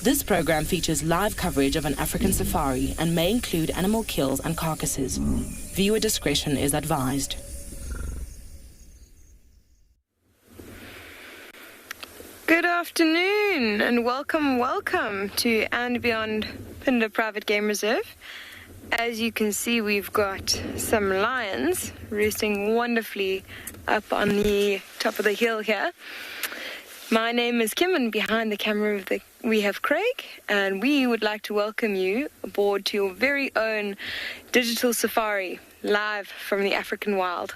This program features live coverage of an African safari and may include animal kills and carcasses. Viewer discretion is advised. Good afternoon and welcome to andBeyond Phinda Private Game Reserve. As you can see, we've got some lions resting wonderfully up on the top of the hill here. My name is Kim, and behind the camera we have Craig, and we would like to welcome you aboard to your very own digital safari, live from the African wild.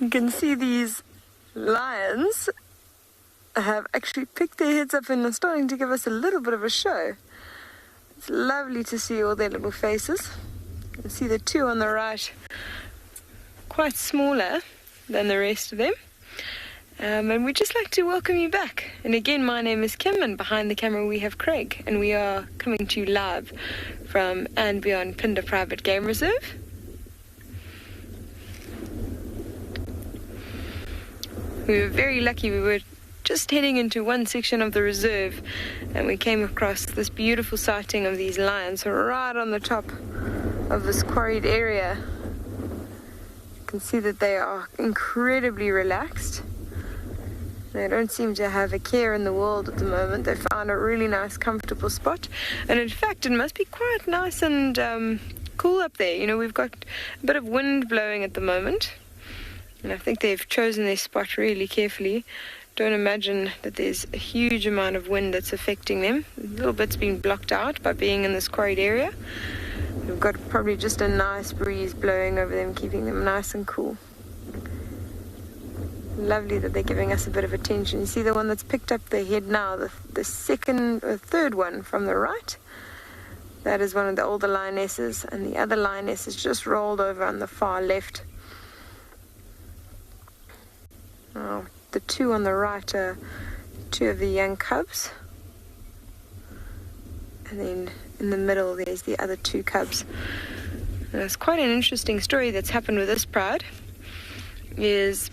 You can see these lions have actually picked their heads up and are starting to give us a little bit of a show. It's lovely to see all their little faces. You can see the two on the right, quite smaller than the rest of them. And we'd just like to welcome you back. And again, my name is Kim, and behind the camera we have Craig, and we are coming to you live from andBeyond Phinda Private Game Reserve. We were very lucky. We were just heading into one section of the reserve and we came across this beautiful sighting of these lions right on the top of this quarried area. You can see that they are incredibly relaxed. They don't seem to have a care in the world at the moment. They found a really nice, comfortable spot. And in fact, it must be quite nice and cool up there. You know, we've got a bit of wind blowing at the moment. And I think they've chosen their spot really carefully. Don't imagine that there's a huge amount of wind that's affecting them. A little bit's been blocked out by being in this quarried area. We've got probably just a nice breeze blowing over them, keeping them nice and cool. Lovely that they're giving us a bit of attention. You see the one that's picked up their head now, the second or third one from the right? That is one of the older lionesses, and the other lioness is just rolled over on the far left. Oh, the two on the right are two of the young cubs. And then in the middle there's the other two cubs. And it's quite an interesting story that's happened with this pride. Is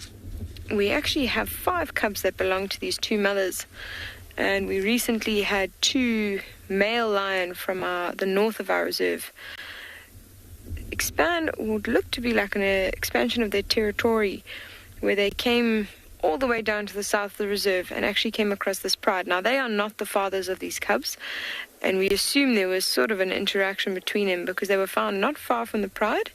we actually have 5 cubs that belong to these 2 mothers. And we recently had 2 male lion from the north of our reserve expand, would look to be like an expansion of their territory, where they came all the way down to the south of the reserve and actually came across this pride. Now, they are not the fathers of these cubs, and we assume there was sort of an interaction between them because they were found not far from the pride.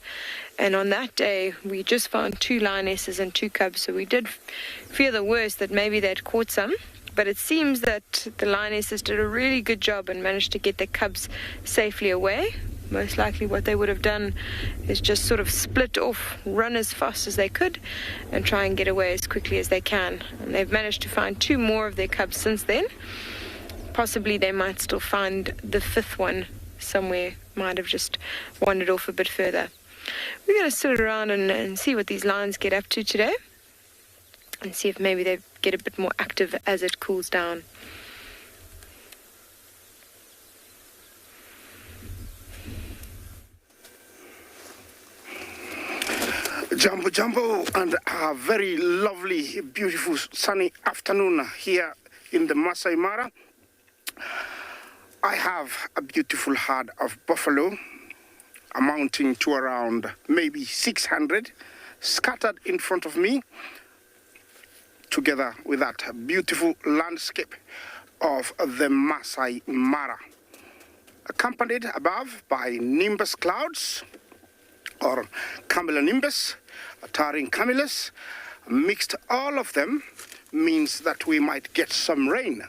And on that day, we just found 2 lionesses and 2 cubs, so we did fear the worst that maybe they'd caught some. But it seems that the lionesses did a really good job and managed to get the cubs safely away. Most likely what they would have done is just sort of split off, run as fast as they could, and try and get away as quickly as they can. And they've managed to find 2 more of their cubs since then. Possibly they might still find the 5th one somewhere, might have just wandered off a bit further. We're going to sit around and see what these lions get up to today, and see if maybe they get a bit more active as it cools down. Jumbo, and a very lovely, beautiful, sunny afternoon here in the Maasai Mara. I have a beautiful herd of buffalo. amounting to around maybe 600 scattered in front of me, together with that beautiful landscape of the Maasai Mara, accompanied above by nimbus clouds or cumulonimbus, towering cumulus. Mixed all of them means that we might get some rain.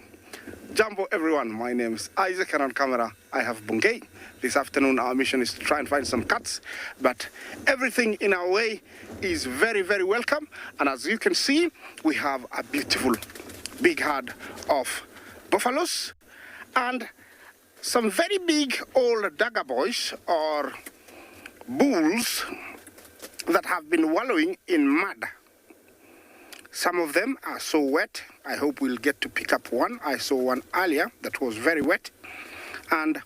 Jumbo everyone, my name is Isaac and on camera I have Bungay. This afternoon our mission is to try and find some cuts, but everything in our way is very, very welcome. And as you can see, we have a beautiful big herd of buffaloes and some very big old dagger boys or bulls that have been wallowing in mud. Some of them are so wet, I hope we'll get to pick up one. I saw one earlier that was very wet, and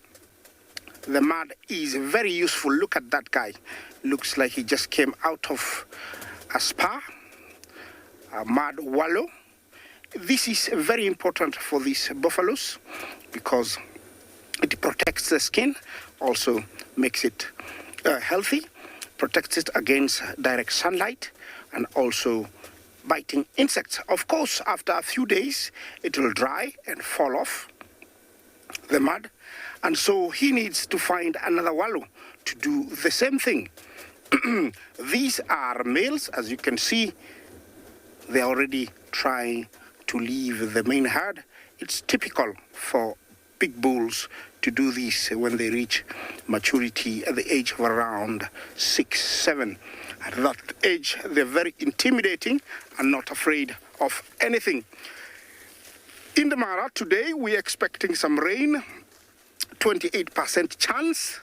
the mud is very useful. Look at that guy. Looks like he just came out of a spa, a mud wallow. This is very important for these buffaloes because it protects the skin, also makes it healthy, protects it against direct sunlight, and also biting insects. Of course, after a few days, it will dry and fall off the mud, and so he needs to find another wallow to do the same thing. These are males, as you can see. They're already trying to leave the main herd. It's typical for big bulls to do this when they reach maturity at the age of around 6, 7. At that age, they're very intimidating and not afraid of anything. In the Mara today, we're expecting some rain, 28% chance,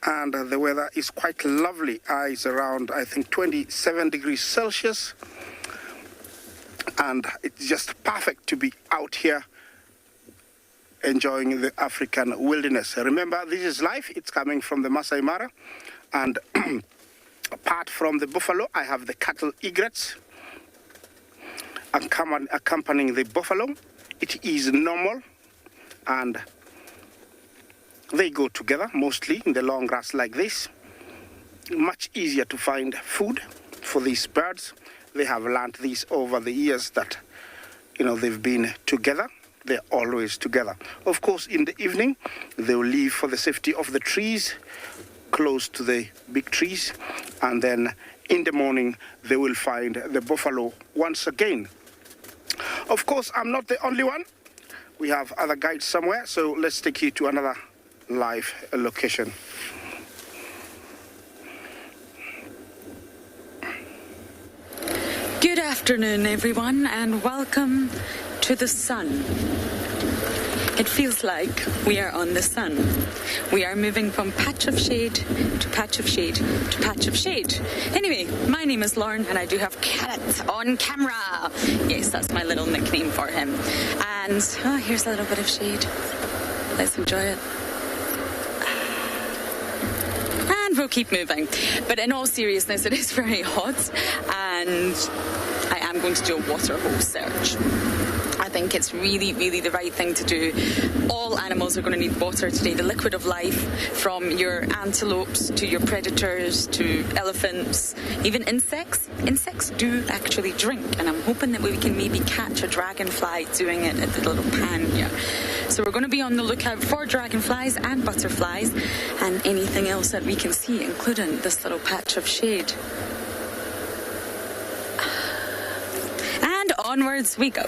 and the weather is quite lovely. It's around, I think, 27 degrees Celsius, and it's just perfect to be out here enjoying the African wilderness. Remember, this is live. It's coming from the Maasai Mara, and apart from the buffalo, I have the cattle egrets accompanying the buffalo. It is normal, and they go together mostly in the long grass like this. Much easier to find food for these birds. They have learned this over the years that, they've been together. They're always together. Of course, in the evening, they will leave for the safety of the trees, close to the big trees, and then in the morning they will find the buffalo once again. Of course, I'm not the only one. We have other guides somewhere, so let's take you to another live location. Good afternoon, everyone, and welcome to the sun. It feels like we are on the sun. We are moving from patch of shade to patch of shade to patch of shade. Anyway, my name is Lauren and I do have Carrot on camera. Yes, that's my little nickname for him. And here's a little bit of shade. Let's enjoy it. And we'll keep moving. But in all seriousness, it is very hot and I am going to do a Waterhole search. I think it's really, really the right thing to do. All animals are going to need water today, the liquid of life, from your antelopes to your predators to elephants, even insects. Insects do actually drink, and I'm hoping that we can maybe catch a dragonfly doing it at the little pan here. So we're going to be on the lookout for dragonflies and butterflies and anything else that we can see, including this little patch of shade. And onwards we go.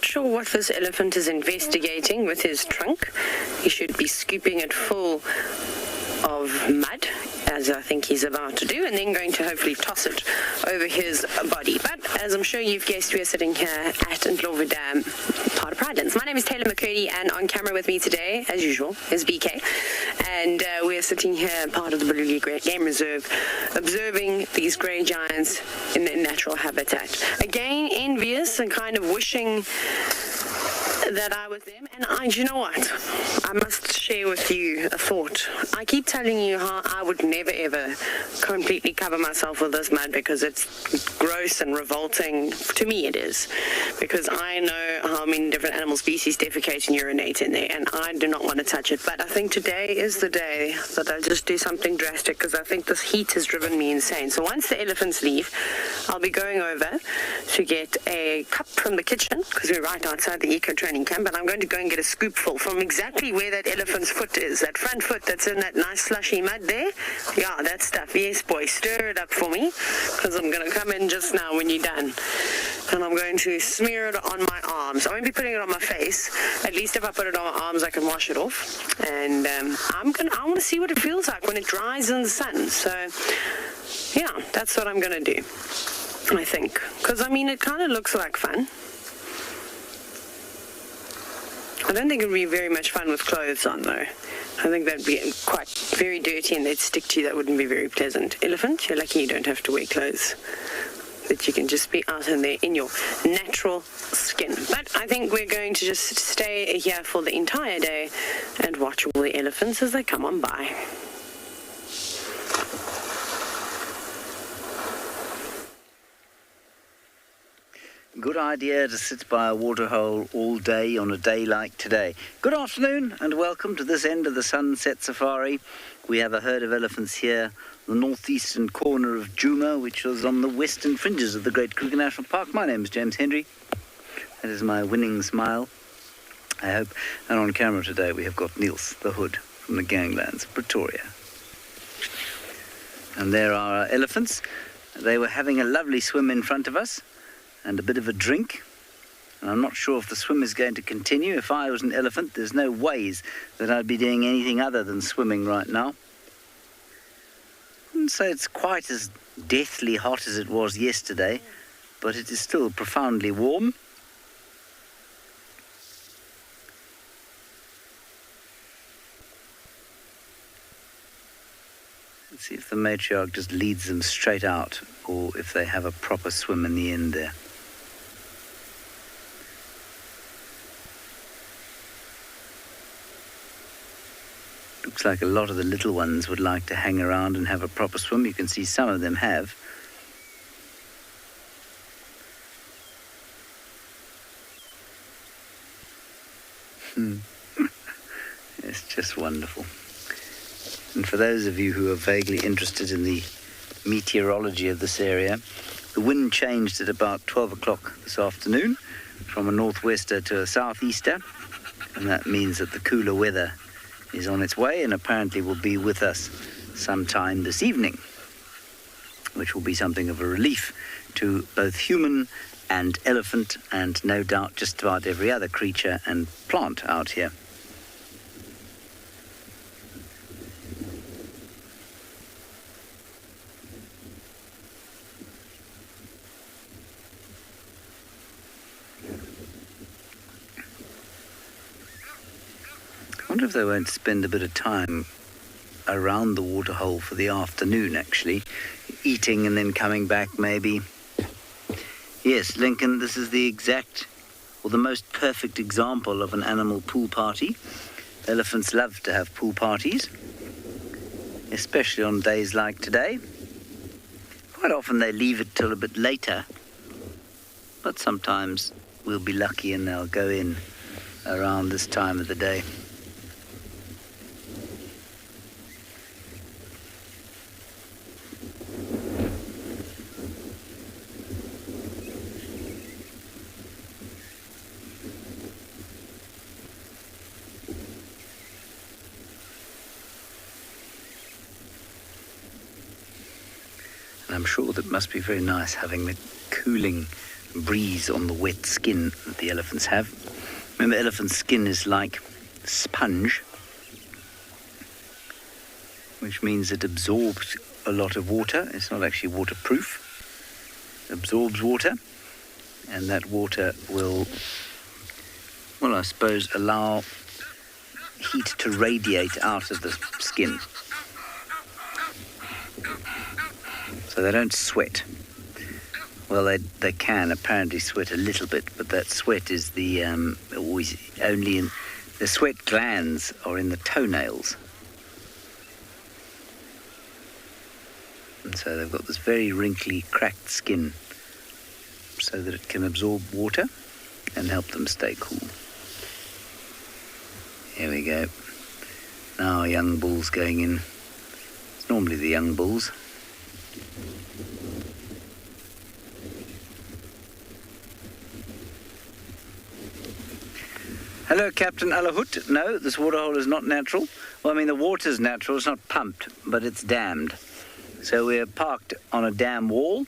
Sure what this elephant is investigating with his trunk. He should be scooping it full of mud, as I think he's about to do, and then going to hopefully toss it over his body. But as I'm sure you've guessed, we're sitting here at Ndlovu Dam, part of Prrivate. My name is Taylor McCurdy, and on camera with me today, as usual, is BK. And we're sitting here, part of the Prrivate Game Reserve, observing these grey giants in their natural habitat. Again, envious and kind of wishing that I was them. And do you know what? I must share with you a thought. I keep telling you how I would never ever completely cover myself with this mud because it's gross and revolting. To me it is. Because I know how many different animal species defecate and urinate in there, and I do not want to touch it. But I think today is the day that I'll just do something drastic, because I think this heat has driven me insane. So once the elephants leave, I'll be going over to get a cup from the kitchen, because we're right outside the eco training camp, and I'm going to go and get a scoopful from exactly where that elephant's foot is, that front foot that's in that nice slushy mud there. Yeah, that stuff. Yes, boy, stir it up for me, because I'm going to come in just now when you're done. And I'm going to smear it on my arms. I won't be putting it on my face. At least if I put it on my arms, I can wash it off. And I want to see what it feels like when it dries in the sun. So, yeah, that's what I'm going to do, I think. Because, I mean, it kind of looks like fun. I don't think it would be very much fun with clothes on, though. I think that would be quite very dirty and they'd stick to you. That wouldn't be very pleasant. Elephant, you're lucky you don't have to wear clothes. That you can just be out in there in your natural skin. But I think we're going to just stay here for the entire day and watch all the elephants as they come on by. Good idea to sit by a waterhole all day on a day like today. Good afternoon and welcome to this end of the Sunset Safari. We have a herd of elephants here, the northeastern corner of Djuma, which is on the western fringes of the Great Kruger National Park. My name is James Hendry. That is my winning smile, I hope. And on camera today we have got Niels, the hood, from the ganglands of Pretoria. And there are our elephants. They were having a lovely swim in front of us and a bit of a drink. And I'm not sure if the swim is going to continue. If I was an elephant, there's no ways that I'd be doing anything other than swimming right now. I wouldn't say it's quite as deathly hot as it was yesterday, but it is still profoundly warm. Let's see if the matriarch just leads them straight out, or if they have a proper swim in the end there. Looks like a lot of the little ones would like to hang around and have a proper swim. You can see some of them have. It's just wonderful. And for those of you who are vaguely interested in the meteorology of this area, the wind changed at about 12 o'clock this afternoon from a northwester to a southeaster, and that means that the cooler weather is on its way and apparently will be with us sometime this evening, which will be something of a relief to both human and elephant and no doubt just about every other creature and plant out here. I wonder if they won't spend a bit of time around the waterhole for the afternoon, actually, eating and then coming back, maybe. Yes, Lincoln, this is the exact, or the most perfect example of an animal pool party. Elephants love to have pool parties, especially on days like today. Quite often they leave it till a bit later, but sometimes we'll be lucky and they'll go in around this time of the day. I'm sure that must be very nice having the cooling breeze on the wet skin that the elephants have. Remember, elephant's skin is like sponge, which means it absorbs a lot of water. It's not actually waterproof. It absorbs water, and that water will, well, I suppose, allow heat to radiate out of the skin, so they don't sweat. Well, they can apparently sweat a little bit, but that sweat is the always only in the sweat glands are in the toenails, and so they've got this very wrinkly, cracked skin, so that it can absorb water and help them stay cool. Here we go. Now young bulls going in. It's normally the young bulls. Hello, Captain Alahut. No, this waterhole is not natural. Well, I mean, the water's natural. It's not pumped, but it's dammed. So we're parked on a dam wall.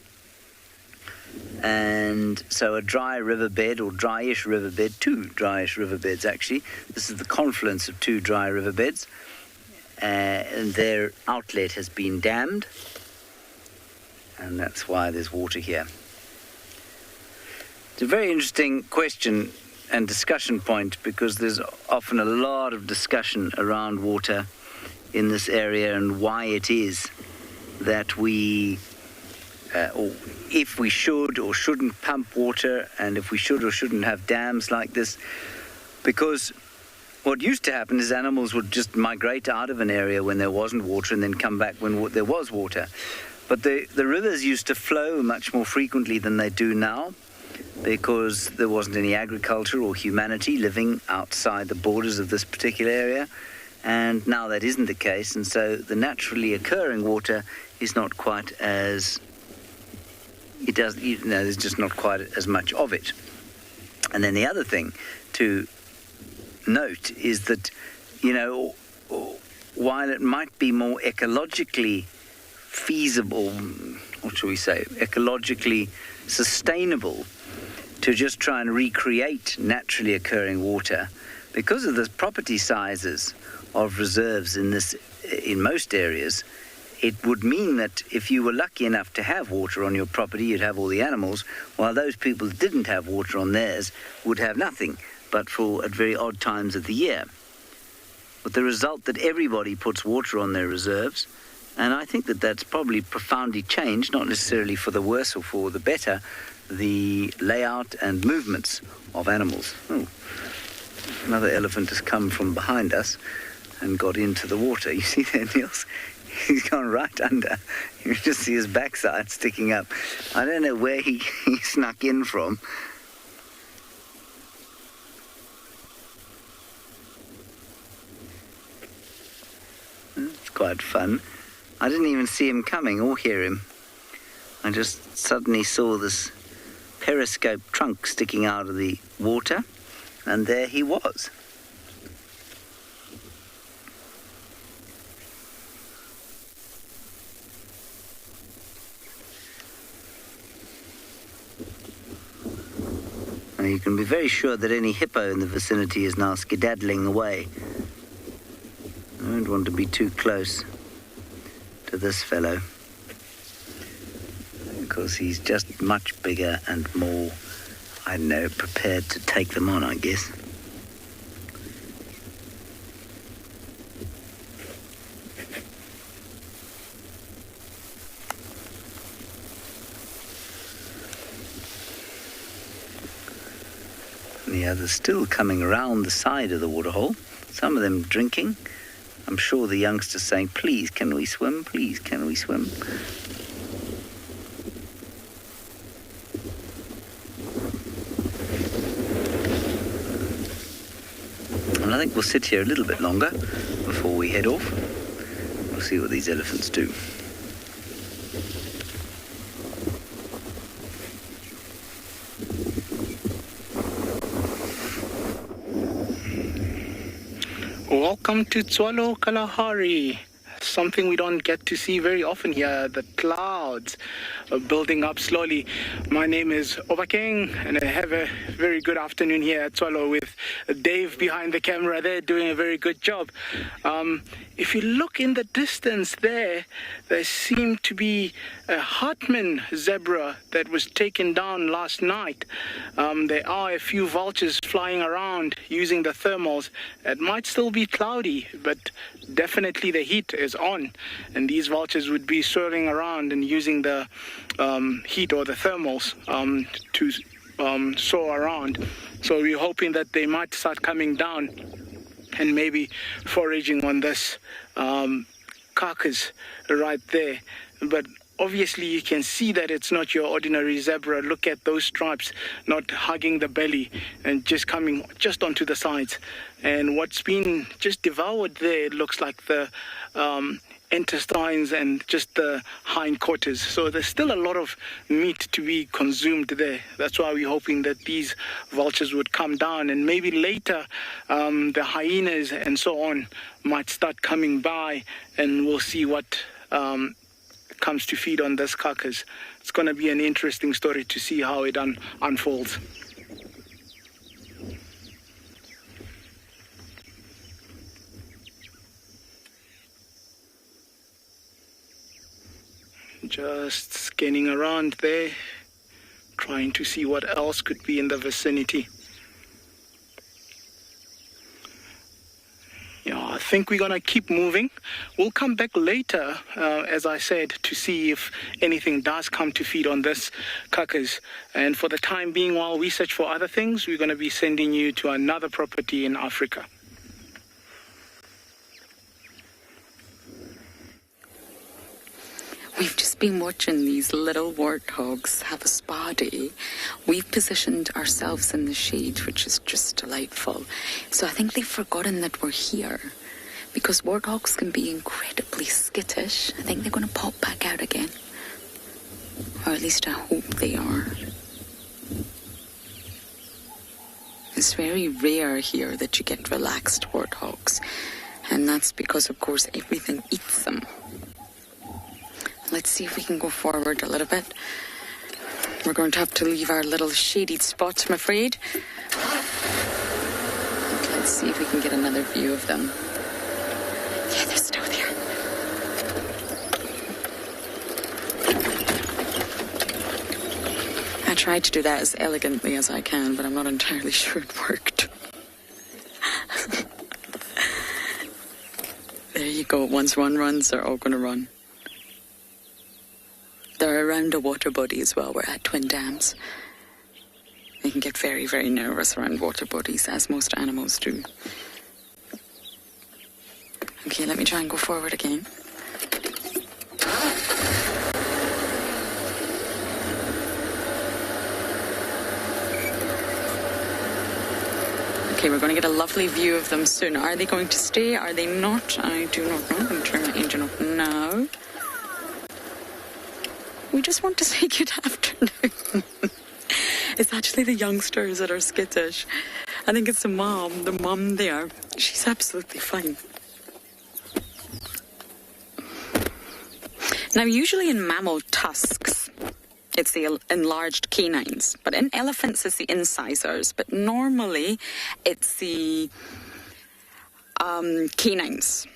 And so a dry riverbed, or dryish riverbed, two dryish riverbeds actually. This is the confluence of two dry riverbeds. And their outlet has been dammed. And that's why there's water here. It's a very interesting question and discussion point, because there's often a lot of discussion around water in this area and why it is that we, or if we should or shouldn't pump water, and if we should or shouldn't have dams like this. Because what used to happen is animals would just migrate out of an area when there wasn't water and then come back when there was water. But the rivers used to flow much more frequently than they do now, because there wasn't any agriculture or humanity living outside the borders of this particular area. And now that isn't the case, and so the naturally occurring water is not quite as, there's just not quite as much of it. And then the other thing to note is that, while it might be more ecologically feasible, what shall we say, ecologically sustainable to just try and recreate naturally occurring water, because of the property sizes of reserves in most areas, it would mean that if you were lucky enough to have water on your property, you'd have all the animals, while those people who didn't have water on theirs would have nothing, but at very odd times of the year. With the result that everybody puts water on their reserves, and I think that that's probably profoundly changed, not necessarily for the worse or for the better, the layout and movements of animals. Oh, another elephant has come from behind us and got into the water. You see there, Niels? He's gone right under. You can just see his backside sticking up. I don't know where he snuck in from. It's quite fun. I didn't even see him coming or hear him. I just suddenly saw this periscope trunk sticking out of the water, and there he was. Now you can be very sure that any hippo in the vicinity is now skedaddling away. I don't want to be too close to this fellow, because he's just much bigger and more, I don't know, prepared to take them on, I guess. And the others still coming around the side of the waterhole, some of them drinking. I'm sure the youngsters saying, "Please, can we swim? Please, can we swim?" And I think we'll sit here a little bit longer before we head off. We'll see what these elephants do. Welcome to Tswalu Kalahari. Something we don't get to see very often here. The clouds are building up slowly. My name is Obakeng, and I have a very good afternoon here at Tswalu with Dave behind the camera there doing a very good job. If you look in the distance there seemed to be a Hartmann zebra that was taken down last night. There are a few vultures flying around using the thermals. It might still be cloudy, but definitely the heat is on, and these vultures would be soaring around and using the heat or the thermals to soar around. So we're hoping that they might start coming down and maybe foraging on this carcass right there. But obviously you can see that it's not your ordinary zebra. Look at those stripes not hugging the belly and just coming just onto the sides. And what's been just devoured there, it looks like the intestines and just the hindquarters. So there's still a lot of meat to be consumed there. That's why we're hoping that these vultures would come down, and maybe later the hyenas and so on might start coming by, and we'll see what comes to feed on this carcass. It's going to be an interesting story to see how it unfolds. Just scanning around there, trying to see what else could be in the vicinity. Yeah, I think we're going to keep moving. We'll come back later, as I said, to see if anything does come to feed on this carcass. And for the time being, while we search for other things, we're going to be sending you to another property in Africa. We've just been watching these little warthogs have a spa day. We've positioned ourselves in the shade, which is just delightful. So I think they've forgotten that we're here, because warthogs can be incredibly skittish. I think they're going to pop back out again. Or at least I hope they are. It's very rare here that you get relaxed warthogs. And that's because, of course, everything eats them. Let's see if we can go forward a little bit. We're going to have to leave our little shady spots, I'm afraid. Let's see if we can get another view of them. Yeah, they're still there. I tried to do that as elegantly as I can, but I'm not entirely sure it worked. There you go. Once one runs, they're all going to run. They're around a water body as well. We're at Twin Dams. They can get very, very nervous around water bodies, as most animals do. Okay, let me try and go forward again. Okay, we're going to get a lovely view of them soon. Are they going to stay? Are they not? I do not know. I'm going to turn my engine off now. We just want to say good afternoon. It's actually the youngsters that are skittish. I think it's the mom there. She's absolutely fine. Now, usually in mammal tusks, it's the enlarged canines. But in elephants, it's the incisors. But normally, it's the canines.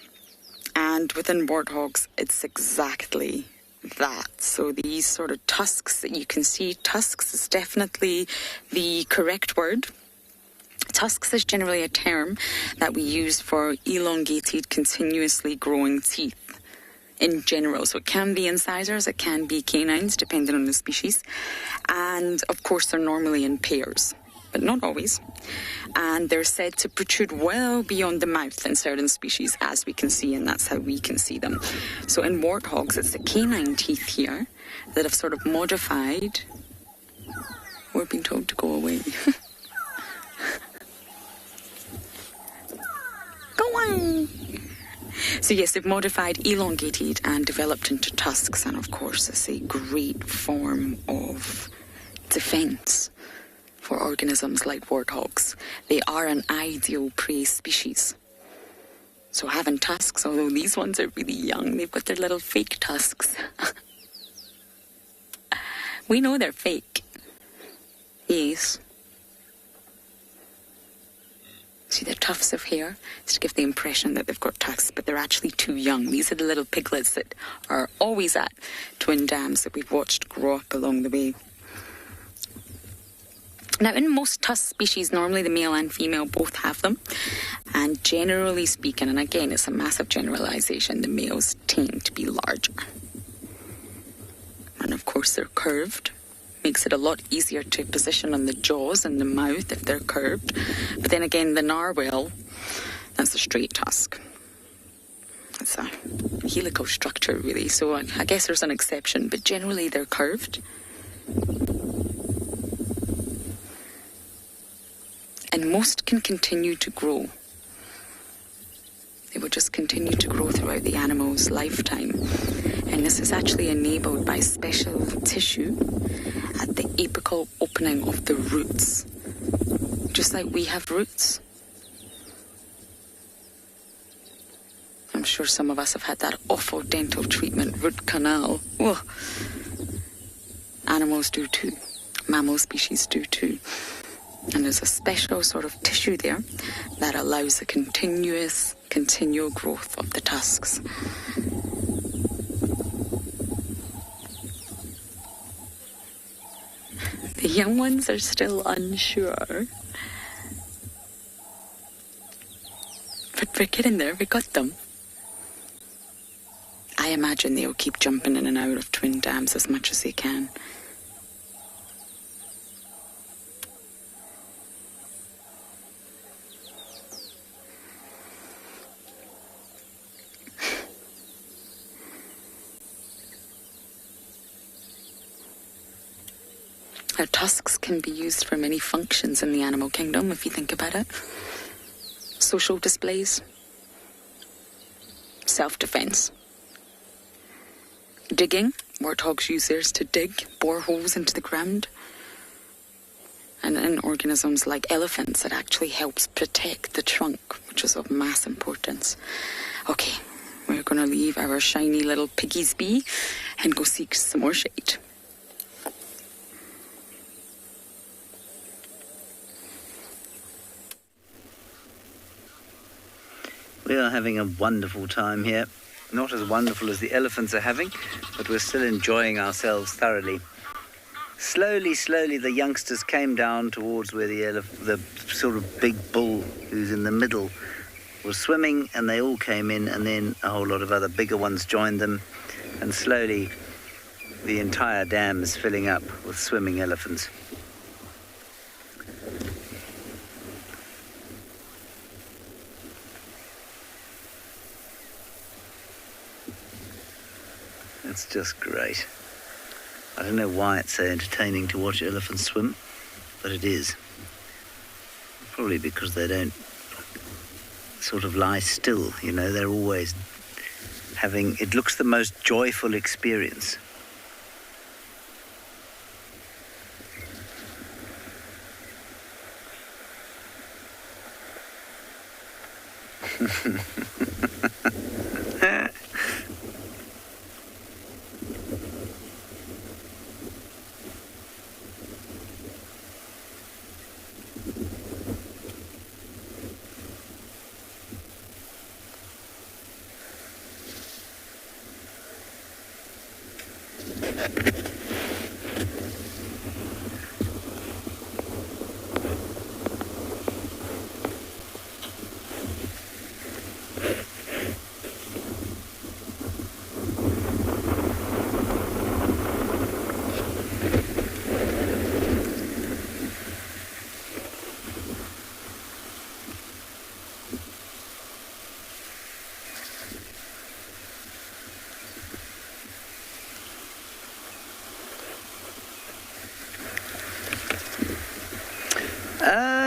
And within warthogs, it's exactly that. So these sort of tusks that you can see, tusks is definitely the correct word. Tusks is generally a term that we use for elongated, continuously growing teeth in general. So it can be incisors, it can be canines, depending on the species. And of course, they're normally in pairs, but not always. And they're said to protrude well beyond the mouth in certain species, as we can see, and that's how we can see them. So in warthogs, it's the canine teeth here that have sort of modified. We're being told to go away. Go on! So yes, they've modified, elongated, and developed into tusks, and of course, it's a great form of defense for organisms like warthogs. They are an ideal prey species. So having tusks, although these ones are really young, they've got their little fake tusks. We know they're fake. Yes. See the tufts of hair? It's to give the impression that they've got tusks, but they're actually too young. These are the little piglets that are always at Twin Dams that we've watched grow up along the way. Now, in most tusk species, normally the male and female both have them. And generally speaking, and again, it's a massive generalization, the males tend to be larger. And of course, they're curved. Makes it a lot easier to position on the jaws and the mouth if they're curved. But then again, the narwhal, that's a straight tusk. It's a helical structure, really. So I guess there's an exception, but generally they're curved. And most can continue to grow. They will just continue to grow throughout the animal's lifetime. And this is actually enabled by special tissue at the apical opening of the roots. Just like we have roots. I'm sure some of us have had that awful dental treatment, root canal. Ugh. Animals do too. Mammal species do too. And there's a special sort of tissue there that allows the continual growth of the tusks. The young ones are still unsure. But we're getting there, we got them. I imagine they'll keep jumping in and out of twin dams as much as they can. Our tusks can be used for many functions in the animal kingdom, if you think about it. Social displays, self-defense, digging. Warthogs use theirs to dig boreholes into the ground. And in organisms like elephants, it actually helps protect the trunk, which is of mass importance. Okay, we're going to leave our shiny little piggies be and go seek some more shade. We are having a wonderful time here. Not as wonderful as the elephants are having, but we're still enjoying ourselves thoroughly. Slowly, the youngsters came down towards where the sort of big bull who's in the middle was swimming, and they all came in, and then a whole lot of other bigger ones joined them, and slowly the entire dam is filling up with swimming elephants. It's just great. I don't know why it's so entertaining to watch elephants swim, but it is. Probably because they don't sort of lie still, you know, they're always having, it looks the most joyful experience.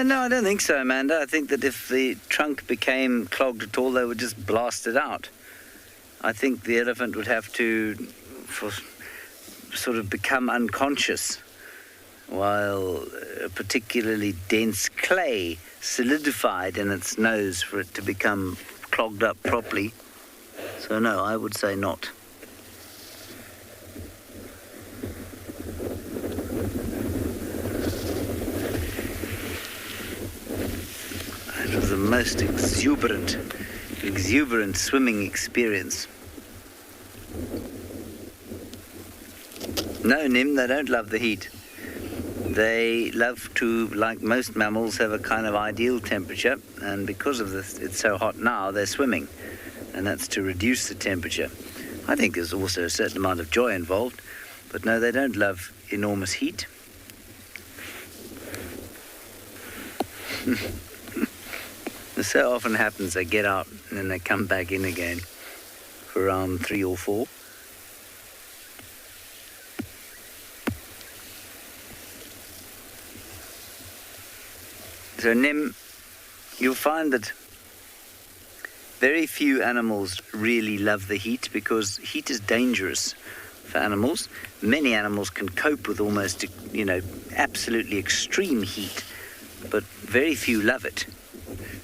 No, I don't think so, Amanda. I think that if the trunk became clogged at all, they would just blast it out. I think the elephant would have to sort of become unconscious while particularly dense clay solidified in its nose for it to become clogged up properly. So no, I would say not. It was the most exuberant swimming experience. No, Nim, they don't love the heat. They love to, like most mammals, have a kind of ideal temperature, and because of this, it's so hot now, they're swimming, and that's to reduce the temperature. I think there's also a certain amount of joy involved, but no, they don't love enormous heat. It so often happens they get out and then they come back in again for around 3 or 4. So Nim, you'll find that very few animals really love the heat because heat is dangerous for animals. Many animals can cope with almost, absolutely extreme heat, but very few love it.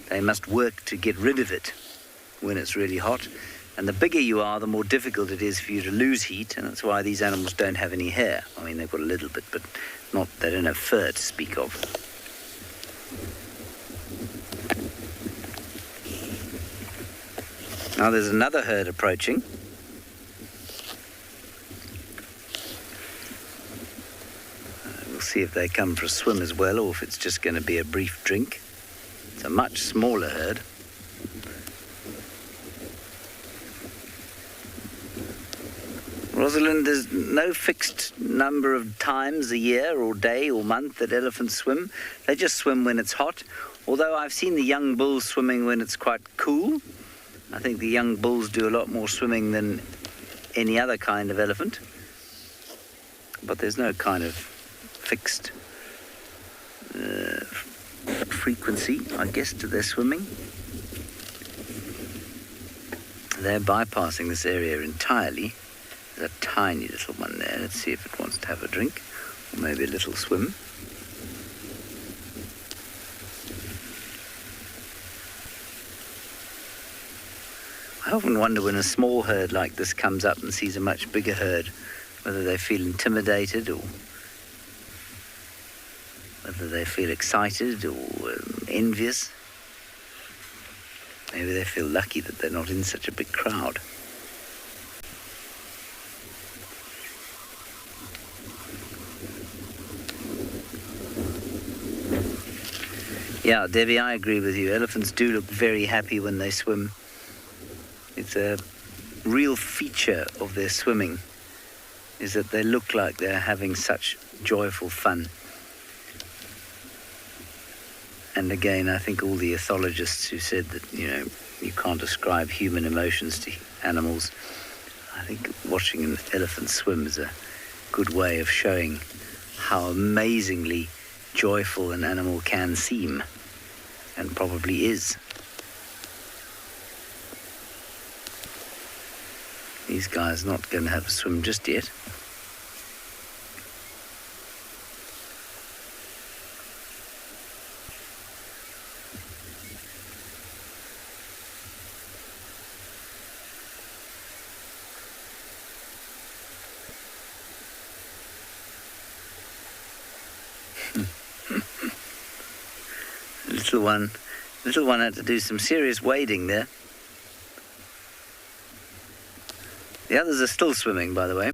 They must work to get rid of it when it's really hot. And the bigger you are, the more difficult it is for you to lose heat, and that's why these animals don't have any hair. I mean, they've got a little bit, but they don't have fur to speak of. Now there's another herd approaching. We'll see if they come for a swim as well, or if it's just going to be a brief drink. It's a much smaller herd. Rosalind, there's no fixed number of times a year or day or month that elephants swim. They just swim when it's hot, although I've seen the young bulls swimming when it's quite cool. I think the young bulls do a lot more swimming than any other kind of elephant. But there's no kind of fixed frequency, I guess, to their swimming. They're bypassing this area entirely. There's a tiny little one there. Let's see if it wants to have a drink, or maybe a little swim. I often wonder when a small herd like this comes up and sees a much bigger herd, whether they feel intimidated or whether they feel excited or envious. Maybe they feel lucky that they're not in such a big crowd. Yeah, Debbie, I agree with you. Elephants do look very happy when they swim. It's a real feature of their swimming, is that they look like they're having such joyful fun. And again, I think all the ethologists who said that, you can't ascribe human emotions to animals, I think watching an elephant swim is a good way of showing how amazingly joyful an animal can seem, and probably is. These guys are not going to have a swim just yet. Little one had to do some serious wading there. The others are still swimming, by the way,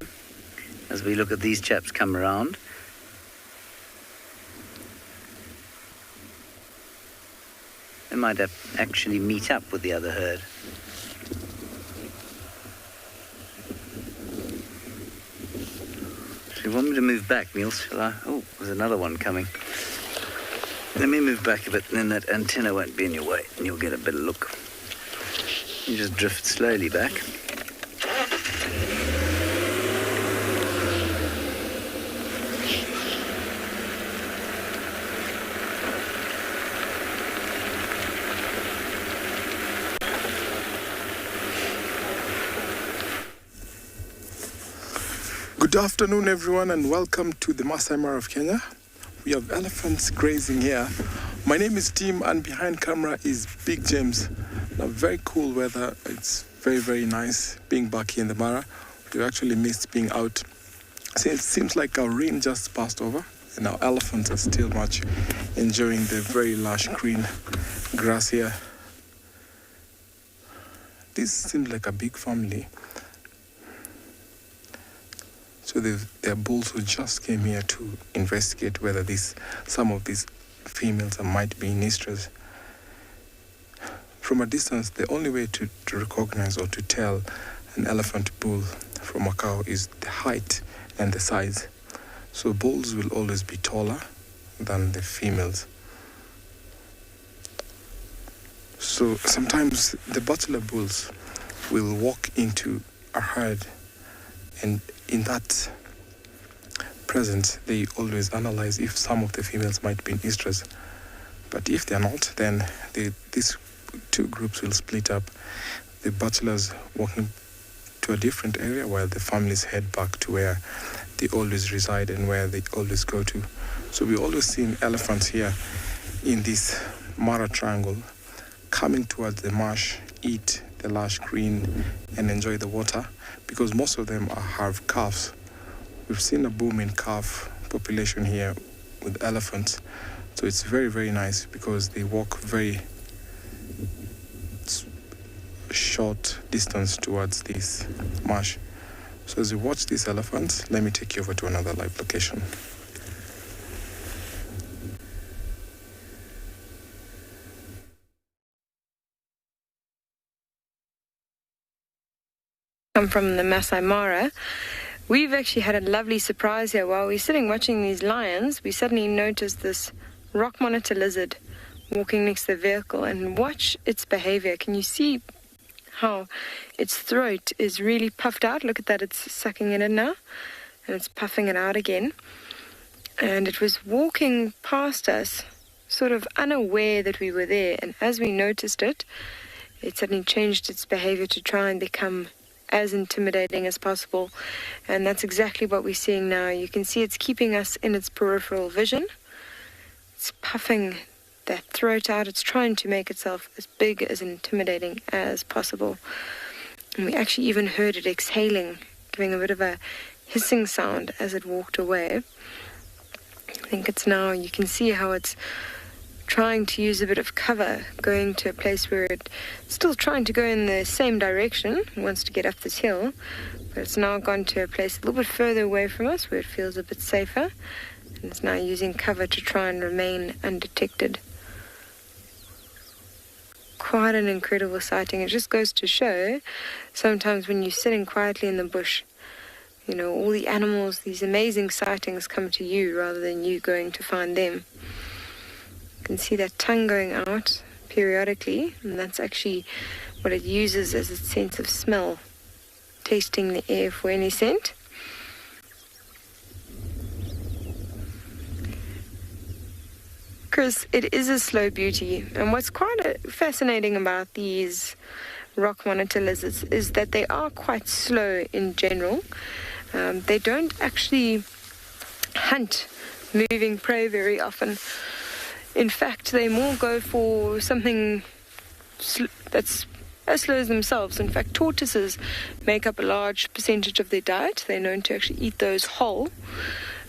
as we look at these chaps come around. They might actually meet up with the other herd. So you want me to move back, Niels? Shall I? Oh, there's another one coming. Let me move back a bit, and then that antenna won't be in your way, and you'll get a better look. You just drift slowly back. Good afternoon, everyone, and welcome to the Maasai Mara of Kenya. We have elephants grazing here. My name is Tim, and behind camera is Big James. Now, very cool weather. It's very, very nice being back here in the Mara. We actually missed being out. So it seems like our rain just passed over, and our elephants are still much enjoying the very lush green grass here. This seems like a big family. So So there are bulls who just came here to investigate whether some of these females might be in estrus. From a distance, the only way to recognize or to tell an elephant bull from a cow is the height and the size. So bulls will always be taller than the females. So sometimes the butler bulls will walk into a herd, and in that presence, they always analyze if some of the females might be in estrus. But if they're not, then these two groups will split up. The butlers walking to a different area while the families head back to where they always reside and where they always go to. So we always see elephants here in this Mara triangle coming towards the marsh, eat the lush green and enjoy the water, because most of them have calves. We've seen a boom in calf population here with elephants. So it's very, very nice because they walk very short distance towards this marsh. So as you watch these elephants, let me take you over to another live location. I'm from the Maasai Mara. We've actually had a lovely surprise here. While we're sitting watching these lions, we suddenly noticed this rock monitor lizard walking next to the vehicle, and watch its behavior. Can you see how its throat is really puffed out? Look at that, it's sucking it in now, and it's puffing it out again. And it was walking past us, sort of unaware that we were there, and as we noticed it, it suddenly changed its behavior to try and become as intimidating as possible. And that's exactly what we're seeing now. You can see it's keeping us in its peripheral vision. It's puffing that throat out. It's trying to make itself as big, as intimidating as possible. And we actually even heard it exhaling, giving a bit of a hissing sound as it walked away. I think it's now, you can see how it's trying to use a bit of cover, going to a place where it's still trying to go in the same direction. It wants to get up this hill, but it's now gone to a place a little bit further away from us where it feels a bit safer, and it's now using cover to try and remain undetected. Quite an incredible sighting. It just goes to show sometimes when you're sitting quietly in the bush, you know, all the animals, these amazing sightings come to you rather than you going to find them. You can see that tongue going out periodically, and that's actually what it uses as its sense of smell, tasting the air for any scent. Chris, it is a slow beauty, and what's quite fascinating about these rock monitor lizards is that they are quite slow in general. They don't actually hunt moving prey very often. In fact, they more go for something that's as slow as themselves. In fact, tortoises make up a large percentage of their diet. They're known to actually eat those whole.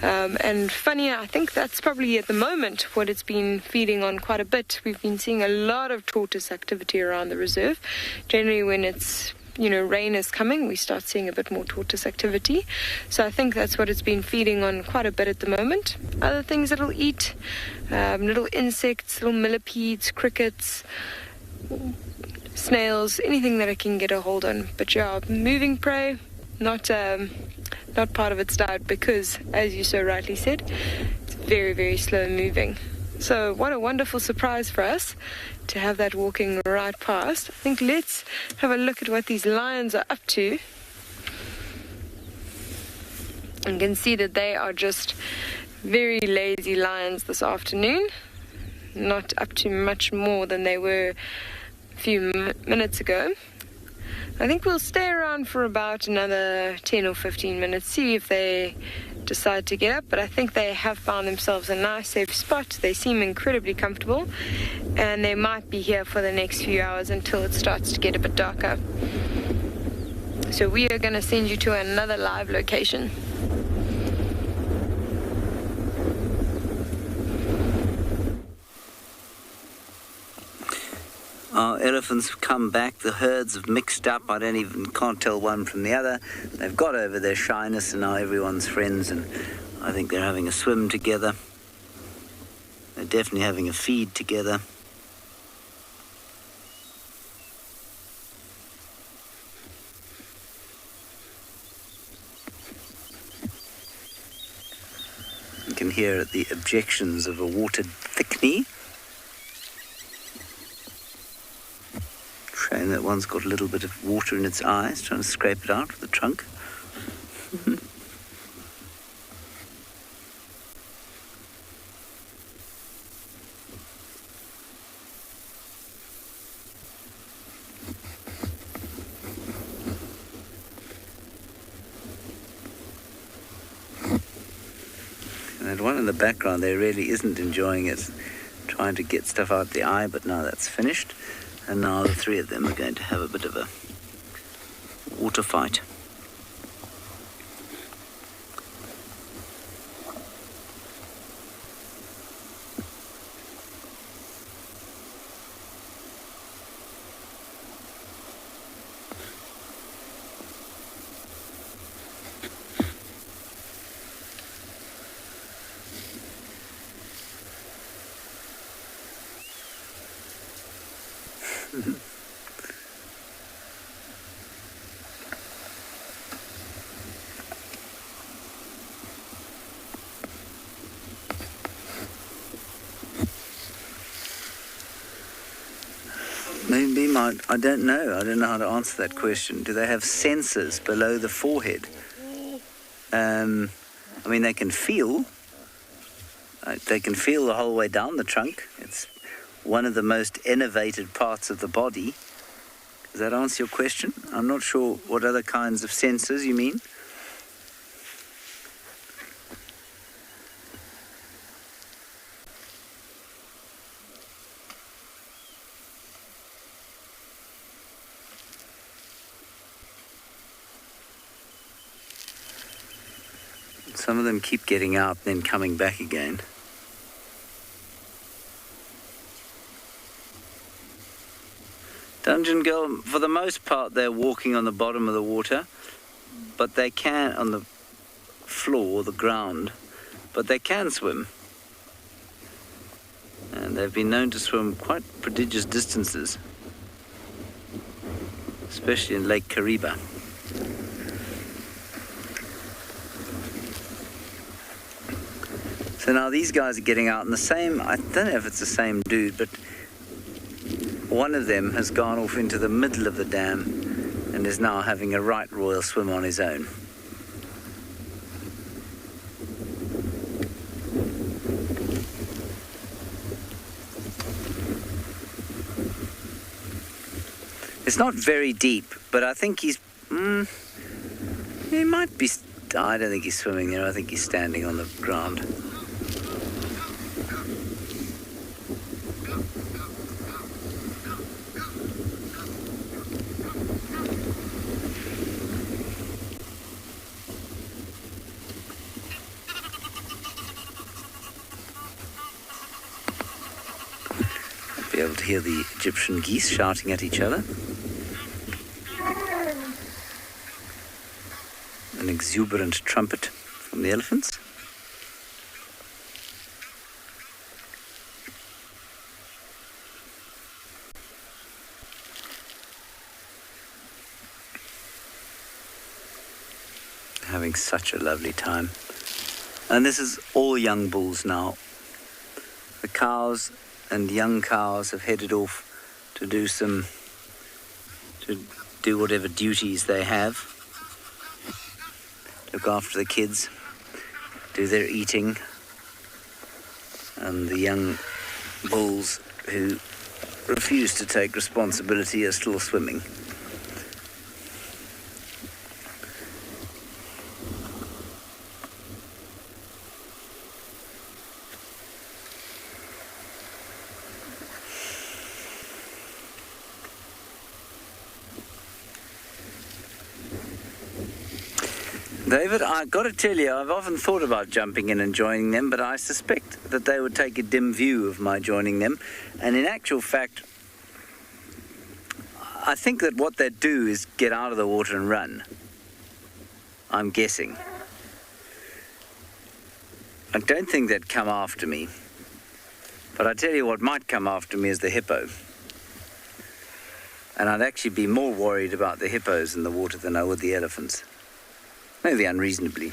And funny, I think that's probably at the moment what it's been feeding on quite a bit. We've been seeing a lot of tortoise activity around the reserve. Generally when it's, rain is coming, we start seeing a bit more tortoise activity. So I think that's what it's been feeding on quite a bit at the moment. Other things it'll eat, little insects, little millipedes, crickets, snails, anything that it can get a hold on. But yeah, moving prey, not part of its diet because, as you so rightly said, it's very, very slow moving. So what a wonderful surprise for us to have that walking right past. I think let's have a look at what these lions are up to. And can see that they are just very lazy lions this afternoon. Not up to much more than they were a few minutes ago. I think we'll stay around for about another 10 or 15 minutes, see if they decide to get up, but I think they have found themselves a nice safe spot. They seem incredibly comfortable, and they might be here for the next few hours until it starts to get a bit darker. So we are going to send you to another live location. Our elephants have come back. The herds have mixed up. Can't tell one from the other. They've got over their shyness and now everyone's friends, and I think they're having a swim together. They're definitely having a feed together. You can hear the objections of a watered thickney. Showing that one's got a little bit of water in its eyes, trying to scrape it out with the trunk. And that one in the background there really isn't enjoying it, trying to get stuff out the eye, but now that's finished. And now the three of them are going to have a bit of a water fight. Maybe I don't know. I don't know how to answer that question. Do they have sensors below the forehead? I mean, they can feel. They can feel the whole way down the trunk. It's one of the most innervated parts of the body. Does that answer your question? I'm not sure what other kinds of sensors you mean. Some of them keep getting out and then coming back again. Dungeon Girl, for the most part, they're walking on the bottom of the water, but they can, on the floor, the ground, but they can swim. And they've been known to swim quite prodigious distances, especially in Lake Kariba. So now these guys are getting out, and the same, I don't know if it's the same dude, but one of them has gone off into the middle of the dam and is now having a right royal swim on his own. It's not very deep, but I think he might be, I don't think he's swimming there, I think he's standing on the ground. Be able to hear the Egyptian geese shouting at each other. An exuberant trumpet from the elephants. Having such a lovely time. And this is all young bulls now. The cows and young cows have headed off to do whatever duties they have. Look after the kids, do their eating, and the young bulls who refuse to take responsibility are still swimming. David, I've got to tell you, I've often thought about jumping in and joining them, but I suspect that they would take a dim view of my joining them. And in actual fact, I think that what they'd do is get out of the water and run. I'm guessing. I don't think they'd come after me. But I tell you what might come after me is the hippo. And I'd actually be more worried about the hippos in the water than I would the elephants. Maybe unreasonably.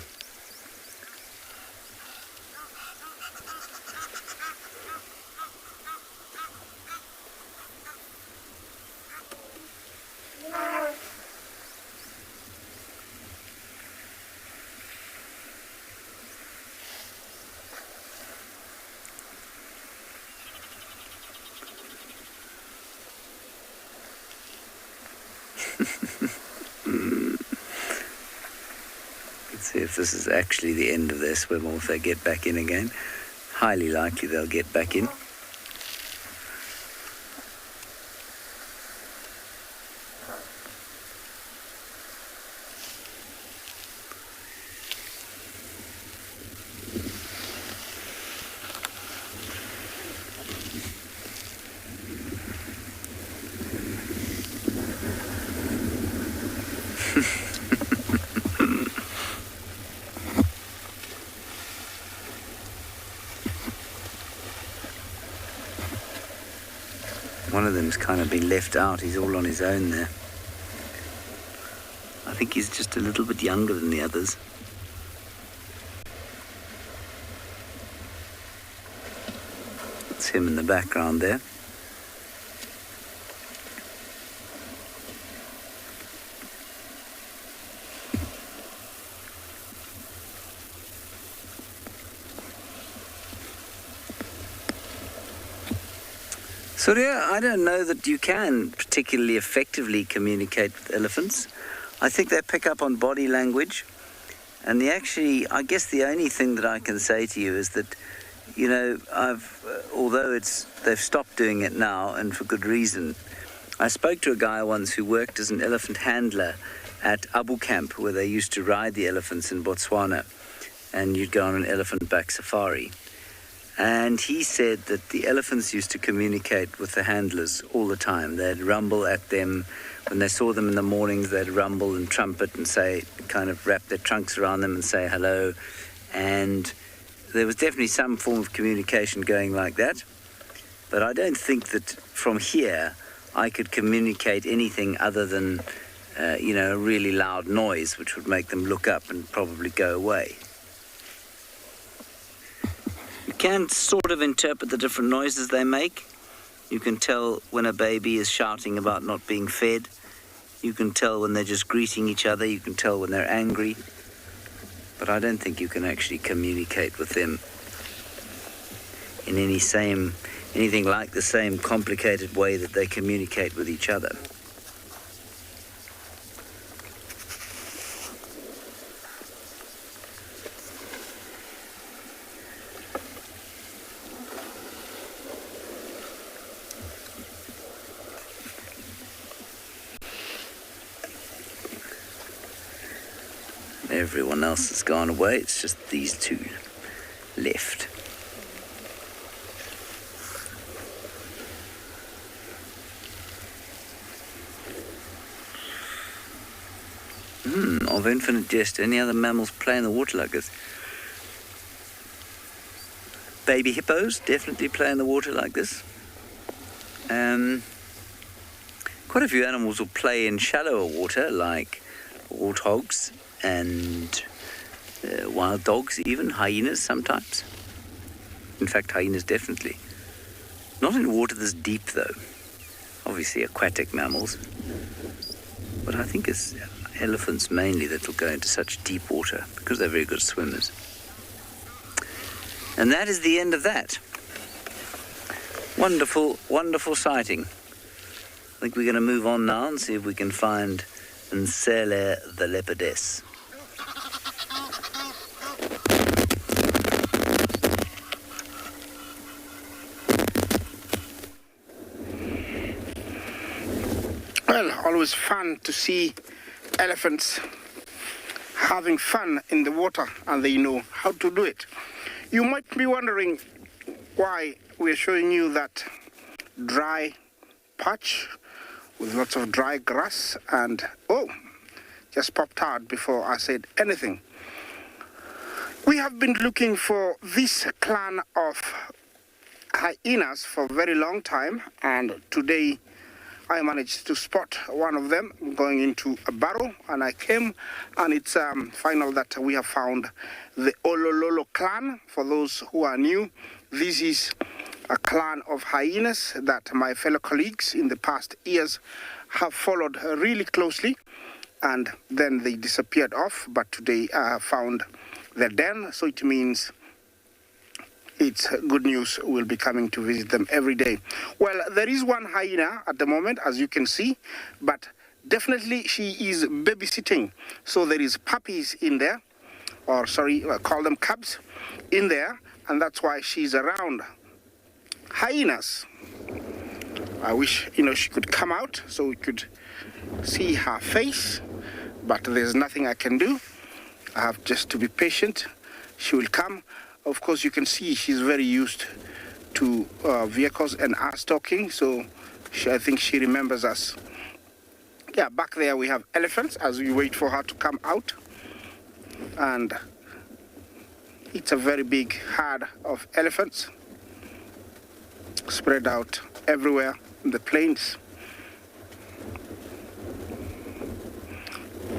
Let's see if this is actually the end of their swim or if they get back in again. Highly likely they'll get back in. One of them's kind of been left out. He's all on his own there. I think he's just a little bit younger than the others. That's him in the background there. Surya, I don't know that you can particularly effectively communicate with elephants. I think they pick up on body language. And I guess the only thing that I can say to you is that, you know, although they've stopped doing it now, and for good reason. I spoke to a guy once who worked as an elephant handler at Abu Camp, where they used to ride the elephants in Botswana. And you'd go on an elephant-back safari. And he said that the elephants used to communicate with the handlers all the time. They'd rumble at them. When they saw them in the mornings, they'd rumble and trumpet and say, kind of wrap their trunks around them and say hello. And there was definitely some form of communication going like that. But I don't think that from here I could communicate anything other than, a really loud noise, which would make them look up and probably go away. You can sort of interpret the different noises they make. You can tell when a baby is shouting about not being fed. You can tell when they're just greeting each other. You can tell when they're angry. But I don't think you can actually communicate with them in anything like the same complicated way that they communicate with each other. Everyone else has gone away. It's just these two left. Of infinite jest, any other mammals play in the water like this? Baby hippos definitely play in the water like this. Quite a few animals will play in shallower water, like warthogs and wild dogs, even hyenas sometimes. In fact, hyenas definitely. Not in water this deep, though. Obviously aquatic mammals. But I think it's elephants mainly that will go into such deep water because they're very good swimmers. And that is the end of that. Wonderful, wonderful sighting. I think we're going to move on now and see if we can find Nsele the leopardess. Well, always fun to see elephants having fun in the water, and they know how to do it. You might be wondering why we're showing you that dry patch with lots of dry grass, and just popped out before I said anything. We have been looking for this clan of hyenas for a very long time, and today I managed to spot one of them going into a burrow, and I came, and it's final that we have found the Olololo clan. For those who are new, this is a clan of hyenas that my fellow colleagues in the past years have followed really closely, and then they disappeared off, but today I have found their den, so it means it's good news. We'll be coming to visit them every day. Well, there is one hyena at the moment, as you can see, but definitely she is babysitting. So there is puppies in there, or sorry, I call them cubs in there, and that's why she's around. Hyenas. I wish, she could come out so we could see her face, but there's nothing I can do. I have just to be patient. She will come. Of course, you can see she's very used to vehicles and us talking, so I think she remembers us. Yeah, back there we have elephants as we wait for her to come out. And it's a very big herd of elephants spread out everywhere in the plains.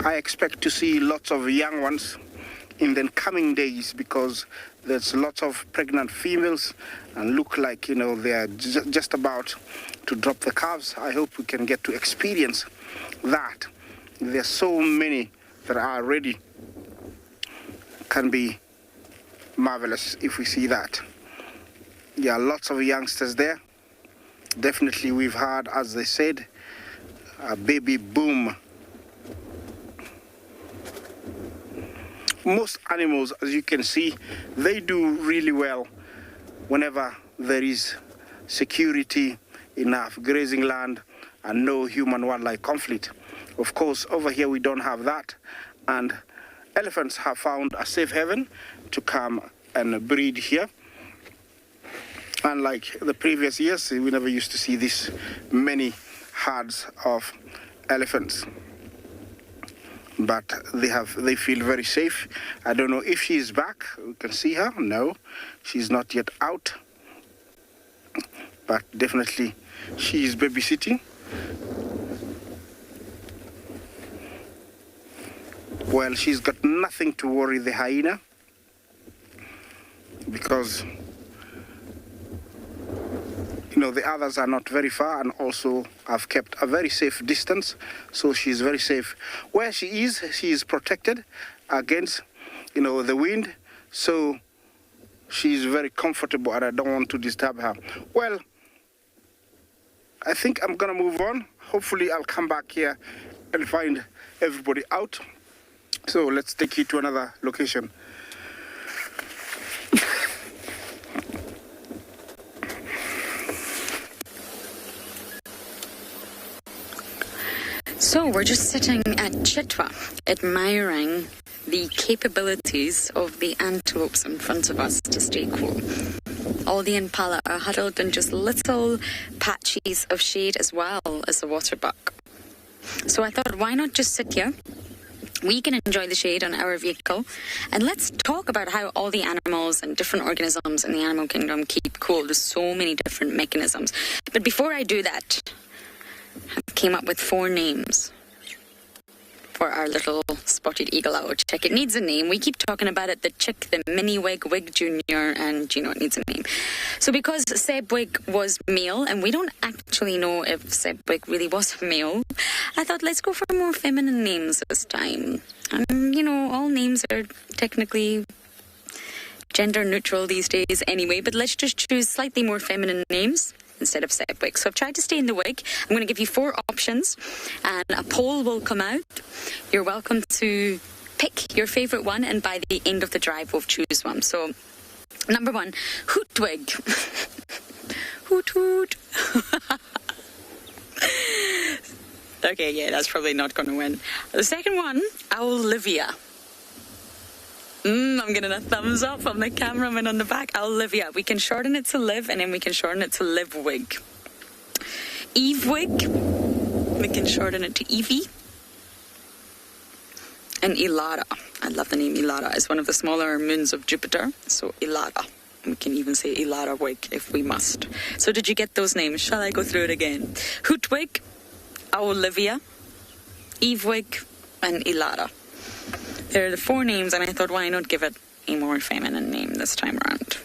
I expect to see lots of young ones in the coming days, because there's lots of pregnant females and look like, they are just about to drop the calves. I hope we can get to experience that. There's so many that are ready. Can be marvelous if we see that. Yeah, lots of youngsters there. Definitely we've had, as they said, a baby boom. Most animals, as you can see, they do really well whenever there is security, enough grazing land, and no human-wildlife conflict. Of course, over here we don't have that, and elephants have found a safe haven to come and breed here. Unlike the previous years, we never used to see this many herds of elephants. But they feel very safe. I don't know if she is back. We can see her. No, she's not yet out. But definitely she is babysitting. Well, she's got nothing to worry the hyena, because the others are not very far, and also have kept a very safe distance, so she's very safe. Where she is protected against, the wind, so she's very comfortable, and I don't want to disturb her. Well, I think I'm gonna move on. Hopefully I'll come back here and find everybody out. So let's take you to another location. So we're just sitting at Cheetah, admiring the capabilities of the antelopes in front of us to stay cool. All the impala are huddled in just little patches of shade, as well as the waterbuck. So I thought, why not just sit here? We can enjoy the shade on our vehicle, and let's talk about how all the animals and different organisms in the animal kingdom keep cool. There's so many different mechanisms. But before I do that, I came up with 4 names for our little spotted eagle owl chick. It needs a name. We keep talking about it, the chick, the mini wig, wig junior, and it needs a name. So because Sebwig was male, and we don't actually know if Sebwig really was male, I thought let's go for more feminine names this time. And, all names are technically gender neutral these days anyway, but let's just choose slightly more feminine names instead of Sebwig. So I've tried to stay in the wig. I'm going to give you 4 options, and a poll will come out. You're welcome to pick your favourite one, and by the end of the drive we'll choose one. So number 1, Hootwig. Hoot hoot. Okay, yeah, that's probably not going to win. The second one, Olivia. I'm getting a thumbs up from the cameraman on the back. Olivia. We can shorten it to Liv, and then we can shorten it to Livwig. Evewig. We can shorten it to Evie. And Elara. I love the name Elara. It's one of the smaller moons of Jupiter. So Elara. We can even say Elara Wig if we must. So did you get those names? Shall I go through it again? Hootwig, Olivia, Evewig, and Elara. They're the 4 names, and I thought, why not give it a more feminine name this time around?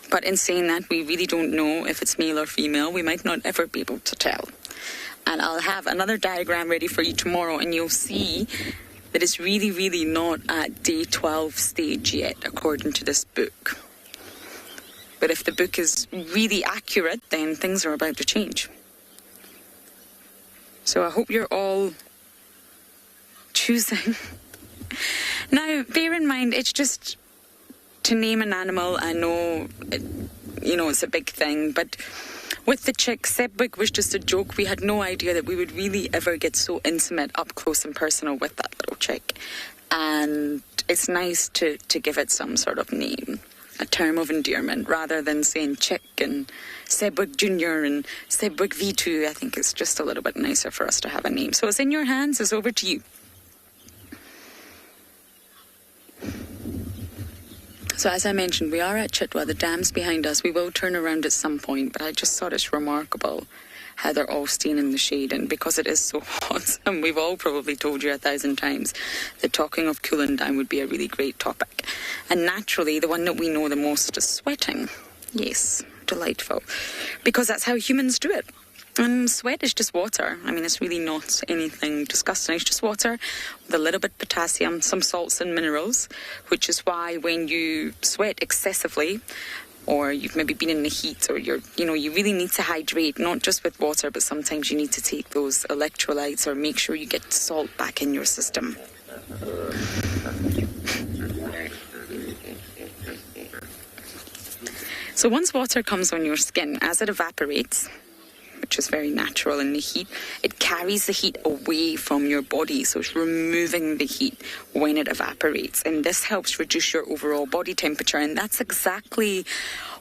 But in saying that, we really don't know if it's male or female. We might not ever be able to tell. And I'll have another diagram ready for you tomorrow, and you'll see that it's really, really not at day 12 stage yet, according to this book. But if the book is really accurate, then things are about to change. So I hope you're all choosing. Now, bear in mind, it's just to name an animal. I know, it's a big thing, but with the chick, Sebwig was just a joke. We had no idea that we would really ever get so intimate, up close and personal with that little chick. And it's nice to give it some sort of name, a term of endearment, rather than saying chick and Sebwig Jr. and Sebwig V2. I think it's just a little bit nicer for us to have a name. So it's in your hands. It's over to you. So as I mentioned, we are at Chitwa. The dam's behind us. We will turn around at some point, but I just thought it's remarkable how they're all staying in the shade. And because it is so hot, and we've all probably told you 1,000 times that talking of cooling down would be a really great topic. And naturally, the one that we know the most is sweating. Yes, delightful. Because that's how humans do it. And sweat is just water. I mean, it's really not anything disgusting. It's just water with a little bit of potassium, some salts and minerals, which is why when you sweat excessively, or you've maybe been in the heat, or you really need to hydrate, not just with water, but sometimes you need to take those electrolytes or make sure you get salt back in your system. So once water comes on your skin, as it evaporates, which is very natural in the heat, it carries the heat away from your body. So it's removing the heat when it evaporates. And this helps reduce your overall body temperature. And that's exactly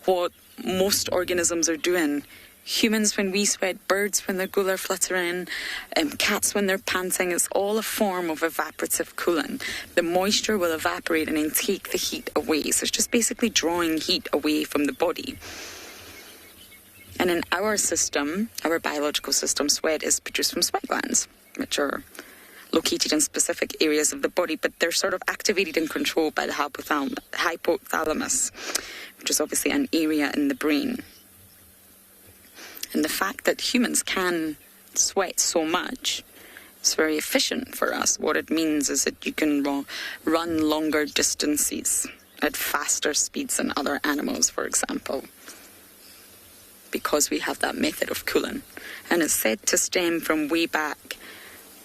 what most organisms are doing. Humans when we sweat, birds when they're gular fluttering, cats when they're panting, it's all a form of evaporative cooling. The moisture will evaporate and then take the heat away. So it's just basically drawing heat away from the body. And in our system, our biological system, sweat is produced from sweat glands, which are located in specific areas of the body, but they're sort of activated and controlled by the hypothalamus, which is obviously an area in the brain. And the fact that humans can sweat so much is very efficient for us. What it means is that you can run longer distances at faster speeds than other animals, for example, because we have that method of cooling. And it's said to stem from way back.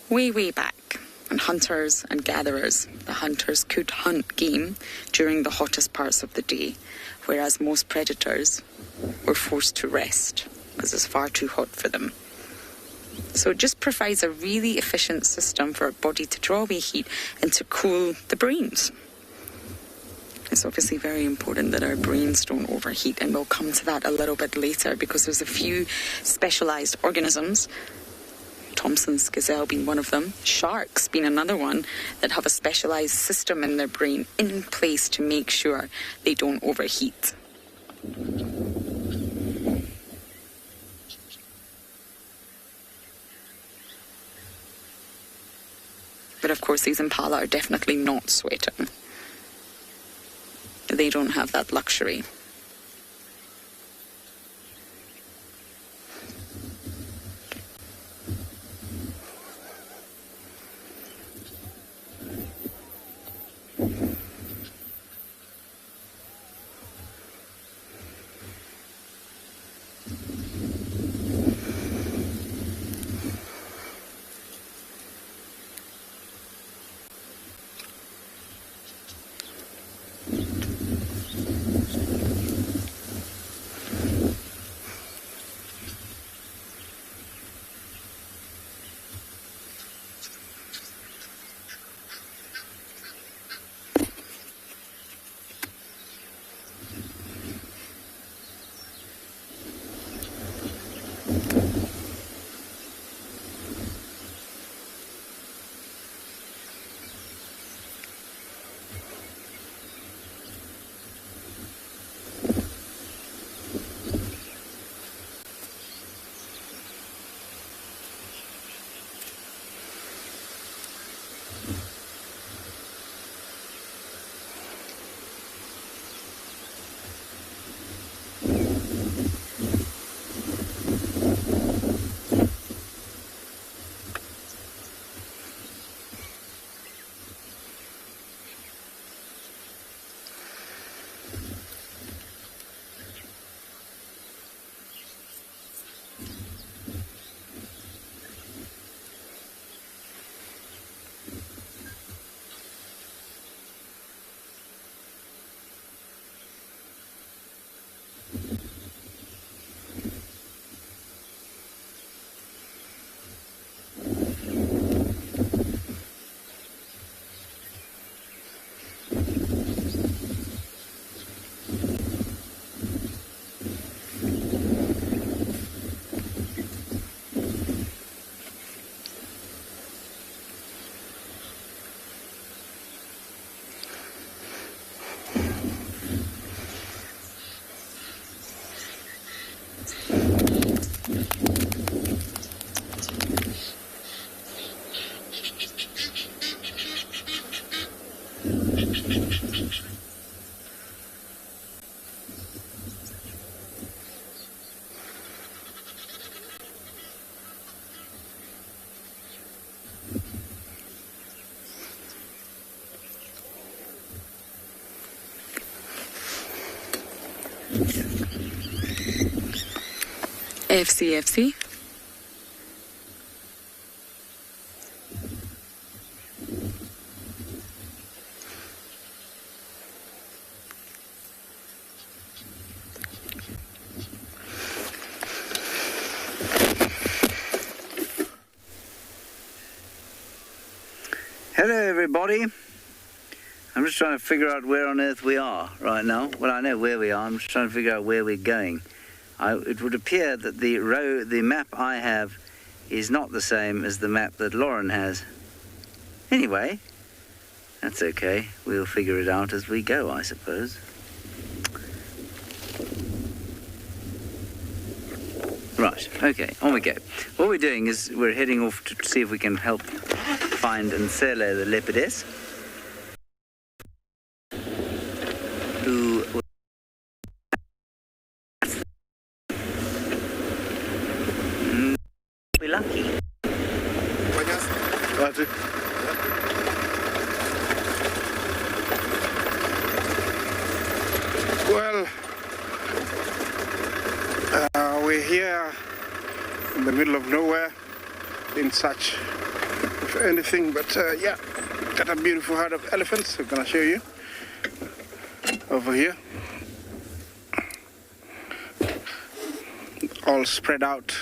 And hunters and gatherers, the hunters could hunt game during the hottest parts of the day, whereas most predators were forced to rest because it's far too hot for them. So it just provides a really efficient system for our body to draw away heat and to cool the brains. It's obviously very important that our brains don't overheat, and we'll come to that a little bit later because there's a few specialised organisms, Thompson's gazelle being one of them, sharks being another one, that have a specialised system in their brain in place to make sure they don't overheat. But of course, these impala are definitely not sweating. They don't have that luxury. FC. Hello everybody. I'm just trying to figure out where on earth we are right now. Well, I know where we are. I'm just trying to figure out where we're going. It would appear that the map I have is not the same as the map that Lauren has. Anyway, that's okay. We'll figure it out as we go, I suppose. Right, okay, on we go. What we're doing is we're heading off to see if we can help find and solo the leopardess, who we're lucky. Well, we're here in the middle of nowhere in search of anything, but yeah, got a beautiful herd of elephants. I'm gonna show you over here, all spread out,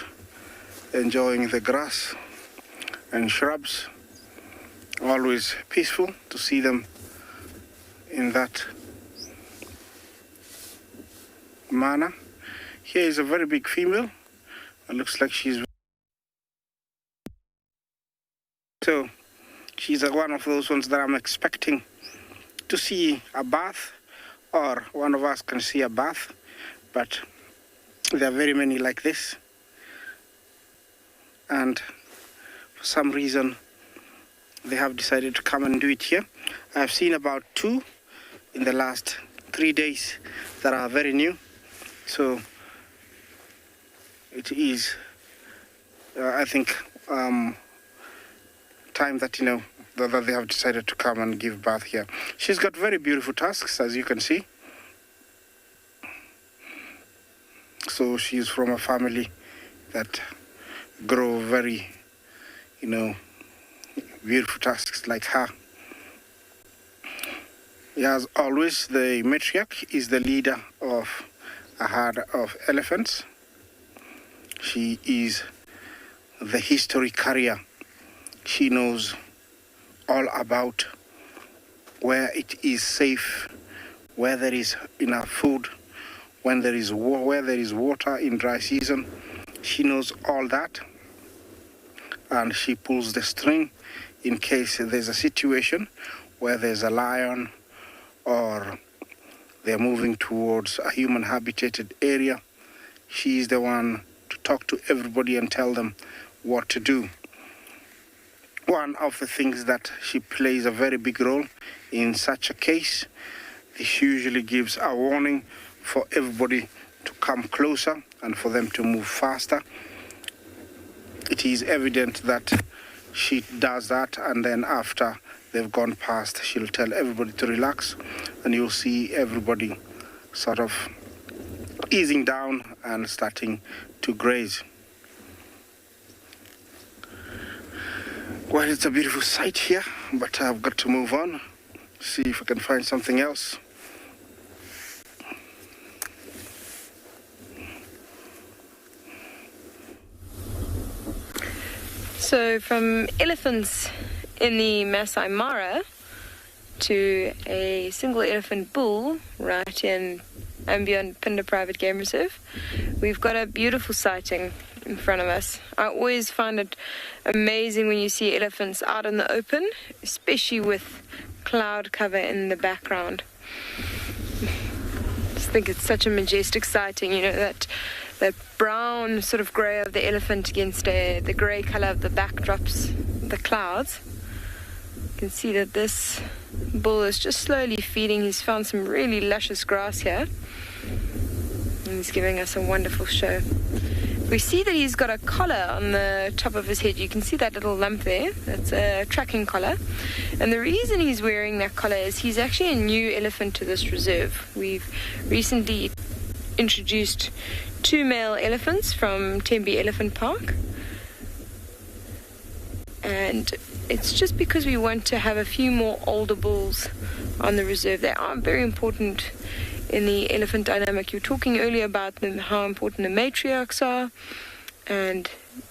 enjoying the grass and shrubs. Always peaceful to see them in that manner. Here is a very big female. It looks like she's one of those ones that I'm expecting to see a bath, or one of us can see a bath, but there are very many like this, and for some reason they have decided to come and do it here. I've seen about 2 in the last 3 days that are very new, so it is I think time that that they have decided to come and give birth here. She's got very beautiful tusks, as you can see. So she's from a family that grow very, beautiful tusks like her. As always, the matriarch is the leader of a herd of elephants. She is the history carrier. She knows all about where it is safe, where there is enough food, where there is water in dry season. She knows all that, and she pulls the string in case there's a situation where there's a lion or they're moving towards a human habitated area. She is the one to talk to everybody and tell them what to do. One of the things that she plays a very big role in such a case, this usually gives a warning for everybody to come closer and for them to move faster. It is evident that she does that, and then after they've gone past, she'll tell everybody to relax, and you'll see everybody sort of easing down and starting to graze. Well, it's a beautiful sight here, but I've got to move on, see if I can find something else. So from elephants in the Maasai Mara to a single elephant bull right in andBeyond Phinda Private Game Reserve, we've got a beautiful sighting in front of us. I always find it amazing when you see elephants out in the open, especially with cloud cover in the background. I just think it's such a majestic sighting, that brown sort of grey of the elephant against the grey colour of the backdrops, the clouds. You can see that this bull is just slowly feeding. He's found some really luscious grass here. And he's giving us a wonderful show. We see that he's got a collar on the top of his head. You can see that little lump there. That's a tracking collar. And the reason he's wearing that collar is he's actually a new elephant to this reserve. We've recently introduced 2 male elephants from Tembe Elephant Park. And it's just because we want to have a few more older bulls on the reserve. They are very important in the elephant dynamic. You were talking earlier about how important the matriarchs are and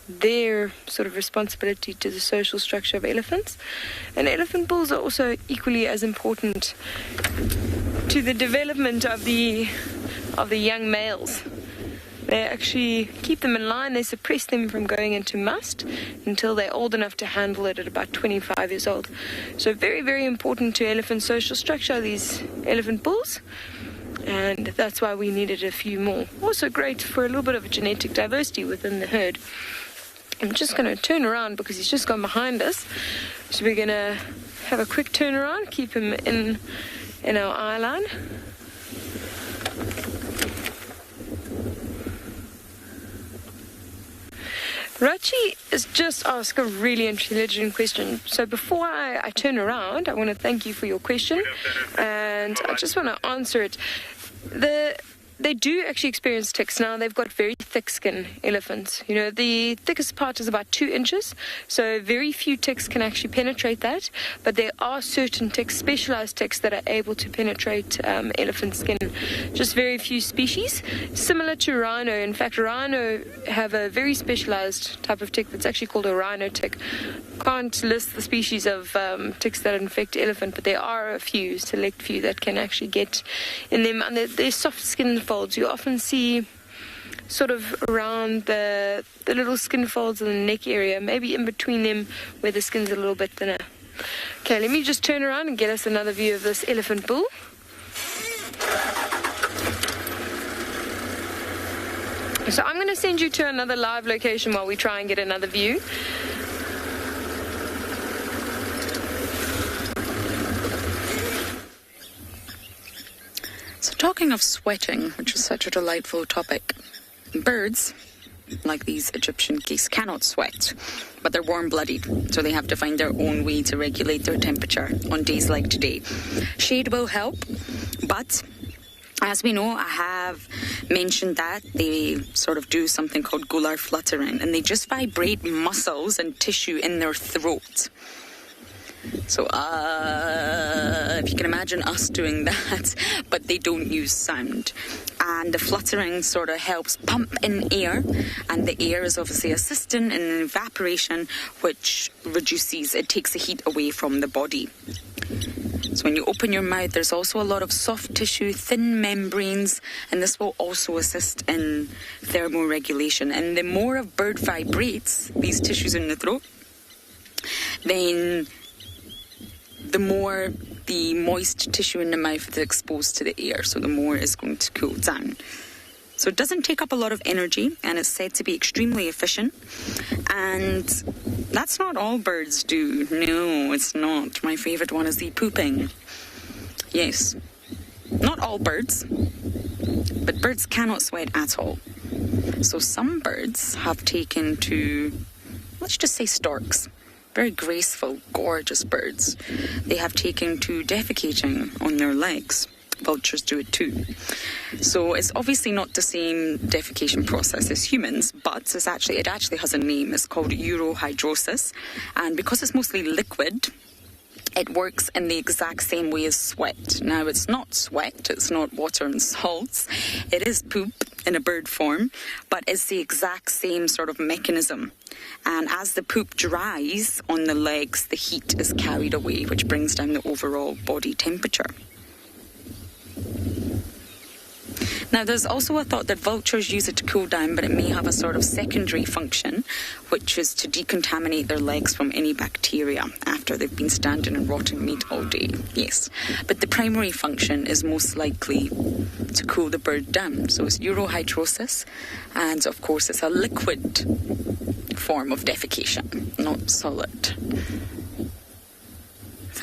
their sort of responsibility to the social structure of elephants. And elephant bulls are also equally as important to the development of the young males. They actually keep them in line. They suppress them from going into must until they're old enough to handle it at about 25 years old. So very, very important to elephant social structure, these elephant bulls. And that's why we needed a few more. Also great for a little bit of genetic diversity within the herd. I'm just going to turn around because he's just gone behind us. So we're going to have a quick turn around, keep him in our eye line. Rachi has just asked a really intelligent question. So before I turn around, I want to thank you for your question, and I just want to answer it. They do actually experience ticks. Now, they've got very thick skin, elephants. You know, the thickest part is about 2 inches, so very few ticks can actually penetrate that, but there are certain ticks, specialized ticks, that are able to penetrate elephant skin. Just very few species. Similar to rhino. In fact, rhino have a very specialized type of tick that's actually called a rhino tick. Can't list the species of ticks that infect elephant, but there are a few, select few, that can actually get in them. And they're soft skin folds. You often see sort of around the little skin folds in the neck area, maybe in between them where the skin's a little bit thinner. Okay, let me just turn around and get us another view of this elephant bull. So I'm going to send you to another live location while we try and get another view. So talking of sweating, which is such a delightful topic, birds, like these Egyptian geese, cannot sweat, but they're warm-blooded, so they have to find their own way to regulate their temperature on days like today. Shade will help, but as we know, I have mentioned that they sort of do something called gular fluttering, and they just vibrate muscles and tissue in their throat. So if you can imagine us doing that, but they don't use sound. And the fluttering sort of helps pump in air, and the air is obviously assisting in evaporation, which it takes the heat away from the body. So when you open your mouth, there's also a lot of soft tissue, thin membranes, and this will also assist in thermoregulation. And the more a bird vibrates these tissues in the throat, then the more the moist tissue in the mouth is exposed to the air, so the more it's going to cool down. So it doesn't take up a lot of energy, and it's said to be extremely efficient. And that's not all birds do. No, it's not. My favourite one is the pooping. Yes, not all birds, but birds cannot sweat at all. So some birds have taken to, let's just say storks, very graceful, gorgeous birds. They have taken to defecating on their legs. Vultures do it too. So it's obviously not the same defecation process as humans, but it actually has a name. It's called urohydrosis, and because it's mostly liquid, it works in the exact same way as sweat. Now, it's not sweat, it's not water and salts. It is poop in a bird form, but it's the exact same sort of mechanism. And as the poop dries on the legs, the heat is carried away, which brings down the overall body temperature. Now, there's also a thought that vultures use it to cool down, but it may have a sort of secondary function, which is to decontaminate their legs from any bacteria after they've been standing and rotting meat all day. Yes, but the primary function is most likely to cool the bird down. So it's urohydrosis, and of course it's a liquid form of defecation, not solid.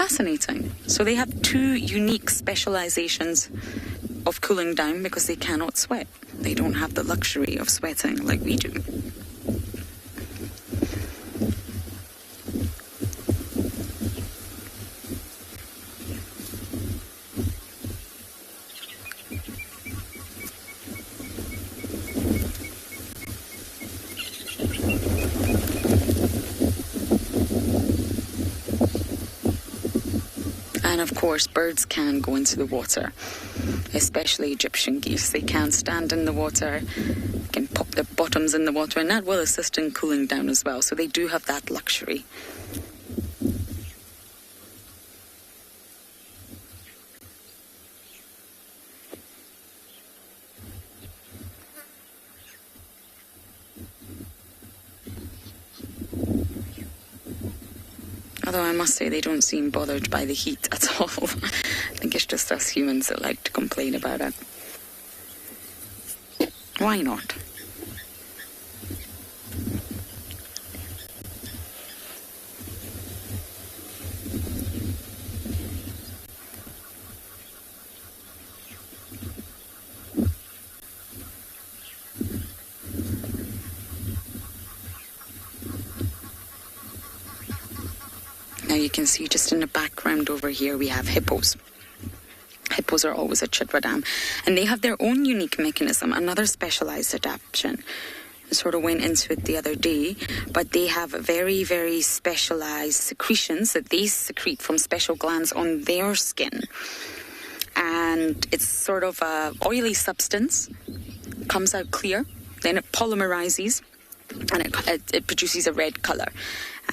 fascinating. So they have two unique specializations of cooling down because they cannot sweat. They don't have the luxury of sweating like we do. And of course, birds can go into the water, especially Egyptian geese. They can stand in the water, can pop their bottoms in the water, and that will assist in cooling down as well. So they do have that luxury. Although I must say they don't seem bothered by the heat at all. I think it's just us humans that like to complain about it. Why not? Now you can see just in the background over here we have hippos. Hippos are always at Chitradam, and they have their own unique mechanism, another specialized adaptation. I sort of went into it the other day, but they have very, very specialized secretions that they secrete from special glands on their skin. And it's sort of a oily substance, comes out clear, then it polymerizes, and it produces a red color.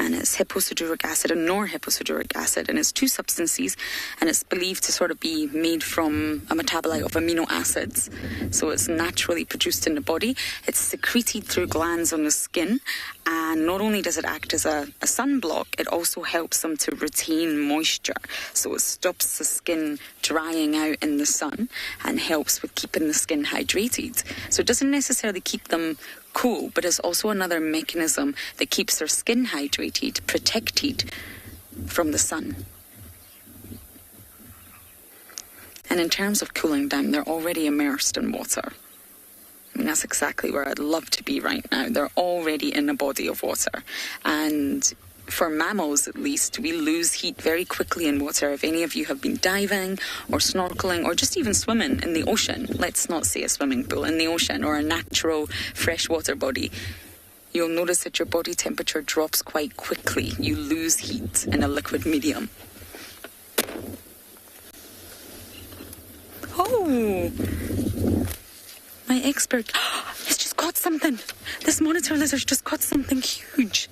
And it's hipposudoric acid and norhipposudoric acid, and it's two substances, and it's believed to sort of be made from a metabolite of amino acids. So it's naturally produced in the body. It's secreted through glands on the skin, and not only does it act as a sunblock, it also helps them to retain moisture. So it stops the skin drying out in the sun and helps with keeping the skin hydrated. So it doesn't necessarily keep them cool, but it's also another mechanism that keeps their skin hydrated, protected from the sun. And in terms of cooling down, they're already immersed in water. I mean, that's exactly where I'd love to be right now. They're already in a body of water. And for mammals, at least, we lose heat very quickly in water. If any of you have been diving or snorkeling or just even swimming in the ocean, let's not say a swimming pool, in the ocean or a natural freshwater body, you'll notice that your body temperature drops quite quickly. You lose heat in a liquid medium. Oh, my expert. It's just caught something. This monitor lizard's just caught something huge.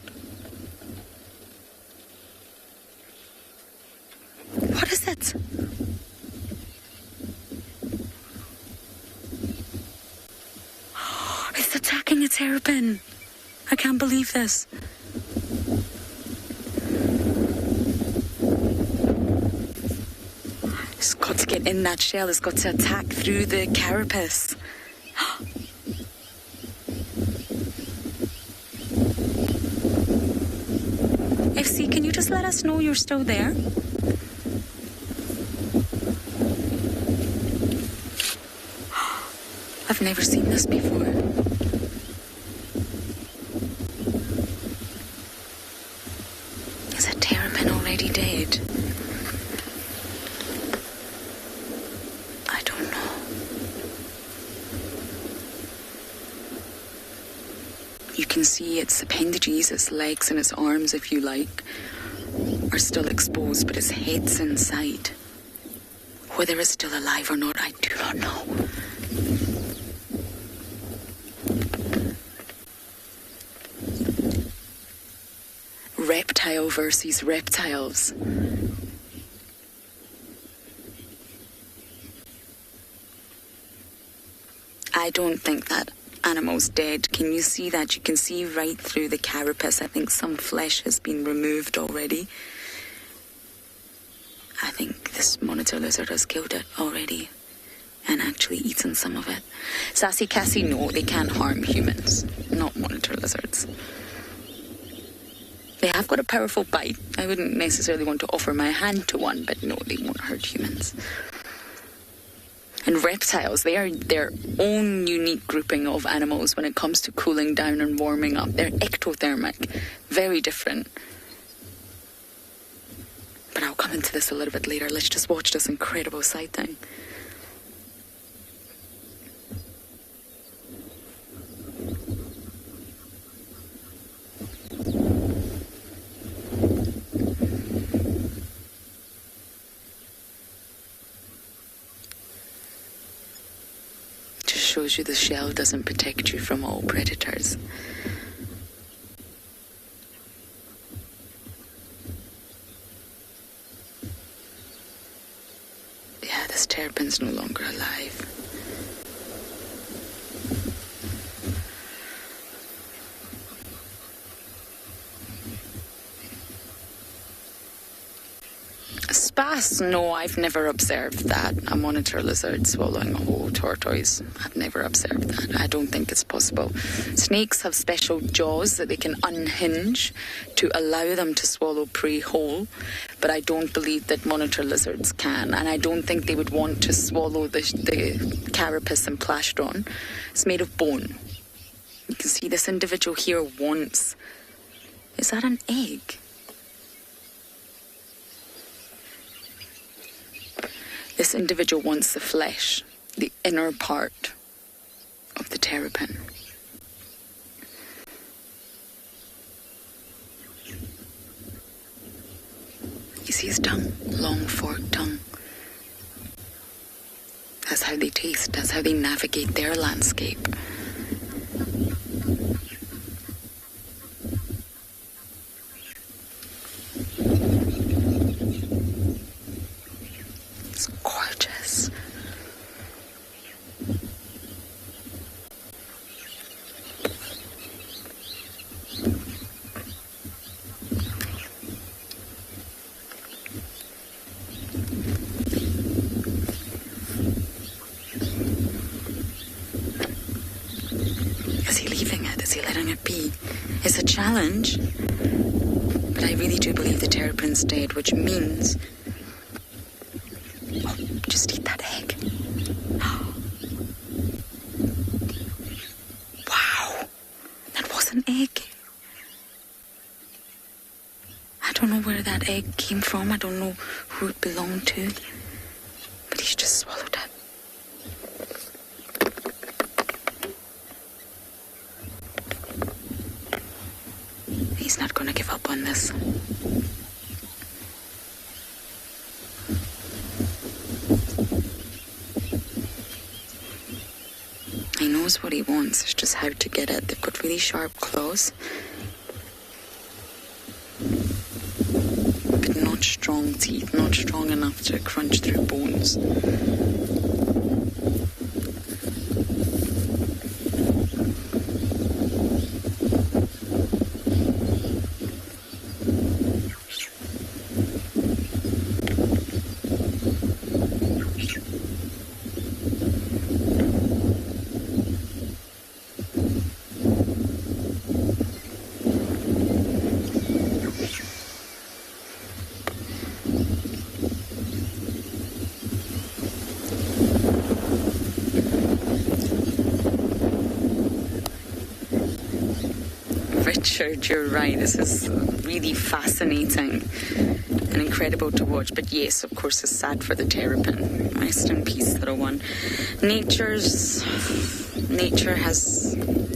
What is it? It's attacking its hairpin. I can't believe this. It's got to get in that shell. It's got to attack through the carapace. FC, can you just let us know you're still there? I've never seen this before. Is a terrapin already dead? I don't know. You can see its appendages, its legs and its arms, if you like, are still exposed, but its head's inside. Whether it's still alive or not, I do not know. Reptile versus reptiles. I don't think that animal's dead. Can you see that? You can see right through the carapace. I think some flesh has been removed already. I think this monitor lizard has killed it already and actually eaten some of it. Sassy Cassie, no, they can't harm humans, not monitor lizards. They have got a powerful bite. I wouldn't necessarily want to offer my hand to one, but no, they won't hurt humans. And reptiles, they are their own unique grouping of animals when it comes to cooling down and warming up. They're ectothermic, very different. But I'll come into this a little bit later. Let's just watch this incredible sighting. Just shows you the shell doesn't protect you from all predators. Yeah, this terrapin's no longer alive. Spas, no, I've never observed that. A monitor lizard swallowing a whole tortoise. I've never observed that. I don't think it's possible. Snakes have special jaws that they can unhinge to allow them to swallow prey whole, but I don't believe that monitor lizards can, and I don't think they would want to swallow the carapace and plastron. It's made of bone. You can see this individual here wants... Is that an egg? This individual wants the flesh, the inner part of the terrapin. You see his tongue, long forked tongue. That's how they taste, that's how they navigate their landscape. It's gorgeous. Is he leaving it? Is he letting it be? It's a challenge. But I really do believe the terrapin's dead, which means... Oh, just eat that egg. Wow. That was an egg. I don't know where that egg came from. I don't know who it belonged to. But he's just swallowed it. He's not going to give up on this. He knows what he wants, it's just how to get it. They've got really sharp claws, but not strong teeth, not strong enough to crunch through bones. Richard, you're right. This is really fascinating and incredible to watch. But yes, of course, it's sad for the terrapin. Rest in peace, little one. Nature has...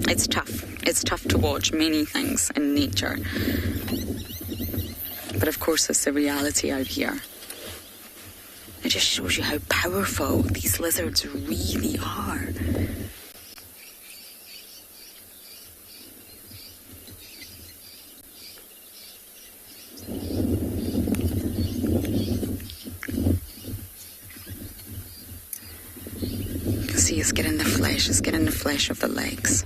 It's tough. It's tough to watch many things in nature. But of course, it's the reality out here. It just shows you how powerful these lizards really are. See, it's getting the flesh of the legs.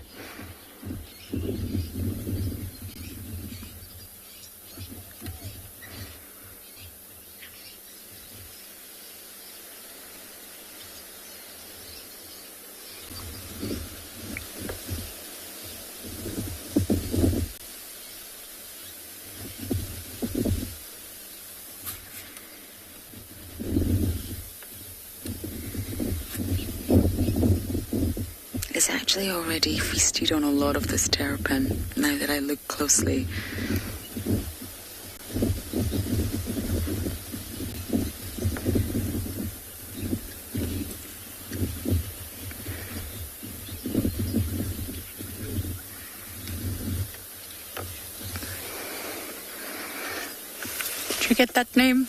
is actually already feasted on a lot of this terrapin, now that I look closely. Did you get that name?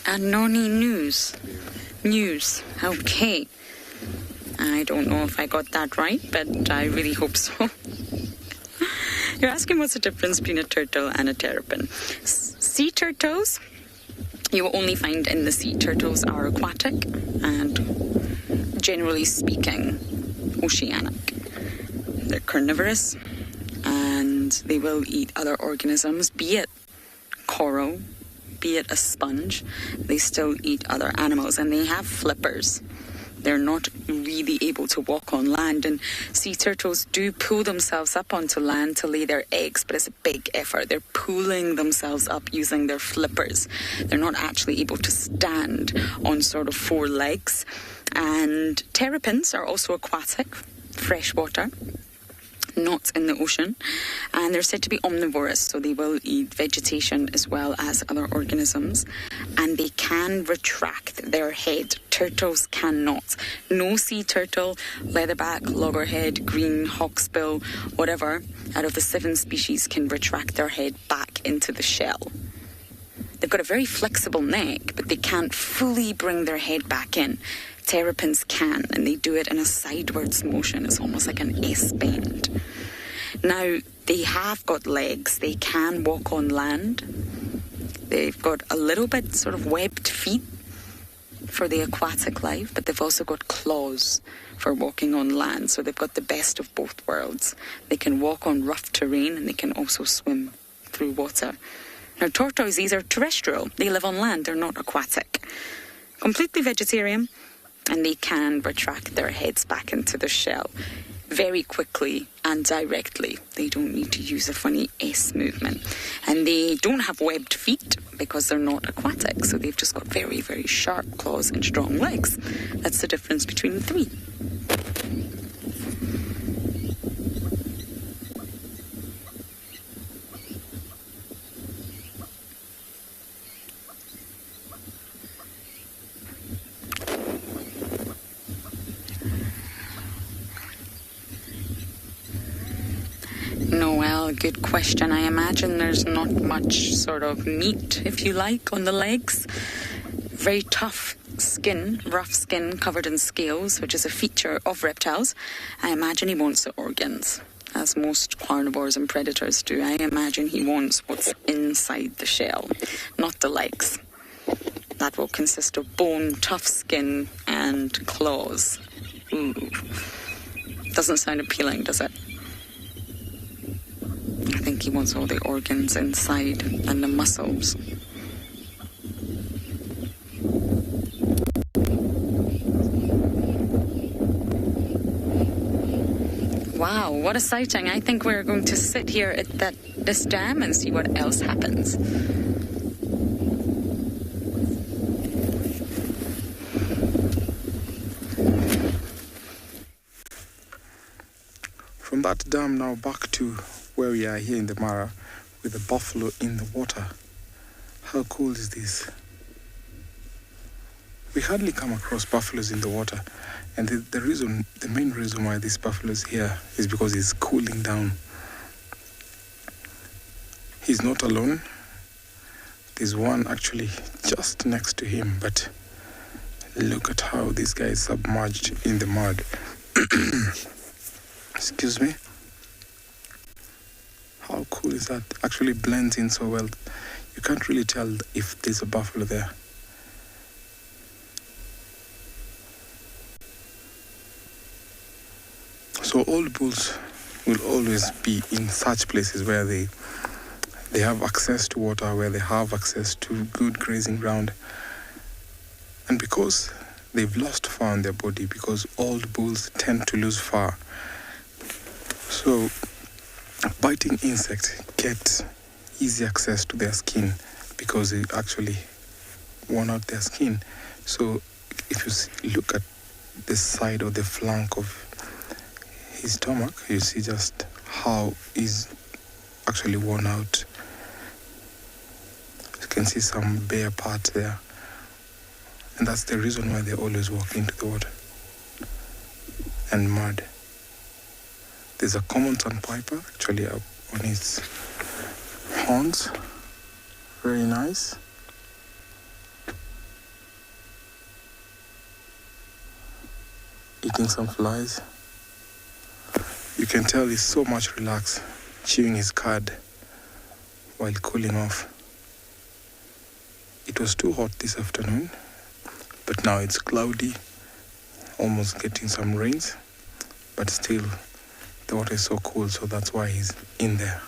Anoni News. News. Okay. I don't know if I got that right, but I really hope so. You're asking what's the difference between a turtle and a terrapin. Sea turtles, you will only find in the sea turtles are aquatic and, generally speaking, oceanic. They're carnivorous and they will eat other organisms, be it coral, be it a sponge. They still eat other animals, and they have flippers. They're not really able to walk on land, and sea turtles do pull themselves up onto land to lay their eggs, but it's a big effort. They're pulling themselves up using their flippers. They're not actually able to stand on sort of four legs. And terrapins are also aquatic, freshwater, not in the ocean, and they're said to be omnivorous, so they will eat vegetation as well as other organisms, and they can retract their head. Turtles cannot. No sea turtle, leatherback, loggerhead, green, hawksbill, whatever, out of the 7 species can retract their head back into the shell. They've got a very flexible neck, but they can't fully bring their head back in. Terrapins can, and they do it in a sidewards motion. It's almost like an S bend. Now, they have got legs. They can walk on land. They've got a little bit sort of webbed feet for the aquatic life, but they've also got claws for walking on land. So they've got the best of both worlds. They can walk on rough terrain, and they can also swim through water. Now, tortoises are terrestrial. They live on land. They're not aquatic. Completely vegetarian. And they can retract their heads back into the shell very quickly and directly. They don't need to use a funny S movement. And they don't have webbed feet because they're not aquatic. So they've just got very, very sharp claws and strong legs. That's the difference between the three. Good question. I imagine there's not much sort of meat, if you like, on the legs. Very tough skin, rough skin covered in scales, which is a feature of reptiles. I imagine he wants the organs, as most carnivores and predators do. I imagine he wants what's inside the shell, not the legs. That will consist of bone, tough skin, and claws. Ooh. Doesn't sound appealing, does it? I think he wants all the organs inside and the muscles. Wow, what a sighting. I think we're going to sit here at this dam and see what else happens. From that dam now back to where we are here in the Mara with the buffalo in the water. How cool is this? We hardly come across buffaloes in the water, and the main reason why this buffalo is here is because he's cooling down. He's not alone. There's one actually just next to him, but look at how this guy is submerged in the mud. Excuse me. How cool is that? Actually blends in so well. You can't really tell if there's a buffalo there. So old bulls will always be in such places where they have access to water, where they have access to good grazing ground. And because they've lost fur on their body, because old bulls tend to lose fur, so biting insects get easy access to their skin because they actually worn out their skin. So if you look at the side or the flank of his stomach, you see just how he's actually worn out. You can see some bare parts there. And that's the reason why they always walk into the water and mud. There's a common sandpiper actually up on his horns. Very nice. Eating some flies. You can tell he's so much relaxed, chewing his cud while cooling off. It was too hot this afternoon, but now it's cloudy, almost getting some rains, but still the water is so cool, so that's why he's in there.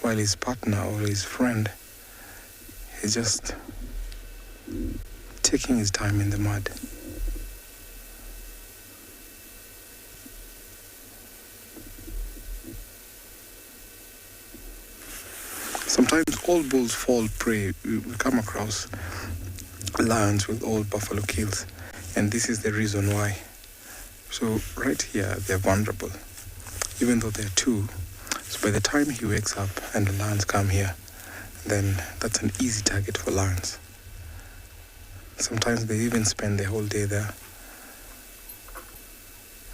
While his partner or his friend is just taking his time in the mud. Sometimes old bulls fall prey. We come across lions with old buffalo kills, and this is the reason why. So right here, they're vulnerable, even though they're two. So by the time he wakes up and the lions come here, then that's an easy target for lions. Sometimes they even spend their whole day there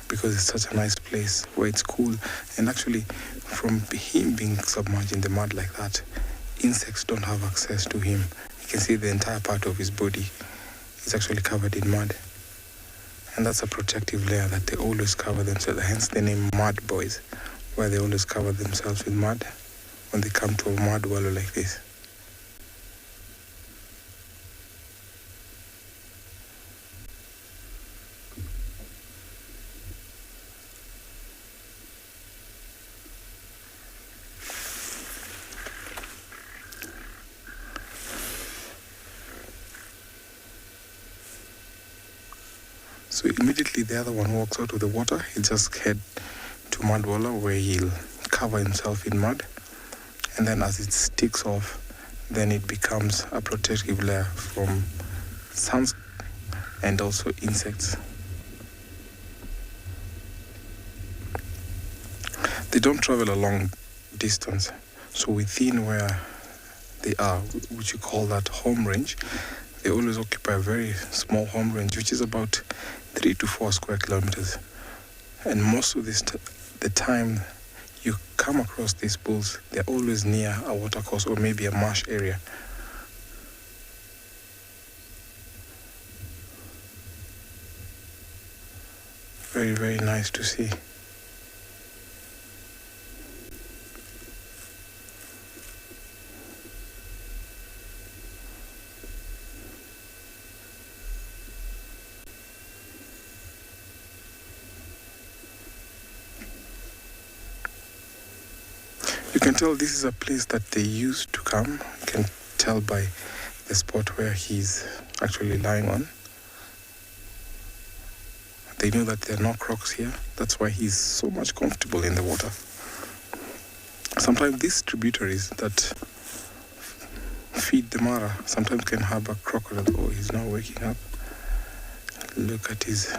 because it's such a nice place where it's cool. And actually, from him being submerged in the mud like that, insects don't have access to him. You can see the entire part of his body is actually covered in mud. And that's a protective layer that they always cover themselves, hence the name mud boys, where they always cover themselves with mud when they come to a mud wallow like this. So immediately the other one walks out of the water, he just head to mud wallow where he'll cover himself in mud, and then as it sticks off, then it becomes a protective layer from suns and also insects. They don't travel a long distance, so within where they are, which you call that home range, they always occupy a very small home range, which is about 3 to 4 square kilometers. And most of the time you come across these bulls, they're always near a watercourse or maybe a marsh area. Very, very nice to see. You can tell this is a place that they used to come. You can tell by the spot where he's actually lying on. They knew that there are no crocs here. That's why he's so much comfortable in the water. Sometimes these tributaries that feed the Mara sometimes can harbor crocodile. Oh, he's now waking up. Look at his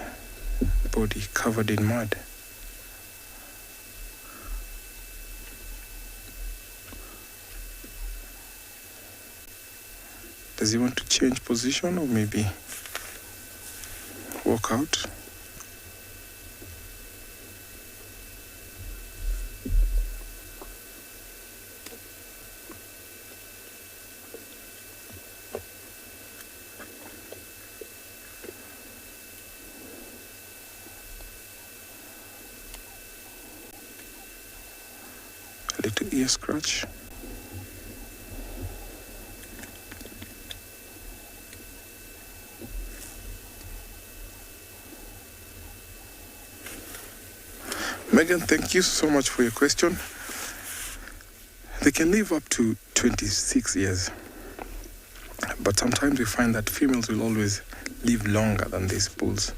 body covered in mud. Does he want to change position or maybe walk out? A little ear scratch. Megan, thank you so much for your question. They can live up to 26 years. But sometimes we find that females will always live longer than these bulls.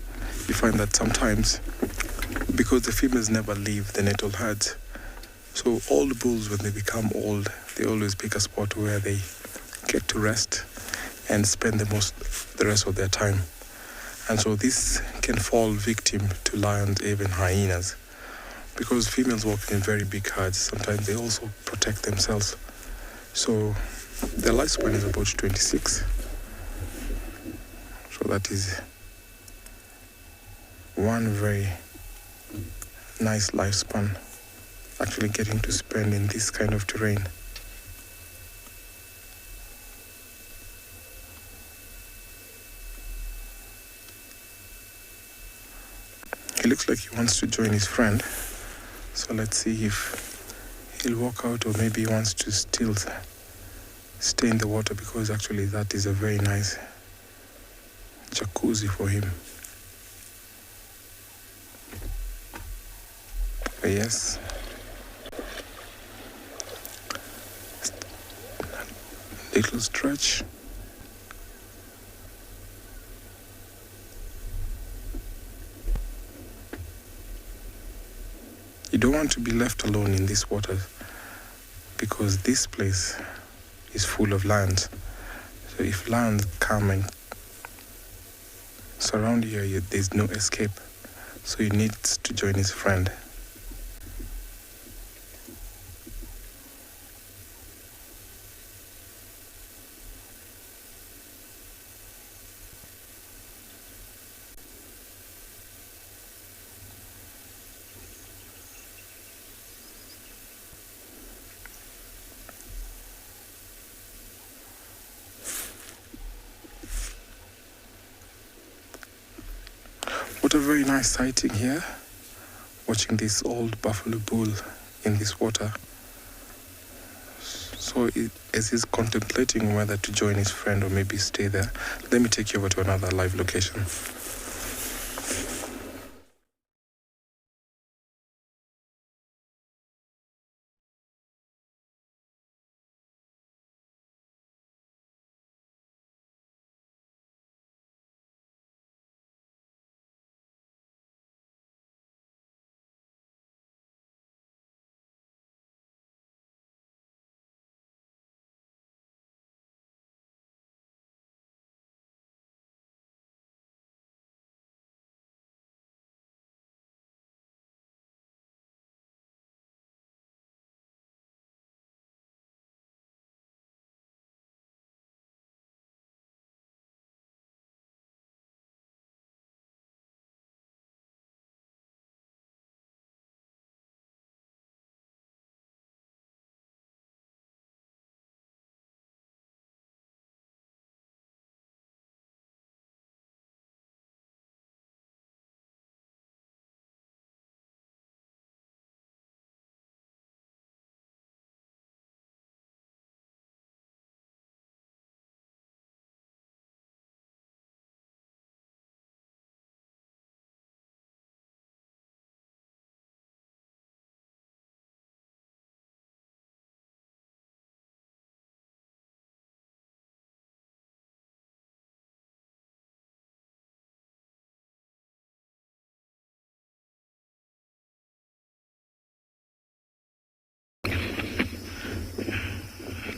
You find that sometimes, because the females never leave the natal herds, so all the bulls, when they become old, they always pick a spot where they get to rest and spend the rest of their time. And so this can fall victim to lions, even hyenas. Because females walk in very big herds, sometimes they also protect themselves. So their lifespan is about 26. So that is one very nice lifespan, actually getting to spend in this kind of terrain. He looks like he wants to join his friend. So let's see if he'll walk out, or maybe he wants to still stay in the water, because actually that is a very nice jacuzzi for him. Yes. Little stretch. You don't want to be left alone in this water, because this place is full of lions. So if lions come and surround you, there's no escape. So he needs to join his friend. What a very nice sighting here, watching this old buffalo bull in this water. So as he's contemplating whether to join his friend or maybe stay there, let me take you over to another live location.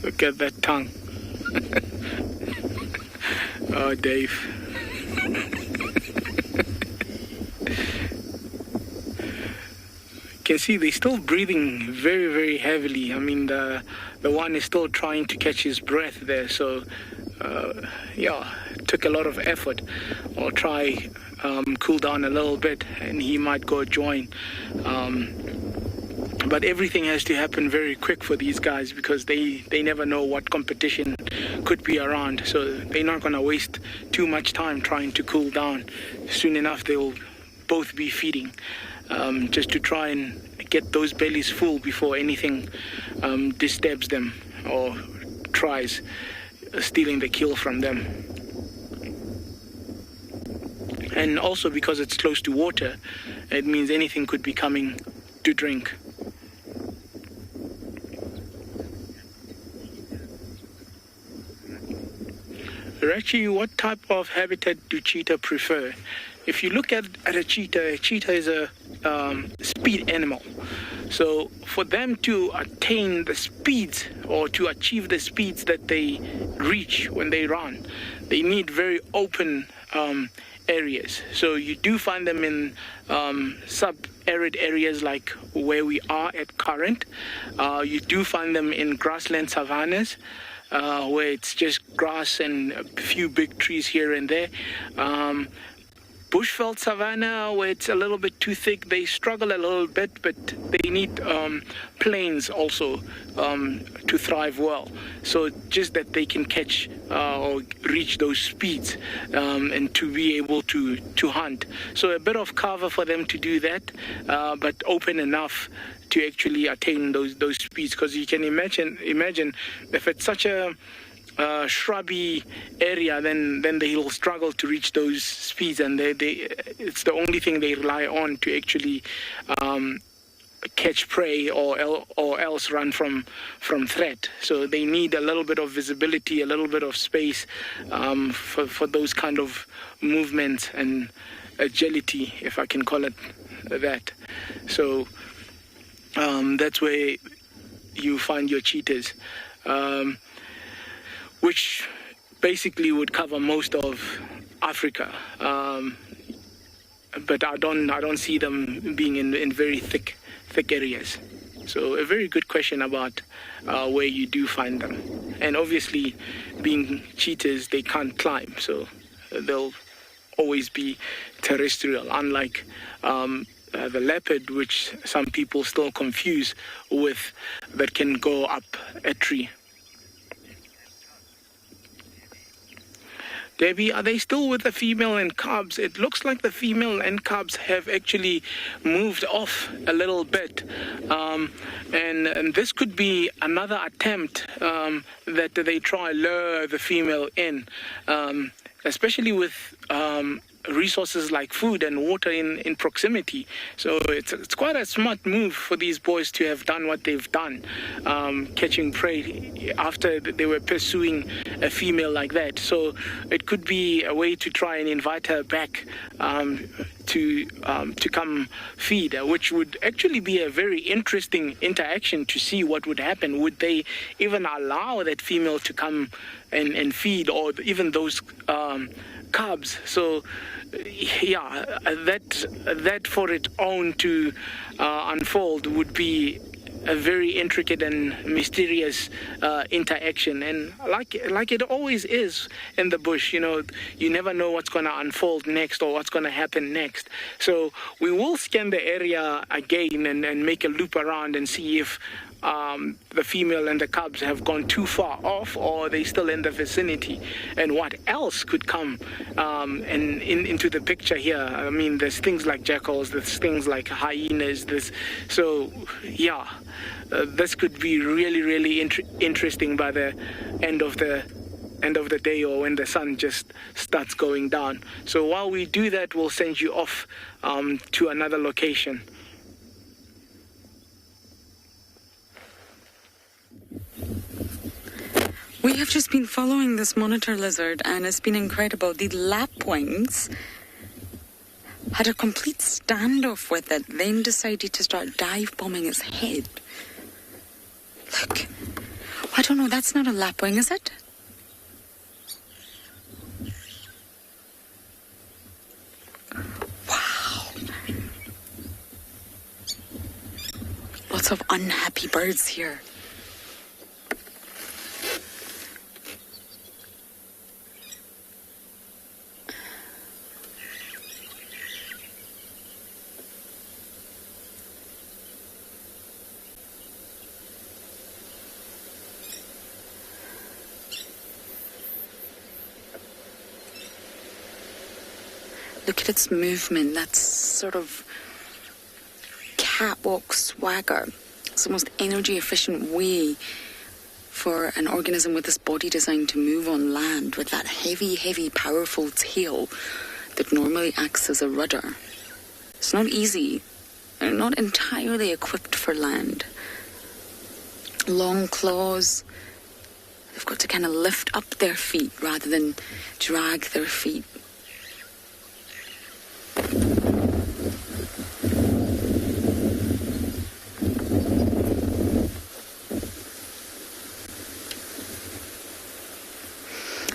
Look at that tongue. Oh, Dave. You can see they're still breathing very, very heavily. I mean, the one is still trying to catch his breath there. So, yeah, it took a lot of effort. I'll try cool down a little bit, and he might go join. But everything has to happen very quick for these guys, because they never know what competition could be around. So they're not going to waste too much time trying to cool down. Soon enough, they'll both be feeding, just to try and get those bellies full before anything disturbs them or tries stealing the kill from them. And also because it's close to water, it means anything could be coming to drink. Actually, what type of habitat do cheetah prefer? If you look at a cheetah is a speed animal. So for them to attain the speeds, or to achieve the speeds that they reach when they run, they need very open areas. So you do find them in sub-arid areas like where we are at current. You do find them in grassland savannas, where it's just grass and a few big trees here and there. Bushveld savanna, where it's a little bit too thick, they struggle a little bit, but they need plains also to thrive well. So just that they can catch or reach those speeds and to be able to hunt. So a bit of cover for them to do that, but open enough to actually attain those speeds. Because you can imagine if it's such a shrubby area, then they will struggle to reach those speeds, and it's the only thing they rely on to actually catch prey or else run from threat. So they need a little bit of visibility, a little bit of space for those kind of movements and agility, if I can call it that. So that's where you find your cheetahs. Which basically would cover most of Africa, but I don't see them being in very thick areas. So a very good question about where you do find them. And obviously, being cheetahs, they can't climb, so they'll always be terrestrial, unlike the leopard, which some people still confuse with, that can go up a tree. Debbie, are they still with the female and cubs? It looks like the female and cubs have actually moved off a little bit. And this could be another attempt that they try lure the female in, especially with resources like food and water in proximity. So it's quite a smart move for these boys to have done what they've done, catching prey after they were pursuing a female like that. So it could be a way to try and invite her back to come feed, which would actually be a very interesting interaction to see what would happen. Would they even allow that female to come and feed, or even those cubs? So yeah, that for its own to unfold would be a very intricate and mysterious interaction. And like it always is in the bush, you never know what's going to unfold next or what's going to happen next. So we will scan the area again and make a loop around and see if the female and the cubs have gone too far off, or they still in the vicinity, and what else could come into the picture here. I mean, there's things like jackals, there's things like hyenas. This could be really, really interesting by the end of the day, or when the sun just starts going down. So while we do that, we'll send you off to another location. We have just been following this monitor lizard, and it's been incredible. The lapwings had a complete standoff with it, then decided to start dive bombing its head. Look, I don't know, that's not a lapwing, is it? Wow. Lots of unhappy birds here. Look at its movement, that sort of catwalk swagger. It's the most energy efficient way for an organism with this body design to move on land, with that heavy, heavy, powerful tail that normally acts as a rudder. It's not easy. They're not entirely equipped for land. Long claws. They've got to kind of lift up their feet rather than drag their feet.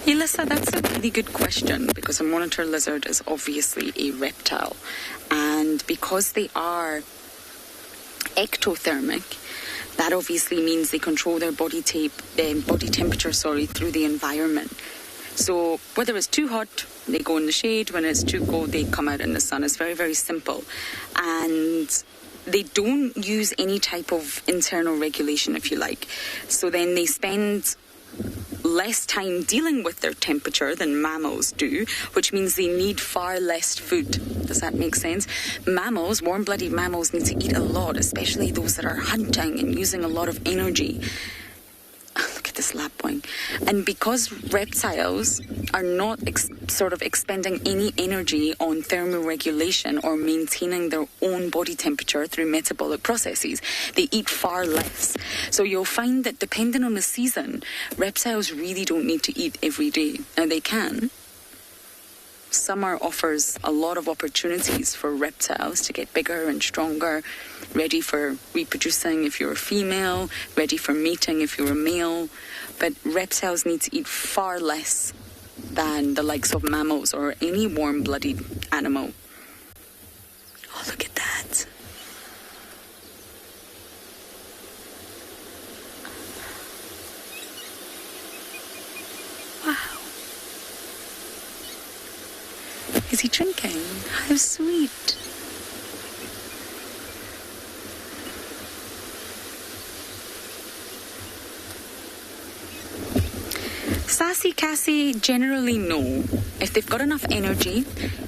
Elissa, that's a really good question, because a monitor lizard is obviously a reptile. And because they are ectothermic, that obviously means they control their body temperature through the environment. So whether it's too hot, they go in the shade. When it's too cold, they come out in the sun. It's very, very simple. And they don't use any type of internal regulation, if you like. So then they spend less time dealing with their temperature than mammals do, which means they need far less food. Does that make sense? Mammals, warm-blooded mammals, need to eat a lot, especially those that are hunting and using a lot of energy. Look at this lapwing. And because reptiles are not expending any energy on thermoregulation or maintaining their own body temperature through metabolic processes, they eat far less. So you'll find that depending on the season, reptiles really don't need to eat every day. Now they can. Summer offers a lot of opportunities for reptiles to get bigger and stronger, ready for reproducing if you're a female, ready for mating if you're a male. But reptiles need to eat far less than the likes of mammals or any warm-blooded animal. Oh, look at that. Wow. Is he drinking? How sweet. Sassy Cassie generally know if they've got enough energy,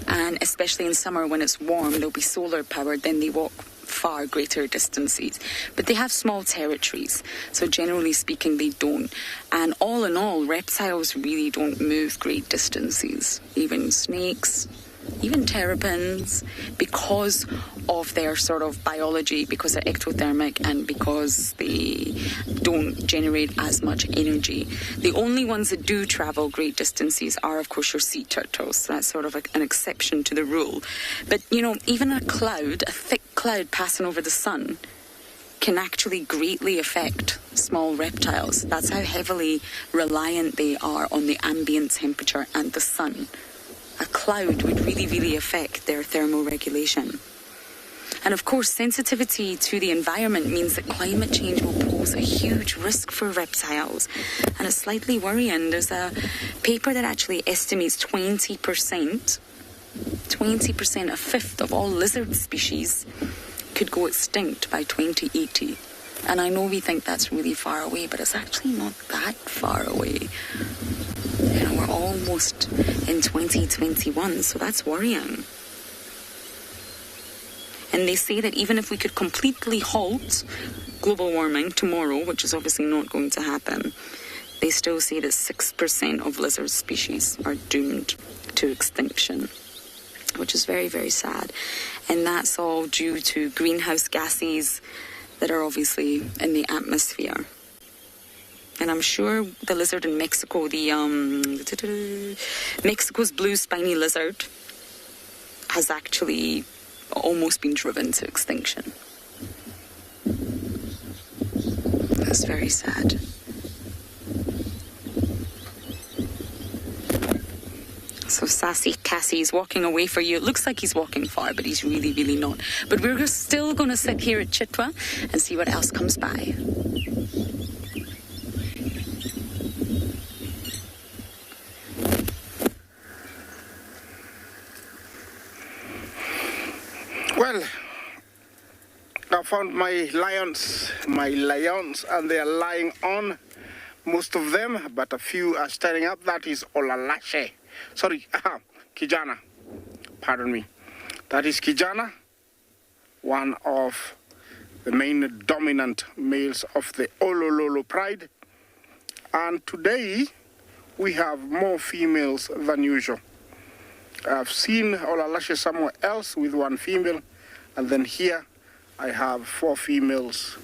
and especially in summer when it's warm, they'll be solar powered, then they walk far greater distances. But they have small territories, so generally speaking they don't. And all in all, reptiles really don't move great distances. Even snakes, even terrapins, because of their sort of biology, because they're ectothermic and because they don't generate as much energy. The only ones that do travel great distances are, of course, your sea turtles. That's sort of an exception to the rule. But, you know, even a thick cloud passing over the sun can actually greatly affect small reptiles. That's how heavily reliant they are on the ambient temperature and the sun. A cloud would really, really affect their thermoregulation. And of course, sensitivity to the environment means that climate change will pose a huge risk for reptiles. And it's slightly worrying. There's a paper that actually estimates 20%, a fifth of all lizard species could go extinct by 2080. And I know we think that's really far away, but it's actually not that far away. You know, we're almost in 2021, so that's worrying. And they say that even if we could completely halt global warming tomorrow, which is obviously not going to happen, they still say that 6% of lizard species are doomed to extinction, which is very, very sad. And that's all due to greenhouse gases that are obviously in the atmosphere. And I'm sure the lizard in Mexico, Mexico's blue spiny lizard, has actually almost been driven to extinction. That's very sad. So Sassy Cassie's walking away for you. It looks like he's walking far, but he's really, really not. But we're still going to sit here at Chitwa and see what else comes by. Well, I found my lions, and they are lying on, most of them, but a few are standing up. That is Olalashe. Sorry, Kijana. Pardon me. That is Kijana, one of the main dominant males of the Olololo pride. And today, we have more females than usual. I've seen Olalashe somewhere else with one female, and then here I have 4 females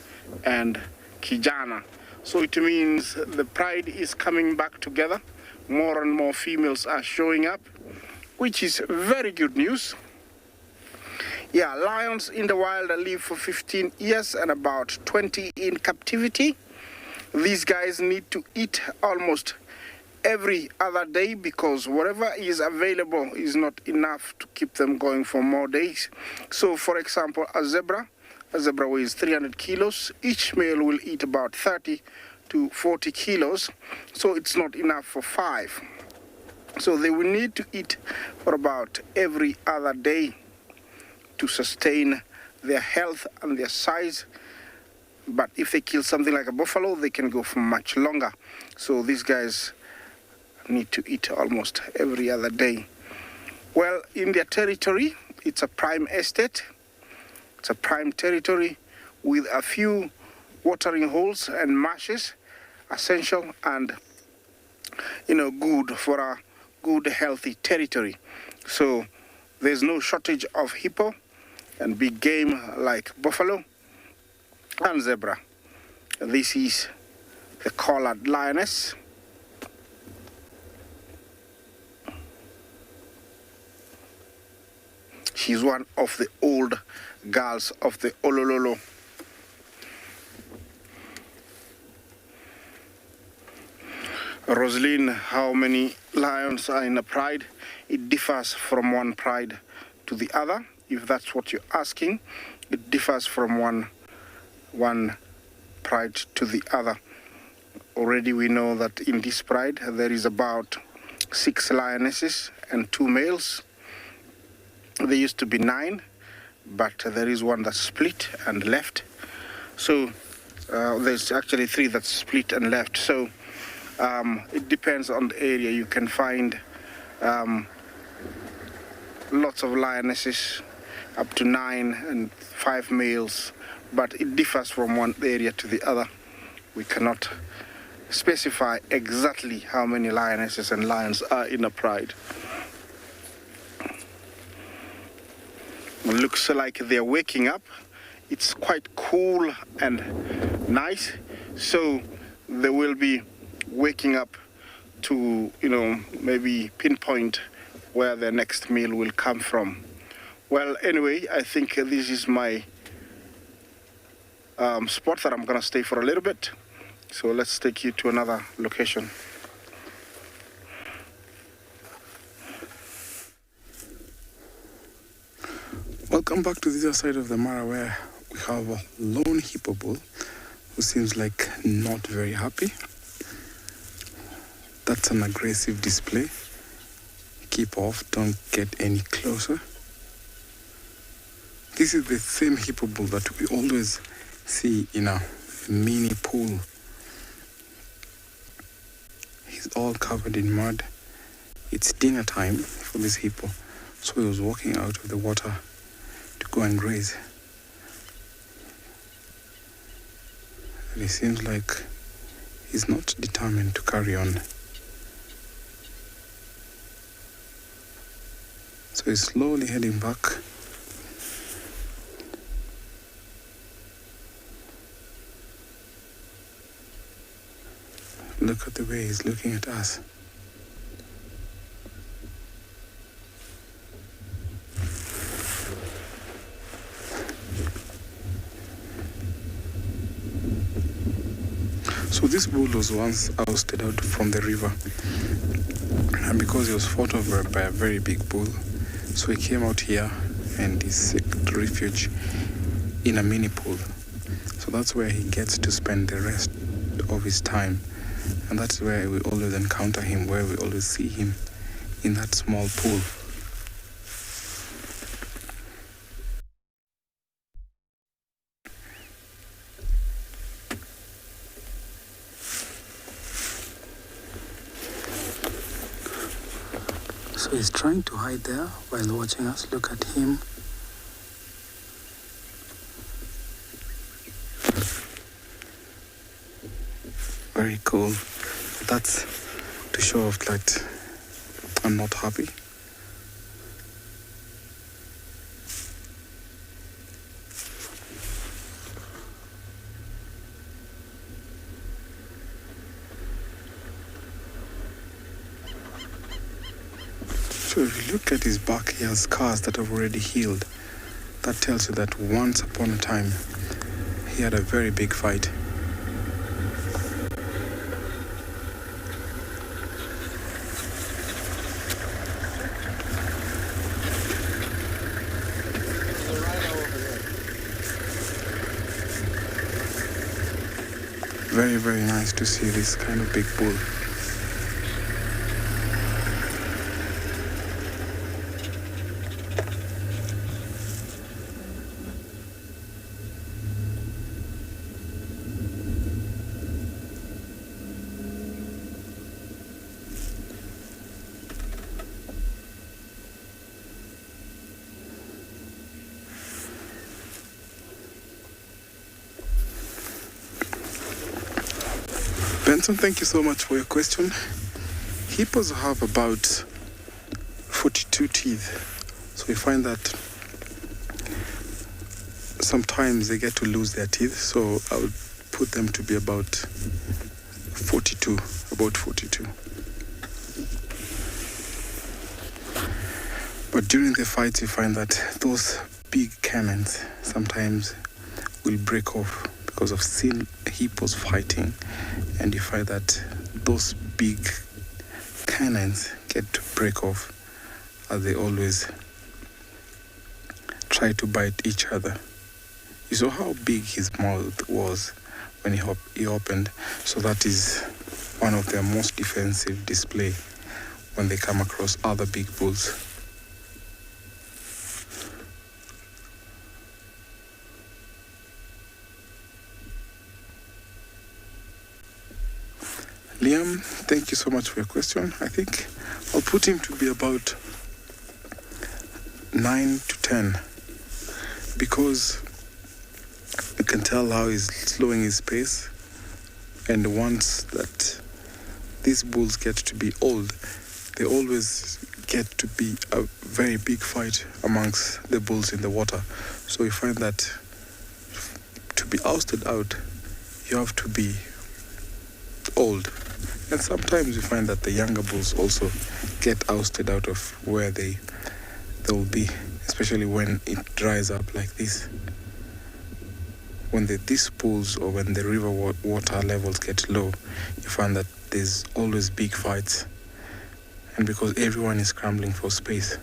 and Kijana. So it means the pride is coming back together. More and more females are showing up, which is very good news. Yeah, lions in the wild live for 15 years and about 20 in captivity. These guys need to eat almost every other day, because whatever is available is not enough to keep them going for more days. So for example, a zebra weighs 300 kilos. Each male will eat about 30 to 40 kilos, so it's not enough for 5. So they will need to eat for about every other day to sustain their health and their size. But if they kill something like a buffalo, they can go for much longer. So these guys need to eat almost every other day. Well, in their territory, it's a prime estate. It's a prime territory with a few watering holes and marshes, essential and, good for a good, healthy territory. So there's no shortage of hippo and big game like buffalo and zebra. This is the collared lioness. She's one of the old girls of the Olololo. Rosaline, how many lions are in a pride? It differs from one pride to the other. If that's what you're asking, it differs from one pride to the other. Already we know that in this pride there is about 6 lionesses and 2 males. There used to be 9, but there is one that's split and left. So there's actually 3 that's split and left. So it depends on the area. You can find lots of lionesses, up to 9 and 5 males, but it differs from one area to the other. We cannot specify exactly how many lionesses and lions are in a pride. It looks like they're waking up. It's quite cool and nice, so they will be waking up to, maybe pinpoint where their next meal will come from. Well, anyway, I think this is my spot that I'm gonna stay for a little bit. So let's take you to another location. Welcome back to the other side of the Mara, where we have a lone hippo bull who seems like not very happy. That's an aggressive display. Keep off, don't get any closer. This is the same hippo bull that we always see in a mini pool. He's all covered in mud. It's dinner time for this hippo, so he was walking out of the water to go and graze. And it seems like he's not determined to carry on. So he's slowly heading back. Look at the way he's looking at us. So this bull was once ousted out from the river, and because he was fought over by a very big bull, so he came out here and he sought refuge in a mini pool. So that's where he gets to spend the rest of his time, and that's where we always encounter him, where we always see him, in that small pool. So he's trying to hide there while watching us. Look at him. Very cool. That's to show off that I'm not happy. So if you look at his back, he has scars that have already healed. That tells you that once upon a time, he had a very big fight. very, very nice to see this kind of big bull. Benson, thank you so much for your question. Hippos have about 42 teeth. So we find that sometimes they get to lose their teeth. So I would put them to be about 42. But during the fights, you find that those big cannons sometimes will break off because of seeing hippos fighting, and you find that those big cannons get to break off as they always try to bite each other. You saw how big his mouth was when he opened, so that is one of their most defensive display when they come across other big bulls. Liam, thank you so much for your question. I think I'll put him to be about 9 to 10 because you can tell how he's slowing his pace, and once that these bulls get to be old, they always get to be a very big fight amongst the bulls in the water. So you find that to be ousted out, you have to be old. And sometimes you find that the younger bulls also get ousted out of where they will be, especially when it dries up like this. When these pools or when the river water levels get low, you find that there's always big fights. And because everyone is scrambling for space.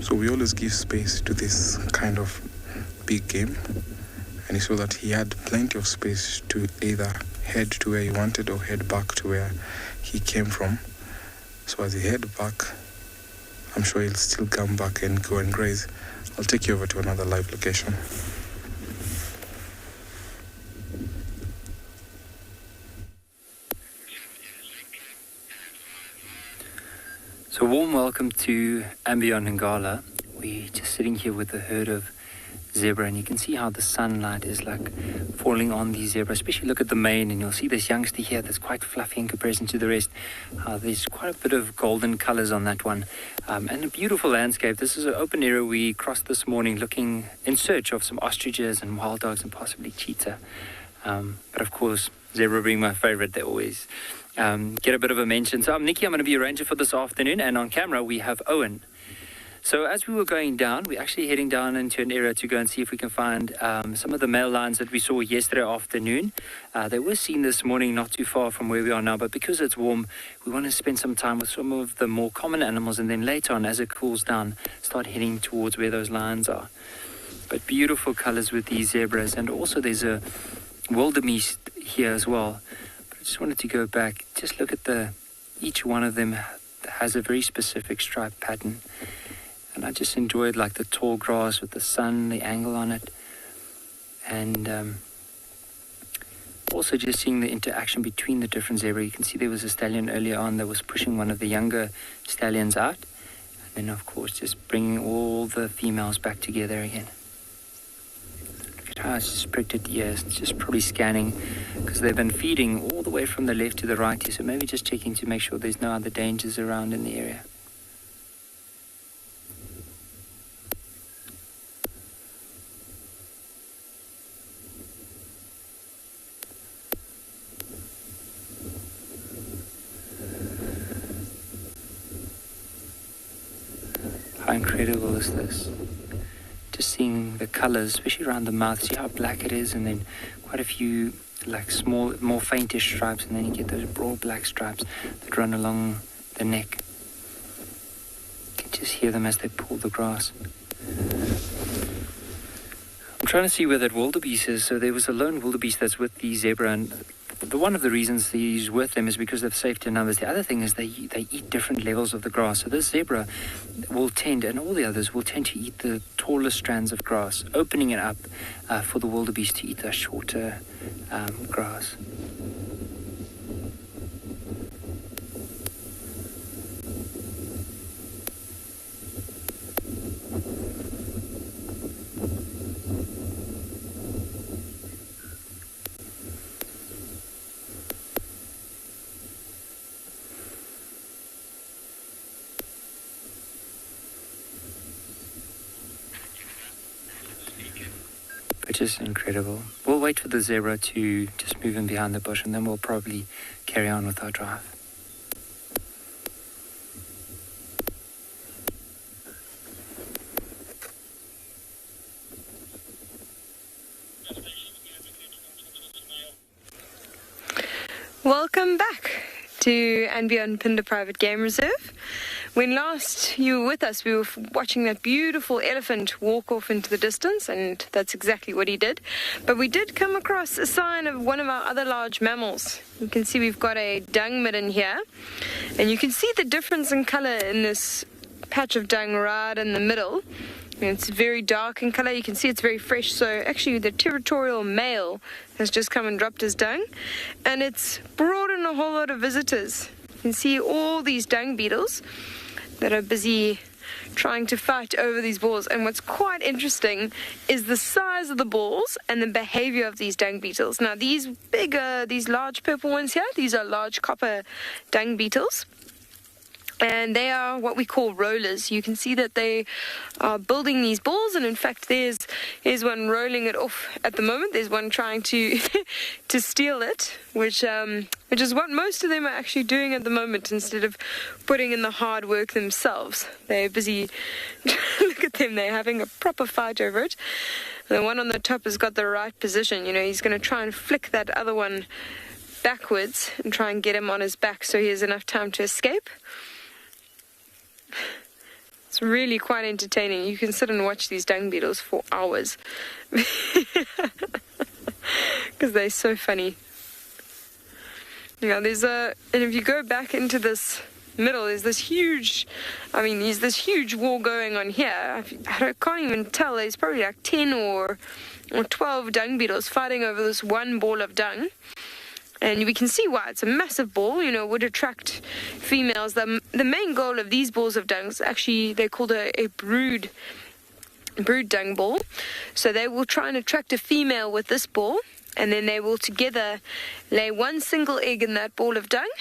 So we always give space to this kind of big game, and he saw that he had plenty of space to either head to where he wanted or head back to where he came from. So as he head back, I'm sure he'll still come back and go and graze. I'll take you over to another live location. So warm welcome to andBeyond in Ngala. We're just sitting here with a herd of zebra, and you can see how the sunlight is like falling on these zebra. Especially look at the mane, and you'll see this youngster here that's quite fluffy in comparison to the rest. There's quite a bit of golden colors on that one, and a beautiful landscape. This is an open area we crossed this morning looking in search of some ostriches and wild dogs and possibly cheetah. But of course, zebra being my favorite, they always get a bit of a mention. So I'm Nikki, I'm going to be your ranger for this afternoon, and on camera we have Owen. So as we were going down, we're actually heading down into an area to go and see if we can find some of the male lions that we saw yesterday afternoon. They were seen this morning not too far from where we are now, but because it's warm, we want to spend some time with some of the more common animals, and then later on, as it cools down, start heading towards where those lions are. But beautiful colors with these zebras, and also there's a Wildebeest here as well. But I just wanted to go back, just look at each one of them has a very specific stripe pattern. And I just enjoyed like the tall grass with the sun, the angle on it. And also just seeing the interaction between the different zebra. You can see there was a stallion earlier on that was pushing one of the younger stallions out. And then of course just bringing all the females back together again. Look at how it's just pricked at the ears. It's just probably scanning because they've been feeding all the way from the left to the right here. So maybe just checking to make sure there's no other dangers around in the area. How incredible is this? Just seeing the colors, especially around the mouth. See how black it is, and then quite a few like small, more faintish stripes, and then you get those broad black stripes that run along the neck. You can just hear them as they pull the grass. I'm trying to see where that wildebeest is. So there was a lone wildebeest that's with the zebra, and one of the reasons he's with them is because of safety in numbers. The other thing is they eat different levels of the grass. So this zebra will tend, and all the others will tend to eat the taller strands of grass, opening it up for the wildebeest to eat the shorter grass. Which is incredible. We'll wait for the zebra to just move in behind the bush, and then we'll probably carry on with our drive. Welcome back to andBeyond Phinda Private Game Reserve. When last you were with us, we were watching that beautiful elephant walk off into the distance, and that's exactly what he did. But we did come across a sign of one of our other large mammals. You can see we've got a dung midden here, and you can see the difference in color in this patch of dung right in the middle. And it's very dark in color. You can see it's very fresh. So actually the territorial male has just come and dropped his dung, and it's brought in a whole lot of visitors. You can see all these dung beetles that are busy trying to fight over these balls. And what's quite interesting is the size of the balls and the behavior of these dung beetles. Now these large purple ones here, these are large copper dung beetles. And they are what we call rollers. You can see that they are building these balls, and in fact here's one rolling it off at the moment. There's one trying to to steal it, which is what most of them are actually doing at the moment, instead of putting in the hard work themselves. They're busy. Look at them, they're having a proper fight over it. The one on the top has got the right position. You know, he's going to try and flick that other one backwards and try and get him on his back so he has enough time to escape. It's really quite entertaining. You can sit and watch these dung beetles for hours because they're so funny. Yeah, and if you go back into this middle, there's this huge wall going on here. I can't even tell. There's probably like 10 or 12 dung beetles fighting over this one ball of dung. And we can see why. It's a massive ball, you know, would attract females. The main goal of these balls of dung is actually, they're called a brood dung ball. So they will try and attract a female with this ball, and then they will together lay one single egg in that ball of dung.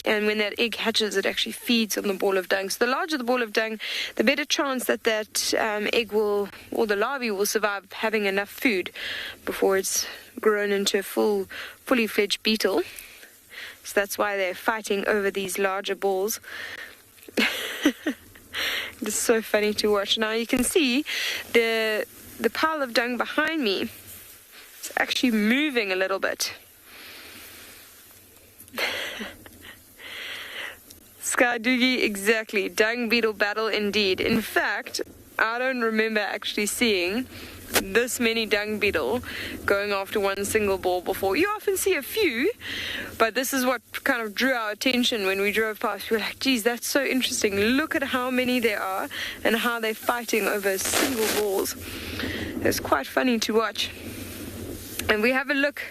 And when that egg hatches, it actually feeds on the ball of dung. So the larger the ball of dung, the better chance that egg will, or the larvae will survive having enough food before it's grown into a fully fledged beetle. So that's why they're fighting over these larger balls. It's so funny to watch. Now you can see the pile of dung behind me. It's actually moving a little bit. Sky Doogie, exactly. Dung beetle battle indeed. In fact, I don't remember actually seeing this many dung beetle going after one single ball before. You often see a few, but this is what kind of drew our attention when we drove past. We were like, geez, that's so interesting. Look at how many there are and how they're fighting over single balls. It's quite funny to watch. And we have a look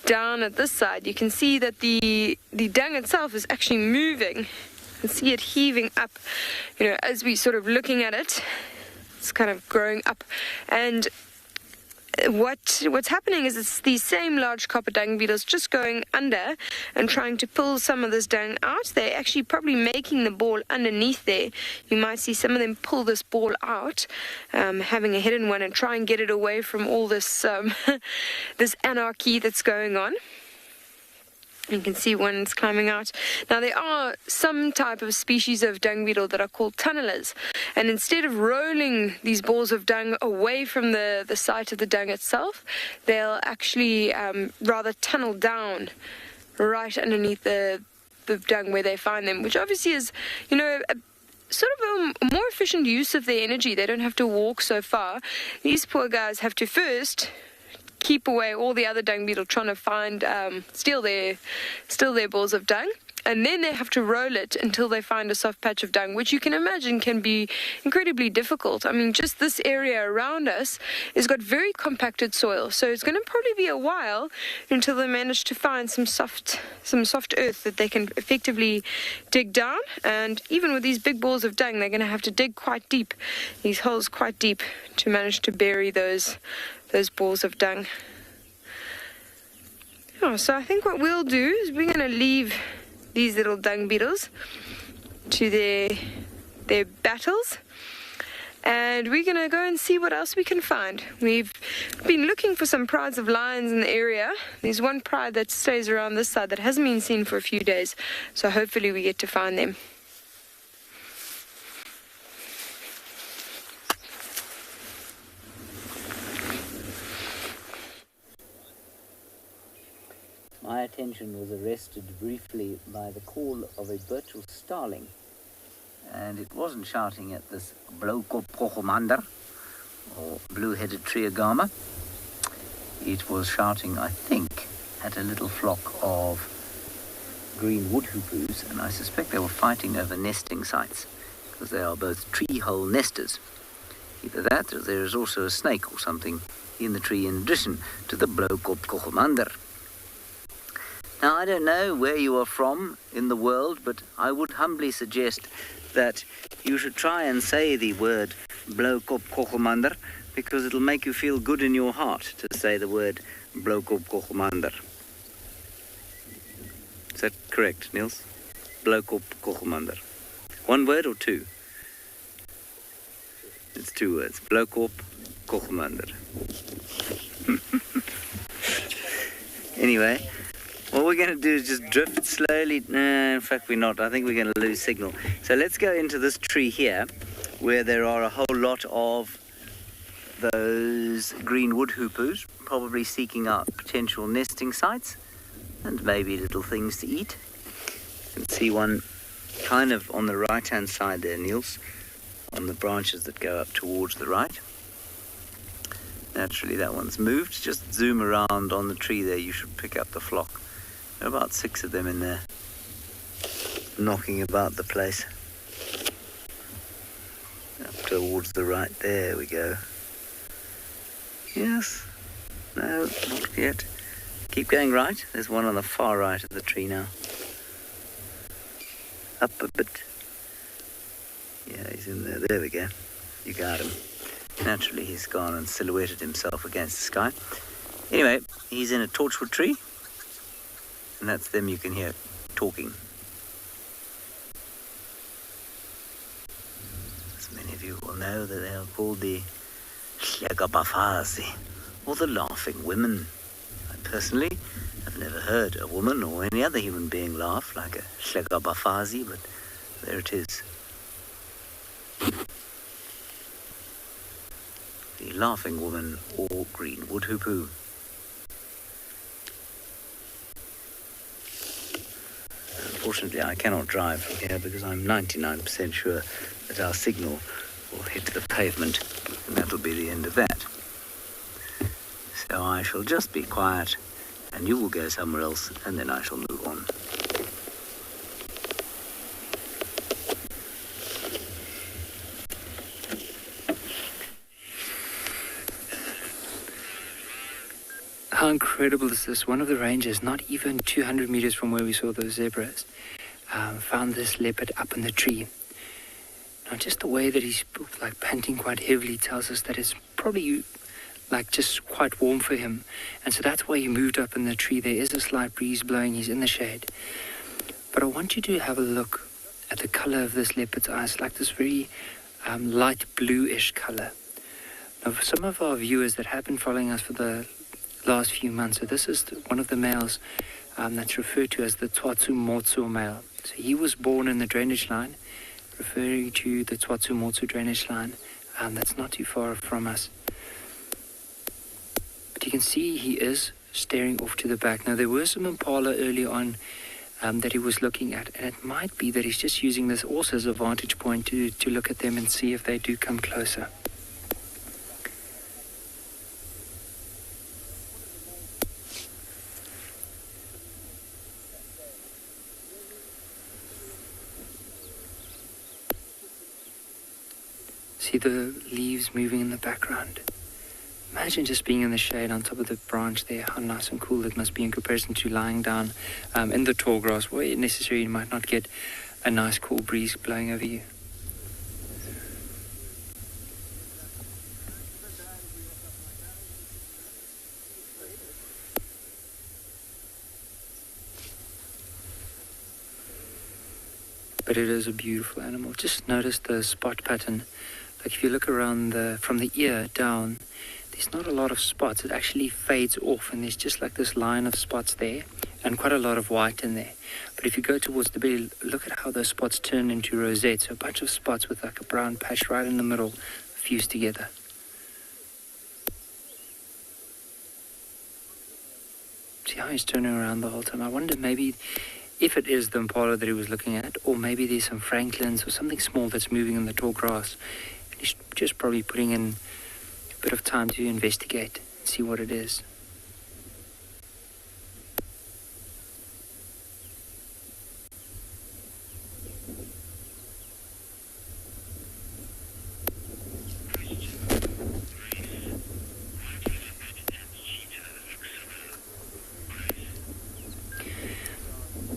down at this side. You can see that the dung itself is actually moving. You can see it heaving up, you know, as we sort of looking at it. It's kind of growing up, and what's happening is it's these same large copper dung beetles just going under and trying to pull some of this dung out. They're actually probably making the ball underneath there. You might see some of them pull this ball out, having a hidden one, and try and get it away from all this this anarchy that's going on. You can see one's climbing out. Now, there are some type of species of dung beetle that are called tunnelers. And instead of rolling these balls of dung away from the site of the dung itself, they'll actually rather tunnel down right underneath the dung where they find them, which obviously is, you know, sort of a more efficient use of their energy. They don't have to walk so far. These poor guys have to first keep away all the other dung beetle trying to find, steal their balls of dung. And then they have to roll it until they find a soft patch of dung, which you can imagine can be incredibly difficult. I mean, just this area around us has got very compacted soil, so it's going to probably be a while until they manage to find some soft earth that they can effectively dig down. And even with these big balls of dung, they're going to have to dig quite deep, these holes quite deep, to manage to bury those balls of dung. Oh, so I think what we'll do is we're going to leave these little dung beetles to their battles, and we're going to go and see what else we can find. We've been looking for some prides of lions in the area. There's one pride that stays around this side that hasn't been seen for a few days, so hopefully we get to find them. My attention was arrested briefly by the call of a virtual starling, and it wasn't shouting at this Blokopkochomandar or blue-headed triagama. It was shouting, I think, at a little flock of green wood hoopoes, and I suspect they were fighting over nesting sites, because they are both tree hole nesters. Either that, or there is also a snake or something in the tree in addition to the Blokopkochomandar. Now, I don't know where you are from in the world, but I would humbly suggest that you should try and say the word Blokopkochomandar, because it'll make you feel good in your heart to say the word Blokopkochomandar. Is that correct, Niels? Blokopkochomandar. One word or two? It's two words. Blokopkochomandar. Anyway, what we're going to do is just drift slowly. No, in fact, we're not. I think we're going to lose signal. So let's go into this tree here, where there are a whole lot of those green wood hoopoes, probably seeking out potential nesting sites and maybe little things to eat. You can see one kind of on the right-hand side there, Niels, on the branches that go up towards the right. Naturally, that one's moved. Just zoom around on the tree there. You should pick up the flock. There are about 6 of them in there, knocking about the place. Up towards the right, there we go. Yes, no, not yet. Keep going right. There's one on the far right of the tree now. Up a bit. Yeah, he's in there. There we go. You got him. Naturally, he's gone and silhouetted himself against the sky. Anyway, he's in a torchwood tree. And that's them you can hear talking. As many of you will know that they are called the Shlegabafazi, or the Laughing Women. I personally have never heard a woman or any other human being laugh like a Shlegabafazi, but there it is. The Laughing Woman or Green Wood Hoopoo. Unfortunately, I cannot drive from here because I'm 99% sure that our signal will hit the pavement, and that'll be the end of that. So I shall just be quiet, and you will go somewhere else, and then I shall move on. How incredible is this? One of the rangers, not even 200 meters from where we saw those zebras, found this leopard up in the tree. Now, just the way that he's like panting quite heavily tells us that it's probably like just quite warm for him. And so that's why he moved up in the tree. There is a slight breeze blowing. He's in the shade. But I want you to have a look at the color of this leopard's eyes, like this very light bluish color. Now, for some of our viewers that have been following us for the last few months, so this is one of the males that's referred to as the Tswalu male. So he was born in the drainage line, referring to the Tswalu drainage line that's not too far from us. But you can see he is staring off to the back. Now, there were some impala early on that he was looking at. And it might be that he's just using this also as a vantage point to look at them and see if they do come closer. See the leaves moving in the background. Imagine just being in the shade on top of the branch there, how nice and cool it must be in comparison to lying down in the tall grass, where necessarily you might not get a nice cool breeze blowing over you. But it is a beautiful animal. Just notice the spot pattern. Like if you look around from the ear down, there's not a lot of spots. It actually fades off, and there's just like this line of spots there, and quite a lot of white in there. But if you go towards the belly, look at how those spots turn into rosettes. So a bunch of spots with like a brown patch right in the middle fused together. See how he's turning around the whole time? I wonder maybe if it is the impala that he was looking at, or maybe there's some franklins or something small that's moving in the tall grass. And he's just probably putting in a bit of time to investigate and see what it is.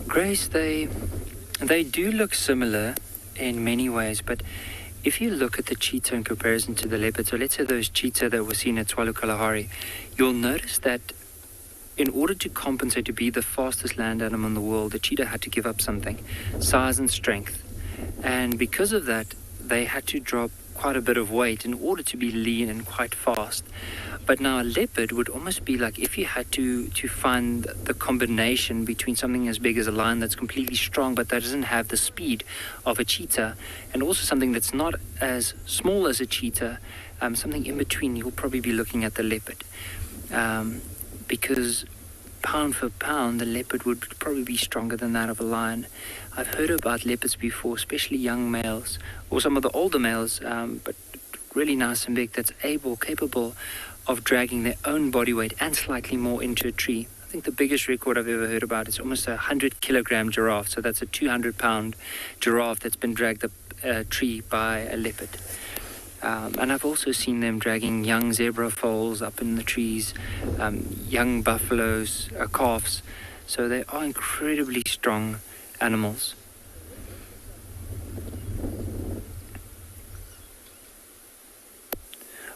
Grace, they do look similar in many ways, but if you look at the cheetah in comparison to the leopard, so let's say those cheetah that were seen at Tswalu Kalahari, you'll notice that in order to compensate to be the fastest land animal in the world, the cheetah had to give up something, size and strength. And because of that, they had to drop quite a bit of weight in order to be lean and quite fast. But now a leopard would almost be like if you had to find the combination between something as big as a lion that's completely strong but that doesn't have the speed of a cheetah, and also something that's not as small as a cheetah, something in between. You'll probably be looking at the leopard, because pound for pound the leopard would probably be stronger than that of a lion. I've heard about leopards before, especially young males or some of the older males, but really nice and big, that's capable of dragging their own body weight and slightly more into a tree. I think the biggest record I've ever heard about is almost a 100-kilogram giraffe. So that's a 200-pound giraffe that's been dragged up a tree by a leopard. And I've also seen them dragging young zebra foals up in the trees, young buffaloes, calves. So they are incredibly strong animals.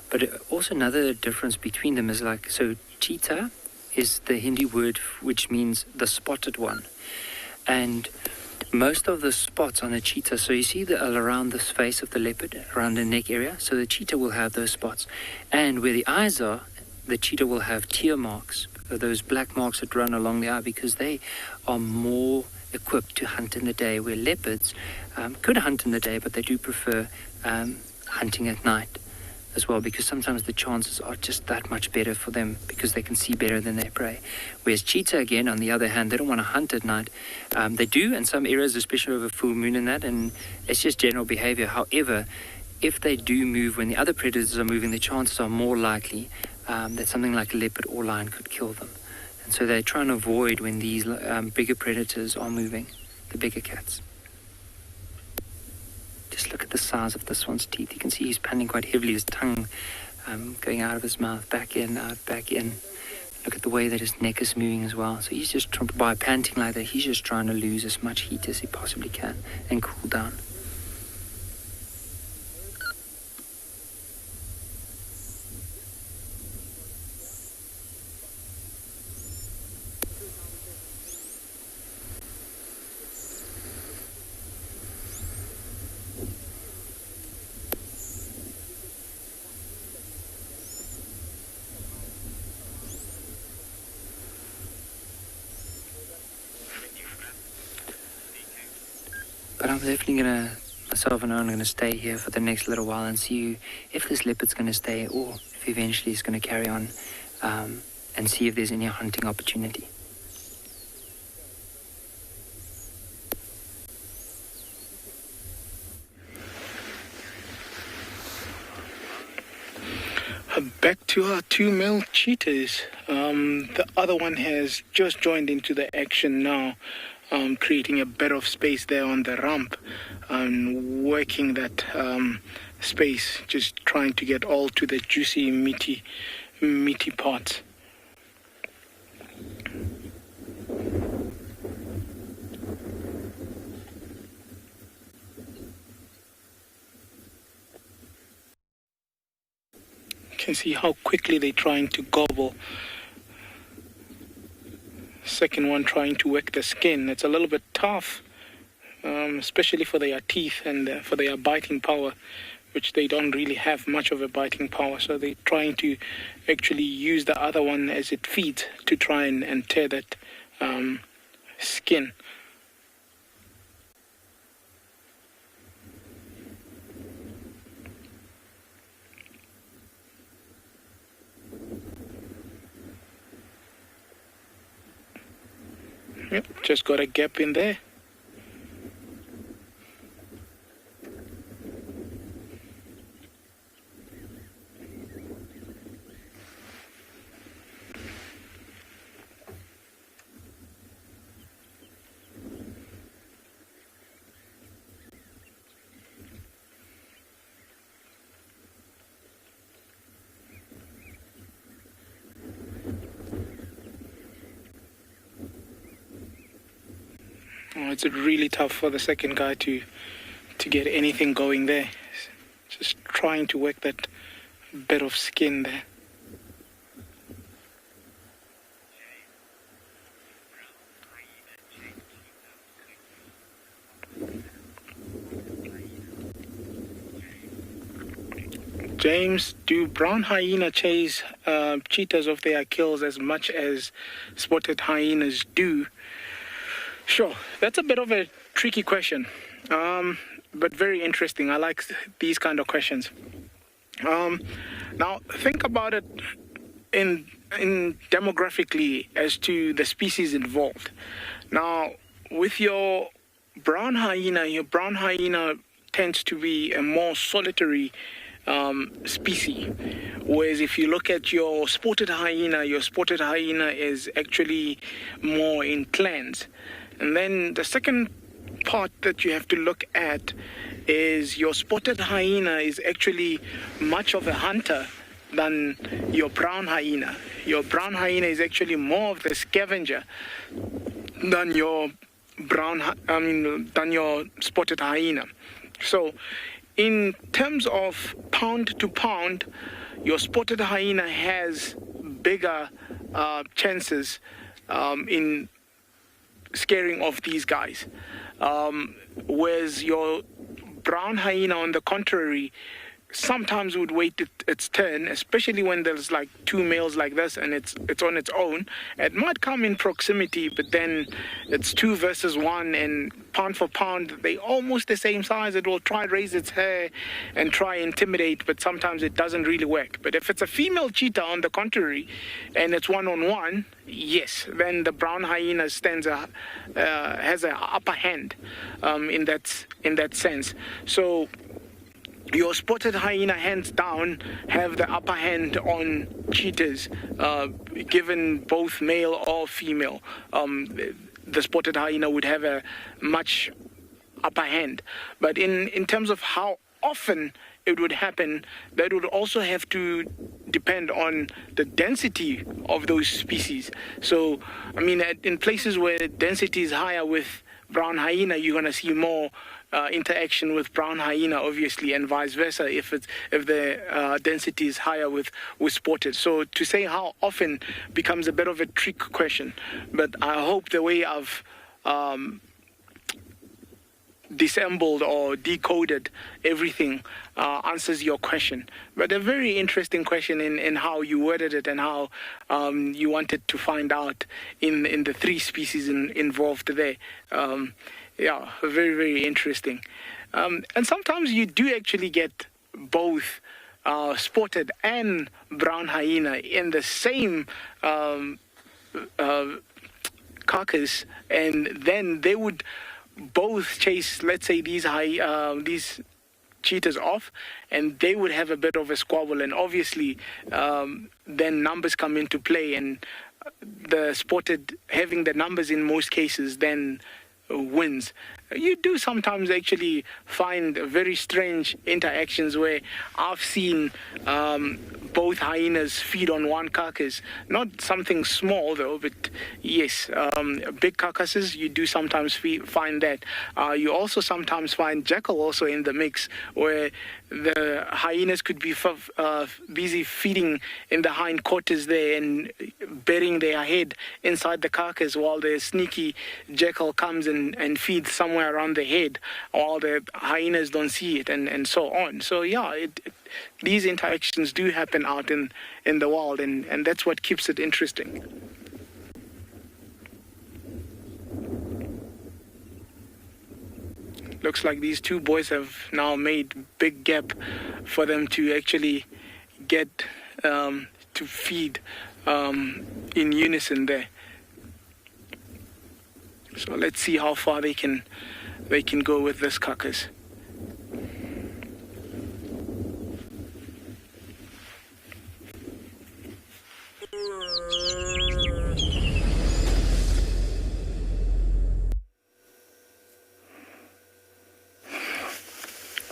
But also another difference between them is like, so cheetah is the Hindi word which means the spotted one. And most of the spots on a cheetah, so you see around the face of the leopard, around the neck area, so the cheetah will have those spots. And where the eyes are, the cheetah will have tear marks, those black marks that run along the eye, because they are more equipped to hunt in the day, where leopards could hunt in the day, but they do prefer hunting at night as well, because sometimes the chances are just that much better for them because they can see better than their prey. Whereas cheetah, again, on the other hand, they don't want to hunt at night. They do in some areas, especially over full moon and that, and it's just general behavior. However, if they do move when the other predators are moving, the chances are more likely that something like a leopard or lion could kill them. And so they try and avoid when these bigger predators are moving, the bigger cats. Just look at the size of this one's teeth. You can see he's panting quite heavily, his tongue going out of his mouth, back in, out, back in. Look at the way that his neck is moving as well. So he's just, by panting like that, he's just trying to lose as much heat as he possibly can and cool down. But I'm definitely myself and Owen are going to stay here for the next little while and see if this leopard's going to stay or if eventually it's going to carry on and see if there's any hunting opportunity. Back to our two male cheetahs. The other one has just joined into the action now, creating a bit of space there on the rump, and working that space, just trying to get all to the juicy, meaty parts. You can see how quickly they're trying to gobble. Second one trying to work the skin. It's a little bit tough, especially for their teeth and for their biting power, which they don't really have much of a biting power. So they're trying to actually use the other one as it feeds to try and tear that skin. Yep, just got a gap in there. It's really tough for the second guy to get anything going there. Just trying to work that bit of skin there. James, do brown hyena chase cheetahs off their kills as much as spotted hyenas do? Sure, that's a bit of a tricky question, but very interesting. I like these kind of questions. Now, think about it in demographically as to the species involved. Now, with your brown hyena tends to be a more solitary species, whereas if you look at your spotted hyena is actually more in clans. And then the second part that you have to look at is your spotted hyena is actually much of a hunter than your brown hyena. Your brown hyena is actually more of the scavenger than your than your spotted hyena. So in terms of pound to pound, your spotted hyena has bigger chances in scaring off these guys, whereas your brown hyena, on the contrary, sometimes would wait its turn, especially when there's like two males like this and it's on its own. It might come in proximity, but then it's 2 versus 1, and pound for pound they almost the same size. It will try raise its hair and try intimidate, but sometimes it doesn't really work. But if it's a female cheetah, on the contrary, and it's 1-on-1, yes, then the brown hyena has an upper hand in that sense. So your spotted hyena, hands down, have the upper hand on cheetahs, given both male or female. The spotted hyena would have a much upper hand. But in terms of how often it would happen, that would also have to depend on the density of those species. So, I mean, in places where density is higher with brown hyena, you're going to see more interaction with brown hyena, obviously, and vice versa if the density is higher with spotted. So to say how often becomes a bit of a trick question. But I hope the way I've dissembled or decoded everything answers your question. But a very interesting question in how you worded it and how you wanted to find out in the 3 species involved there. Yeah, very, very interesting. And sometimes you do actually get both spotted and brown hyena in the same carcass, and then they would both chase, let's say, these cheetahs off, and they would have a bit of a squabble, and obviously then numbers come into play, and the spotted having the numbers in most cases then wins. You do sometimes actually find very strange interactions where I've seen both hyenas feed on one carcass. Not something small though, but yes, big carcasses, you do sometimes find that. You also sometimes find jackal also in the mix, where the hyenas could be busy feeding in the hind quarters there and burying their head inside the carcass, while the sneaky jackal comes and feeds somewhere around the head, while the hyenas don't see it, and so on. So yeah, these interactions do happen out in the wild, and that's what keeps it interesting. Looks like these two boys have now made big gap for them to actually get to feed in unison there. So let's see how far they can go with this carcass.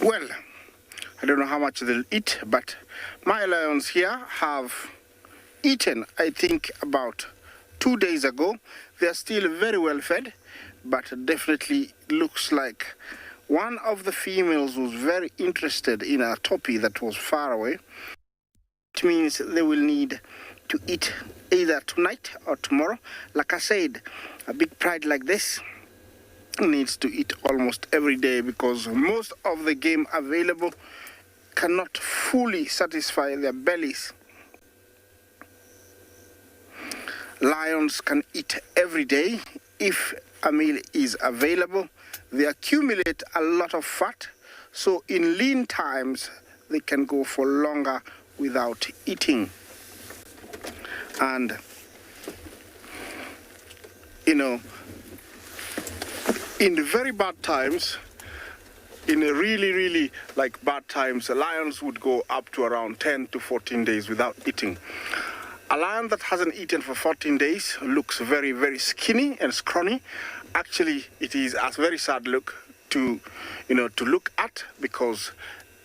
Well, I don't know how much they'll eat, but my lions here have eaten, I think, about 2 days ago. They are still very well fed, but definitely looks like one of the females was very interested in a toppy that was far away. It means they will need to eat either tonight or tomorrow. Like I said, a big pride like this needs to eat almost every day, because most of the game available cannot fully satisfy their bellies. Lions can eat every day if a meal is available. They accumulate a lot of fat, so in lean times they can go for longer without eating. And you know, in the very bad times, in a really like bad times, the lions would go up to around 10 to 14 days without eating. A lion that hasn't eaten for 14 days looks very skinny and scrawny. Actually, it is a very sad look to look at, because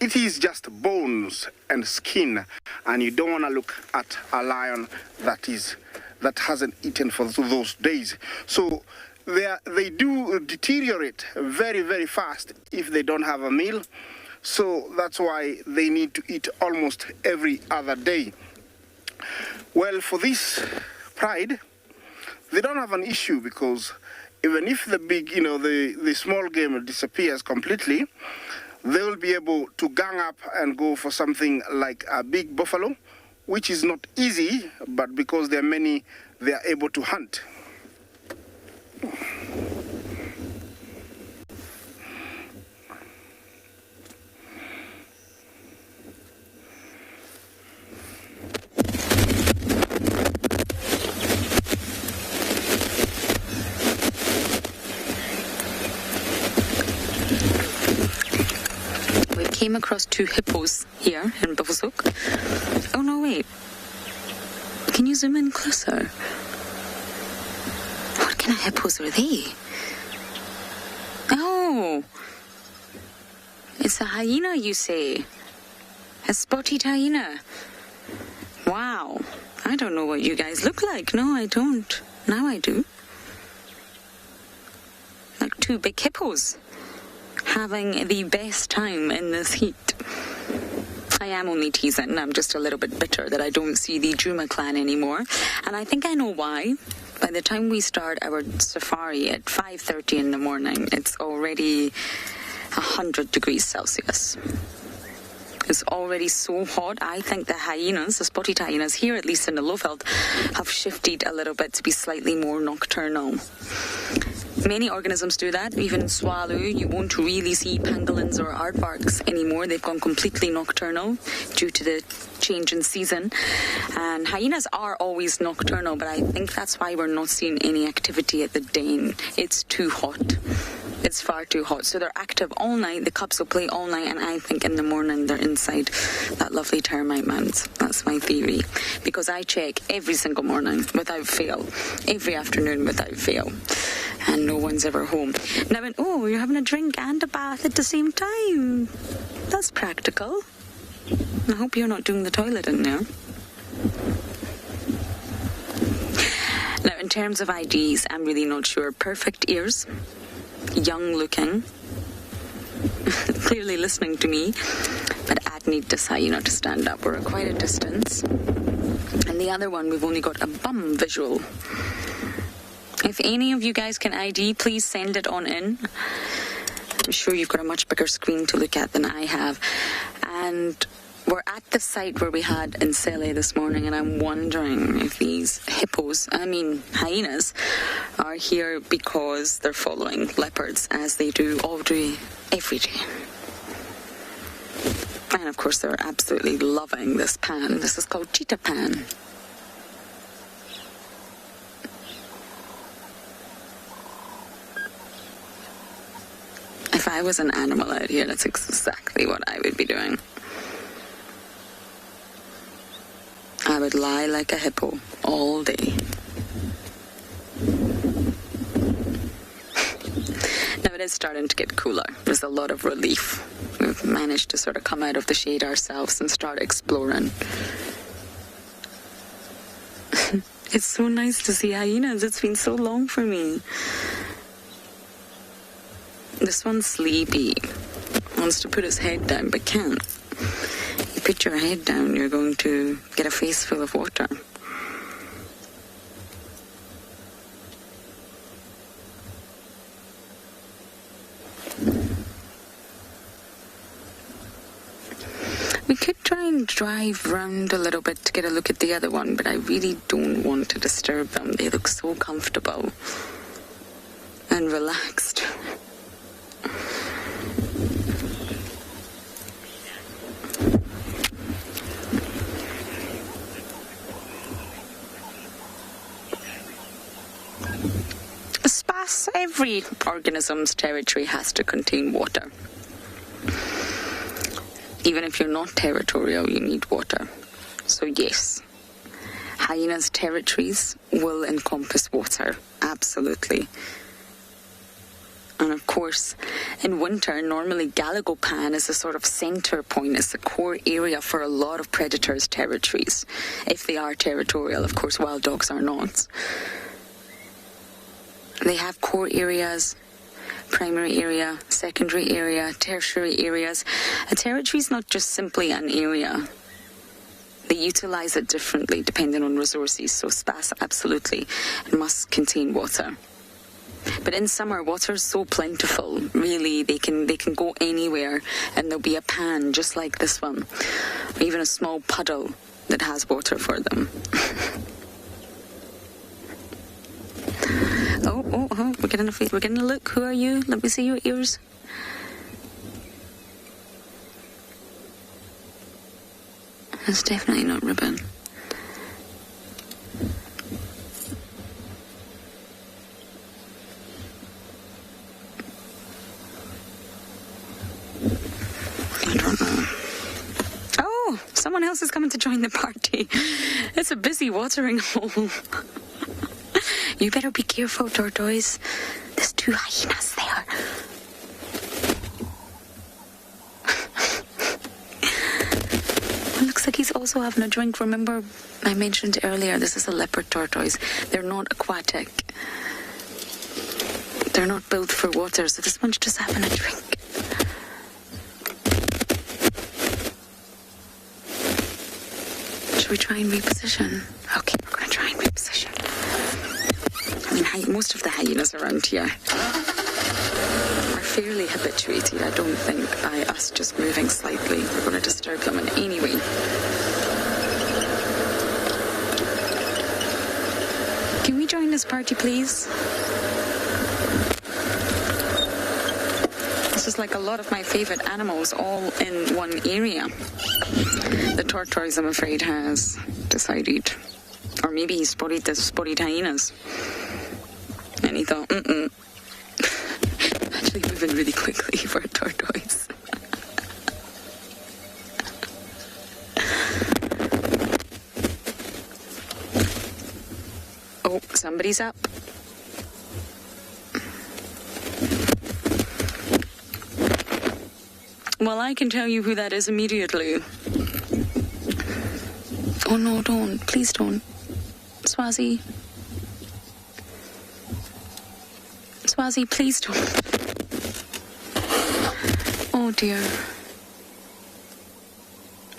it is just bones and skin, and you don't want to look at a lion that hasn't eaten for those days. So they do deteriorate very fast if they don't have a meal. So that's why they need to eat almost every other day. Well, for this pride, they don't have an issue, because even if the big, the small game disappears completely, they will be able to gang up and go for something like a big buffalo, which is not easy, but because there are many, they are able to hunt. Came across 2 hippos here in Vulture. Oh no, wait. Can you zoom in closer? What kind of hippos are they? Oh, it's a hyena, you say? A spotted hyena. Wow, I don't know what you guys look like. No, I don't. Now I do. Like 2 big hippos, having the best time in this heat. I am only teasing. I'm just a little bit bitter that I don't see the Djuma clan anymore. And I think I know why. By the time we start our safari at 5:30 in the morning, it's already 100 degrees Celsius. It's already so hot. I think the hyenas, the spotted hyenas here, at least in the Lowveld, have shifted a little bit to be slightly more nocturnal. Many organisms do that. Even in Tswalu, you won't really see pangolins or aardvarks anymore. They've gone completely nocturnal due to the change in season. And hyenas are always nocturnal, but I think that's why we're not seeing any activity at the den. It's too hot. It's far too hot. So they're active all night. The cubs will play all night, and I think in the morning they're inside that lovely termite mound. That's my theory. Because I check every single morning without fail. Every afternoon without fail. And no one's ever home. Now, you're having a drink and a bath at the same time. That's practical. I hope you're not doing the toilet in there. Now, in terms of IDs, I'm really not sure. Perfect ears. Young looking, clearly listening to me, but I'd need this hyena to stand up. We're at quite a distance. And the other one, we've only got a bum visual. If any of you guys can ID, please send it on in. I'm sure you've got a much bigger screen to look at than I have. And we're at the site where we had Nsele this morning, and I'm wondering if these hyenas, are here because they're following leopards, as they do all day, every day. And of course, they're absolutely loving this pan. This is called Cheetah pan. If I was an animal out here, that's exactly what I would be doing. I would lie like a hippo all day. Now it is starting to get cooler. There's a lot of relief. We've managed to sort of come out of the shade ourselves and start exploring. It's so nice to see hyenas. It's been so long for me. This one's sleepy. Wants to put his head down but can't. You put your head down, you're going to get a face full of water. We could try and drive round a little bit to get a look at the other one, but I really don't want to disturb them. They look so comfortable and relaxed. Every organism's territory has to contain water. Even if you're not territorial, you need water. So yes, hyenas' territories will encompass water, absolutely. And of course, in winter, normally Galagopan is a sort of center point. It's the core area for a lot of predators' territories. If they are territorial, of course, wild dogs are not. They have core areas, primary area, secondary area, tertiary areas. A territory is not just simply an area. They utilize it differently depending on resources. So spas, absolutely, it must contain water. But in summer, water is so plentiful. Really, they can go anywhere, and there'll be a pan just like this one, or even a small puddle that has water for them. Oh, we're getting a look. Who are you? Let me see your ears. It's definitely not ribbon. I don't know. Oh, someone else is coming to join the party. It's a busy watering hole. You better be careful, tortoise. There's 2 hyenas there. It looks like he's also having a drink. Remember, I mentioned earlier, this is a leopard tortoise. They're not aquatic. They're not built for water, so this one's just having a drink. Should we try and reposition? Okay, we're going to try and reposition. I mean, most of the hyenas around here are fairly habituated. I don't think by us just moving slightly we're going to disturb them in any way. Can we join this party, please? This is like a lot of my favourite animals all in one area. The tortoise, I'm afraid, has decided, or maybe he spotted the spotted hyenas. And he thought, actually moving really quickly for a tortoise. Oh, somebody's up. Well, I can tell you who that is immediately. Oh no, don't. Please don't. Swazi. Swazi, please don't. Oh dear.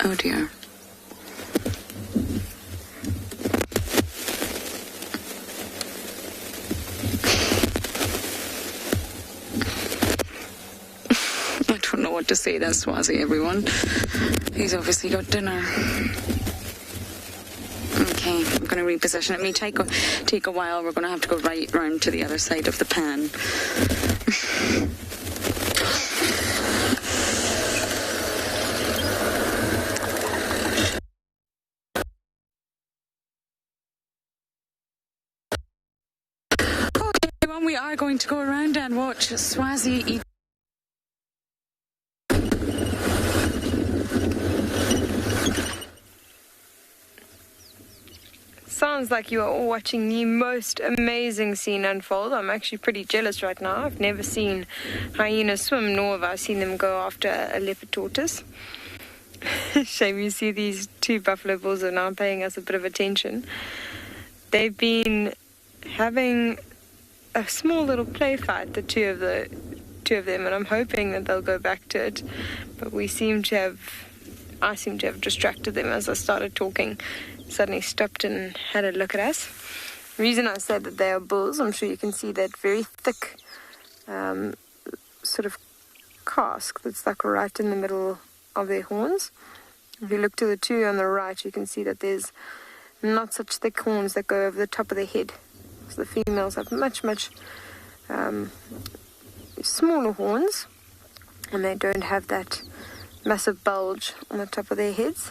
Oh dear. I don't know what to say then, Swazi, everyone. He's obviously got dinner. Okay, I'm going to reposition it. It may take a while. We're going to have to go right round to the other side of the pan. Okay, well, we are going to go around and watch Swazi eat. Sounds like you are all watching the most amazing scene unfold. I'm actually pretty jealous right now. I've never seen hyenas swim, nor have I seen them go after a leopard tortoise. Shame you see these two buffalo bulls are now paying us a bit of attention. They've been having a small little play fight, the two of them, and I'm hoping that they'll go back to it. But I seem to have distracted them as I started talking. Suddenly stopped and had a look at us. The reason I said that they are bulls, I'm sure you can see that very thick sort of casque that's stuck right in the middle of their horns. If you look to the two on the right, you can see that there's not such thick horns that go over the top of the head. So the females have much smaller horns, and they don't have that massive bulge on the top of their heads.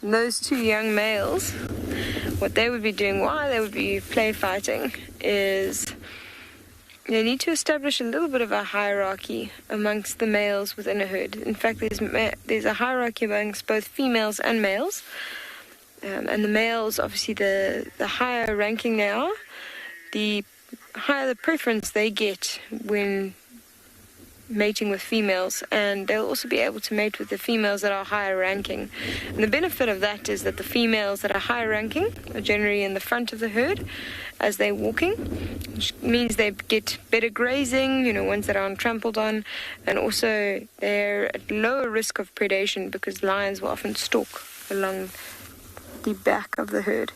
And those two young males, what they would be doing while they would be play fighting is they need to establish a little bit of a hierarchy amongst the males within a herd. In fact, there's a hierarchy amongst both females and males. And the males, obviously, the higher ranking they are, the higher the preference they get when mating with females, and they'll also be able to mate with the females that are higher ranking. And the benefit of that is that the females that are higher ranking are generally in the front of the herd as they're walking, which means they get better grazing, ones that aren't trampled on, and also they're at lower risk of predation because lions will often stalk along the back of the herd.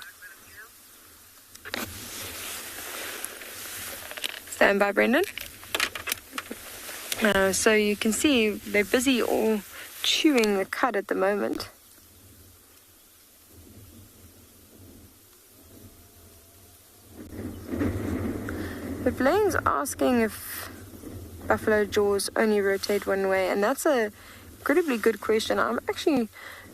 Stand by, Brendan. So you can see they're busy all chewing the cud at the moment. But Blaine's asking if buffalo jaws only rotate one way, and that's a incredibly good question. I'm actually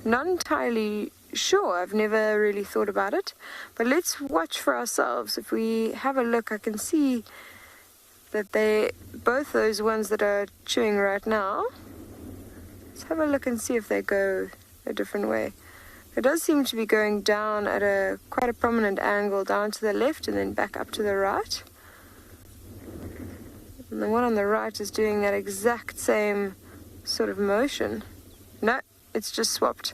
not entirely sure. I've never really thought about it. But let's watch for ourselves. If we have a look, I can see that both those ones that are chewing right now, let's have a look and see if they go a different way. It does seem to be going down at quite a prominent angle, down to the left and then back up to the right. And the one on the right is doing that exact same sort of motion. No, it's just swapped.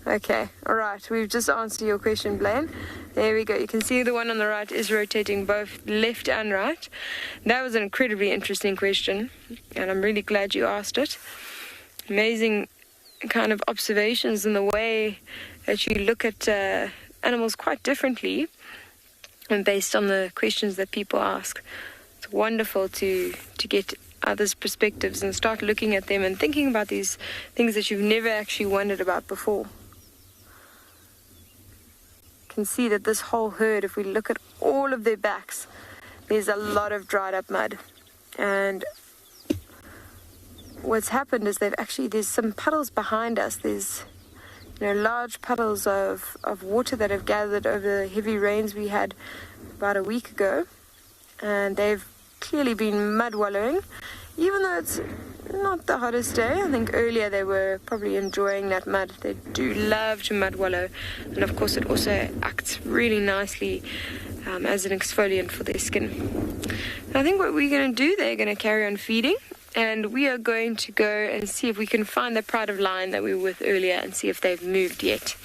Okay, all right, we've just answered your question, Blaine. There we go. You can see the one on the right is rotating both left and right. That was an incredibly interesting question, and I'm really glad you asked it. Amazing kind of observations in the way that you look at animals quite differently and based on the questions that people ask. It's wonderful to get others' perspectives and start looking at them and thinking about these things that you've never actually wondered about before. You can see that this whole herd, if we look at all of their backs, there's a lot of dried up mud. And what's happened is there's some puddles behind us. There's large puddles of water that have gathered over the heavy rains we had about a week ago, and they've clearly been mud wallowing, even though it's not the hottest day. I think earlier they were probably enjoying that mud. They do love to mud wallow, and of course it also acts really nicely as an exfoliant for their skin. And I think what we're going to do, they're going to carry on feeding, and we are going to go and see if we can find the pride of lion that we were with earlier and see if they've moved yet.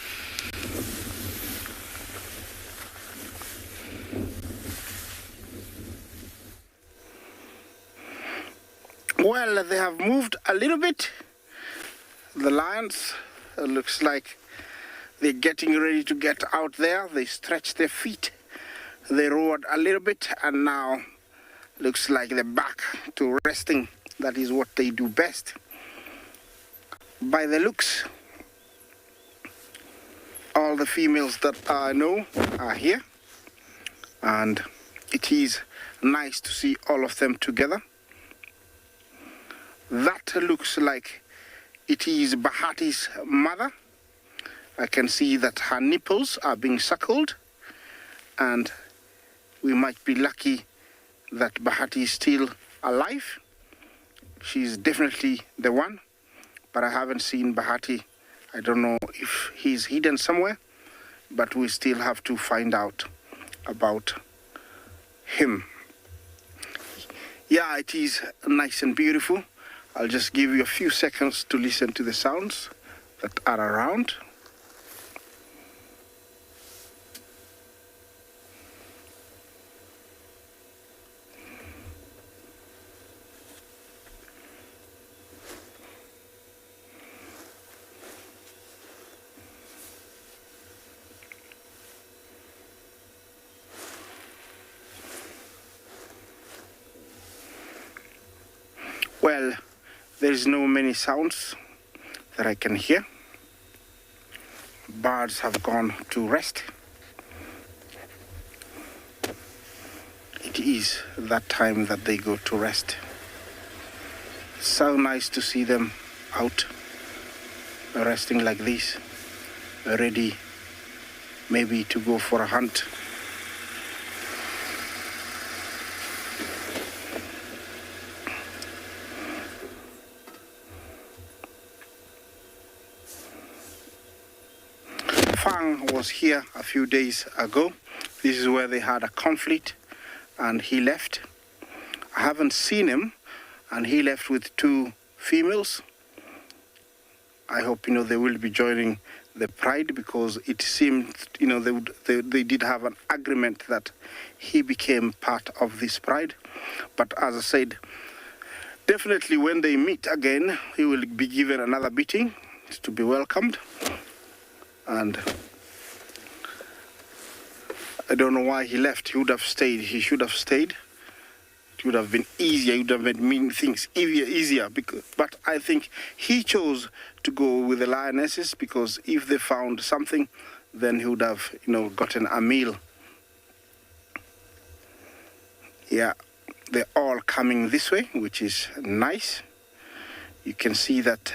Well, they have moved a little bit. The lions, looks like they're getting ready to get out there. They stretched their feet. They roared a little bit, and now looks like they're back to resting. That is what they do best. By the looks, all the females that I know are here, and it is nice to see all of them together. That looks like it is Bahati's mother. I can see that her nipples are being suckled, and we might be lucky that Bahati is still alive. She's definitely the one, but I haven't seen Bahati. I don't know if he's hidden somewhere, but we still have to find out about him. Yeah, it is nice and beautiful. I'll just give you a few seconds to listen to the sounds that are around. Well, there's no many sounds that I can hear. Birds have gone to rest. It is that time that they go to rest. So nice to see them out, resting like this, ready maybe to go for a hunt. Was here a few days ago. This is where they had a conflict, and he left. I haven't seen him, and he left with 2 females. I hope they will be joining the pride, because it seemed they did have an agreement that he became part of this pride. But as I said, definitely when they meet again, he will be given another beating to be welcomed. And I don't know why he left. He would have stayed. He should have stayed. It would have been easier. It would have made things easier. But I think he chose to go with the lionesses, because if they found something, then he would have, gotten a meal. Yeah, they're all coming this way, which is nice. You can see that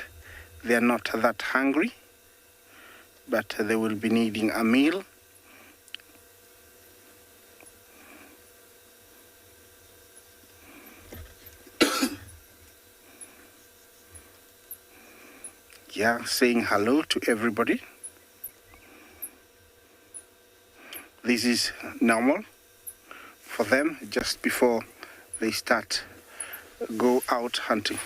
they're not that hungry, but they will be needing a meal. Yeah, saying hello to everybody. This is normal for them just before they go out hunting.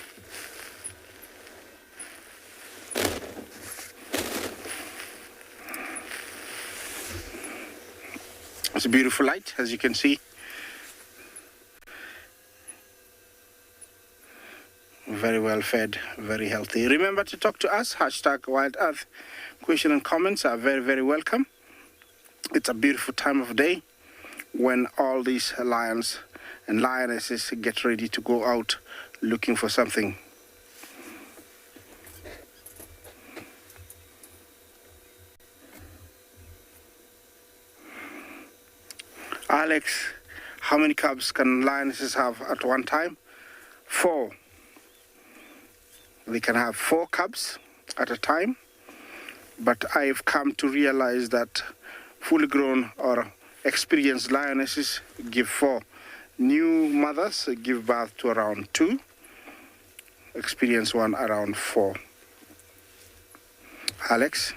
It's a beautiful light, as you can see. Very well fed, very healthy. Remember to talk to us, #WildEarth. Questions and comments are very, very welcome. It's a beautiful time of day when all these lions and lionesses get ready to go out looking for something. Alex, how many cubs can lionesses have at one time? 4. They can have 4 cubs at a time, but I've come to realize that fully grown or experienced lionesses give 4. New mothers give birth to around 2, experienced one around 4. Alex?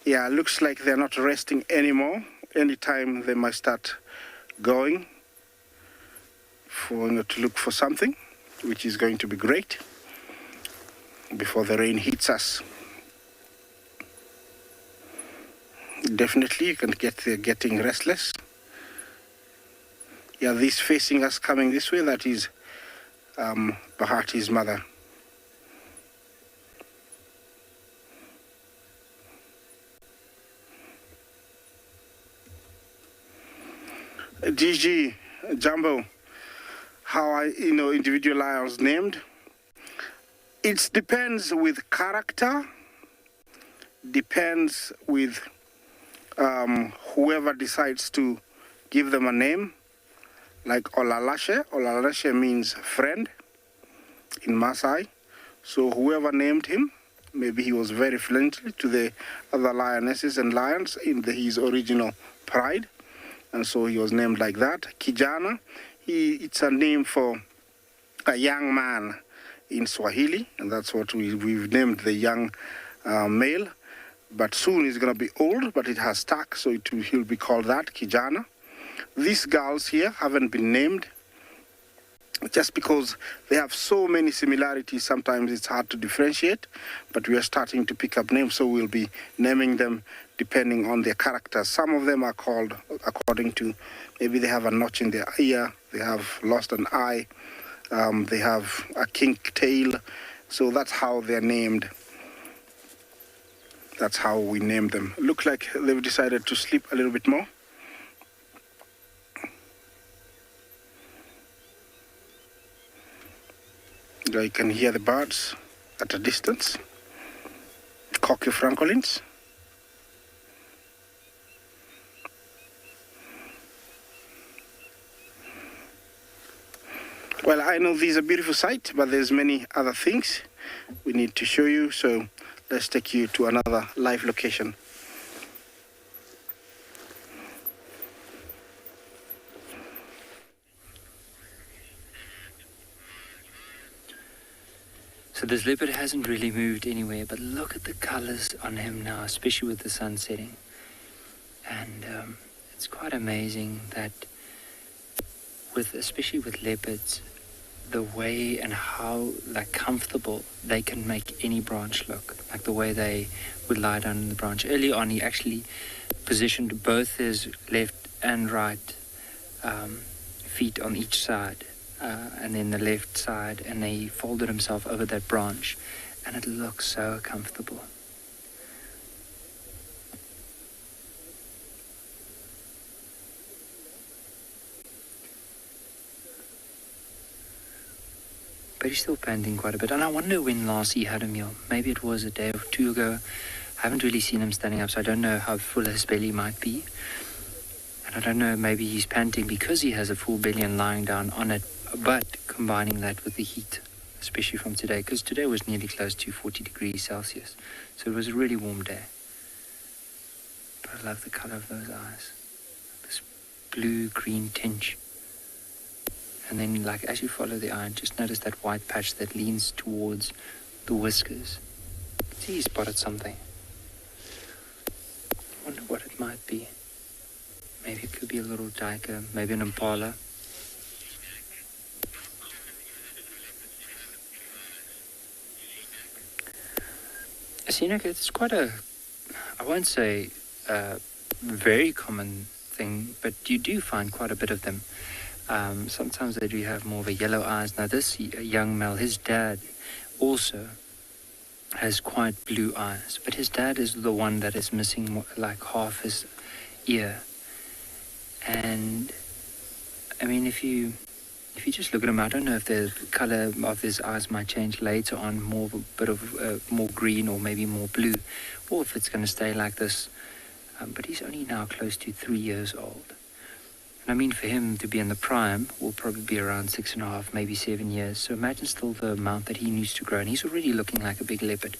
Yeah, looks like they're not resting anymore. Anytime they might start going to look for something, which is going to be great before the rain hits us. Definitely, you can get they're getting restless. Yeah, this facing us coming this way, that is Bahati's mother. DG, Jumbo, how are individual lions named? It depends with character, depends with whoever decides to give them a name. Like Olalashe. Olalashe means friend in Maasai. So whoever named him, maybe he was very friendly to the other lionesses and lions in his original pride. And so he was named like that. Kijana, it's a name for a young man in Swahili, and that's what we've named the young male. But soon he's going to be old, but it has stuck, so he'll be called that, Kijana. These girls here haven't been named just because they have so many similarities. Sometimes it's hard to differentiate, but we are starting to pick up names, so we'll be naming them depending on their characters. Some of them are called according to maybe they have a notch in their ear, they have lost an eye, they have a kink tail, so that's how they're named. That's how we name them. Look like they've decided to sleep a little bit more. You can hear the birds at a distance. Cocky francolins. Well, I know these are beautiful sight, but there's many other things we need to show you, so let's take you to another live location. So this leopard hasn't really moved anywhere, but look at the colors on him now, especially with the sun setting. And it's quite amazing that especially with leopards, the way and how comfortable they can make any branch look, like the way they would lie down in the branch. Early on, he actually positioned both his left and right feet on each side, and then the left side, and he folded himself over that branch, and it looks so comfortable. But he's still panting quite a bit. And I wonder when last he had a meal. Maybe it was a day or 2 ago. I haven't really seen him standing up, so I don't know how full his belly might be. And I don't know, maybe he's panting because he has a full belly and lying down on it. But combining that with the heat, especially from today, because today was nearly close to 40 degrees Celsius. So it was a really warm day. But I love the color of those eyes. This blue-green tinge. And then, as you follow the eye, just notice that white patch that leans towards the whiskers. See, he spotted something. I wonder what it might be. Maybe it could be a little duiker, maybe an impala. So, it's quite I won't say a very common thing, but you do find quite a bit of them. Sometimes they do have more of a yellow eyes. Now this young male, his dad also has quite blue eyes, but his dad is the one that is missing half his ear. And I mean, if you just look at him, I don't know if the color of his eyes might change later on, more of a bit of more green or maybe more blue, or if it's going to stay like this. But he's only now close to 3 years old. And I mean, for him to be in the prime will probably be around 6.5, maybe 7 years. So imagine still the amount that he needs to grow. And he's already looking like a big leopard.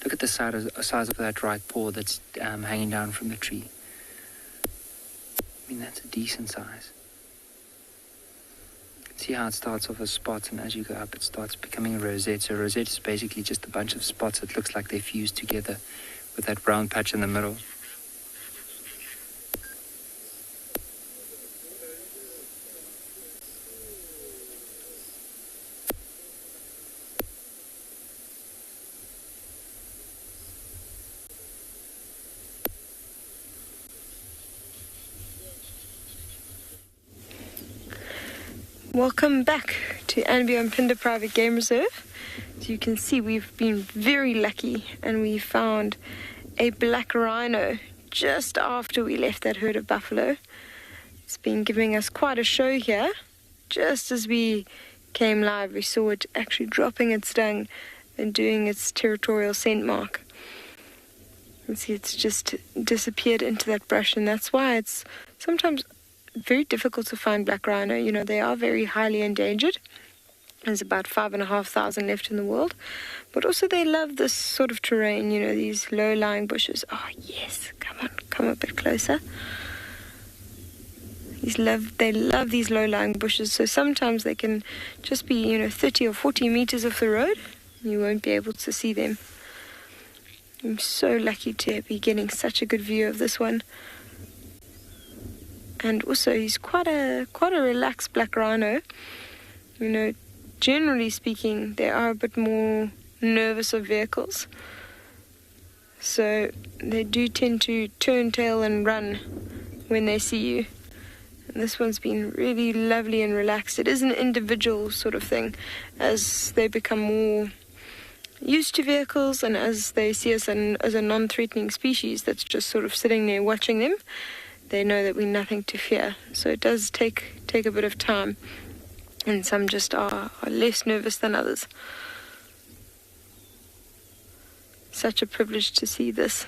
Look at the size of that right paw that's hanging down from the tree. I mean, that's a decent size. See how it starts off as spots, and as you go up, it starts becoming a rosette. So a rosette is basically just a bunch of spots that looks like they're fused together with that brown patch in the middle. Welcome back to andBeyond Phinda Private Game Reserve. As you can see, we've been very lucky and we found a black rhino just after we left that herd of buffalo. It's been giving us quite a show here. Just as we came live, we saw it actually dropping its dung and doing its territorial scent mark. You can see it's just disappeared into that brush, and that's why it's sometimes very difficult to find black rhino. You know, they are very highly endangered. There's about 5,500 left in the world. But also they love this sort of terrain, you know, these low-lying bushes. Oh, yes, come on, come a bit closer. They love these low-lying bushes, so sometimes they can just be, you know, 30 or 40 meters off the road. You won't be able to see them. I'm so lucky to be getting such a good view of this one. And also, he's quite a relaxed black rhino. You know, generally speaking, they are a bit more nervous of vehicles. So they do tend to turn tail and run when they see you. And this one's been really lovely and relaxed. It is an individual sort of thing. As they become more used to vehicles and as they see us as a non-threatening species that's just sort of sitting there watching them, they know that we're nothing to fear. So it does take a bit of time, and some just are less nervous than others. Such a privilege to see this.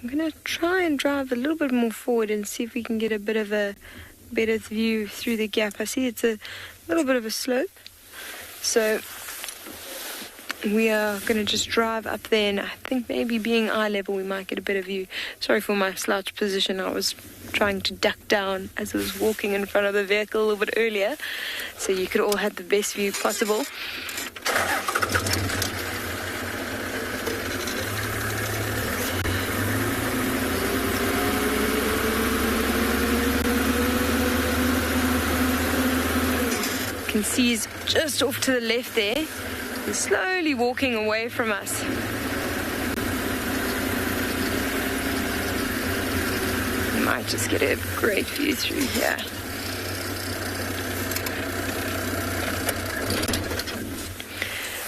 I'm going to try and drive a little bit more forward and see if we can get a bit of a better view through the gap. I see it's a little bit of a slope. So we are going to just drive up there, and I think maybe being eye level we might get a better view. Sorry for my slouch position. I was trying to duck down as I was walking in front of the vehicle a little bit earlier, so you could all have the best view possible. You can see he's just off to the left there. He's slowly walking away from us. We might just get a great view through here.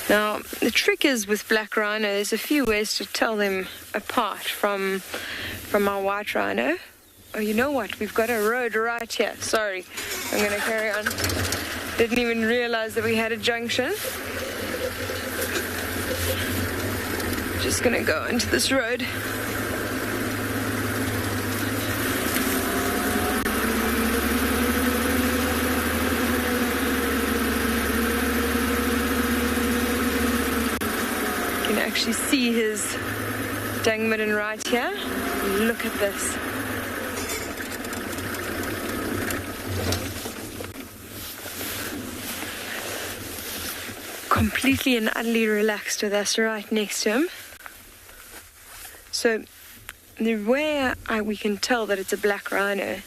Now, the trick is with black rhino, there's a few ways to tell them apart from our white rhino. Oh, you know what? We've got a road right here. Sorry, I'm going to carry on. Didn't even realize that we had a junction. Just gonna go into this road. You can actually see his dung midden right here. Look at this. Completely and utterly relaxed with us right next to him. So the way we can tell that it's a black rhino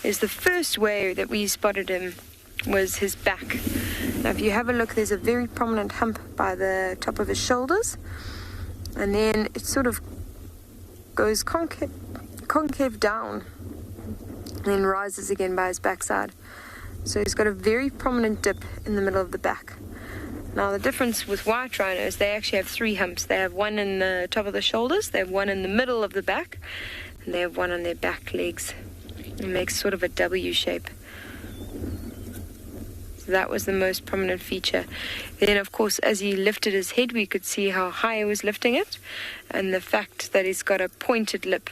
is the first way that we spotted him was his back. Now if you have a look, there's a very prominent hump by the top of his shoulders, and then it sort of goes concave down and then rises again by his backside. So he's got a very prominent dip in the middle of the back. Now the difference with white rhinos, they actually have three humps. They have one in the top of the shoulders, they have one in the middle of the back, and they have one on their back legs. It makes sort of a W shape. So that was the most prominent feature. Then, of course, as he lifted his head, we could see how high he was lifting it, and the fact that he's got a pointed lip.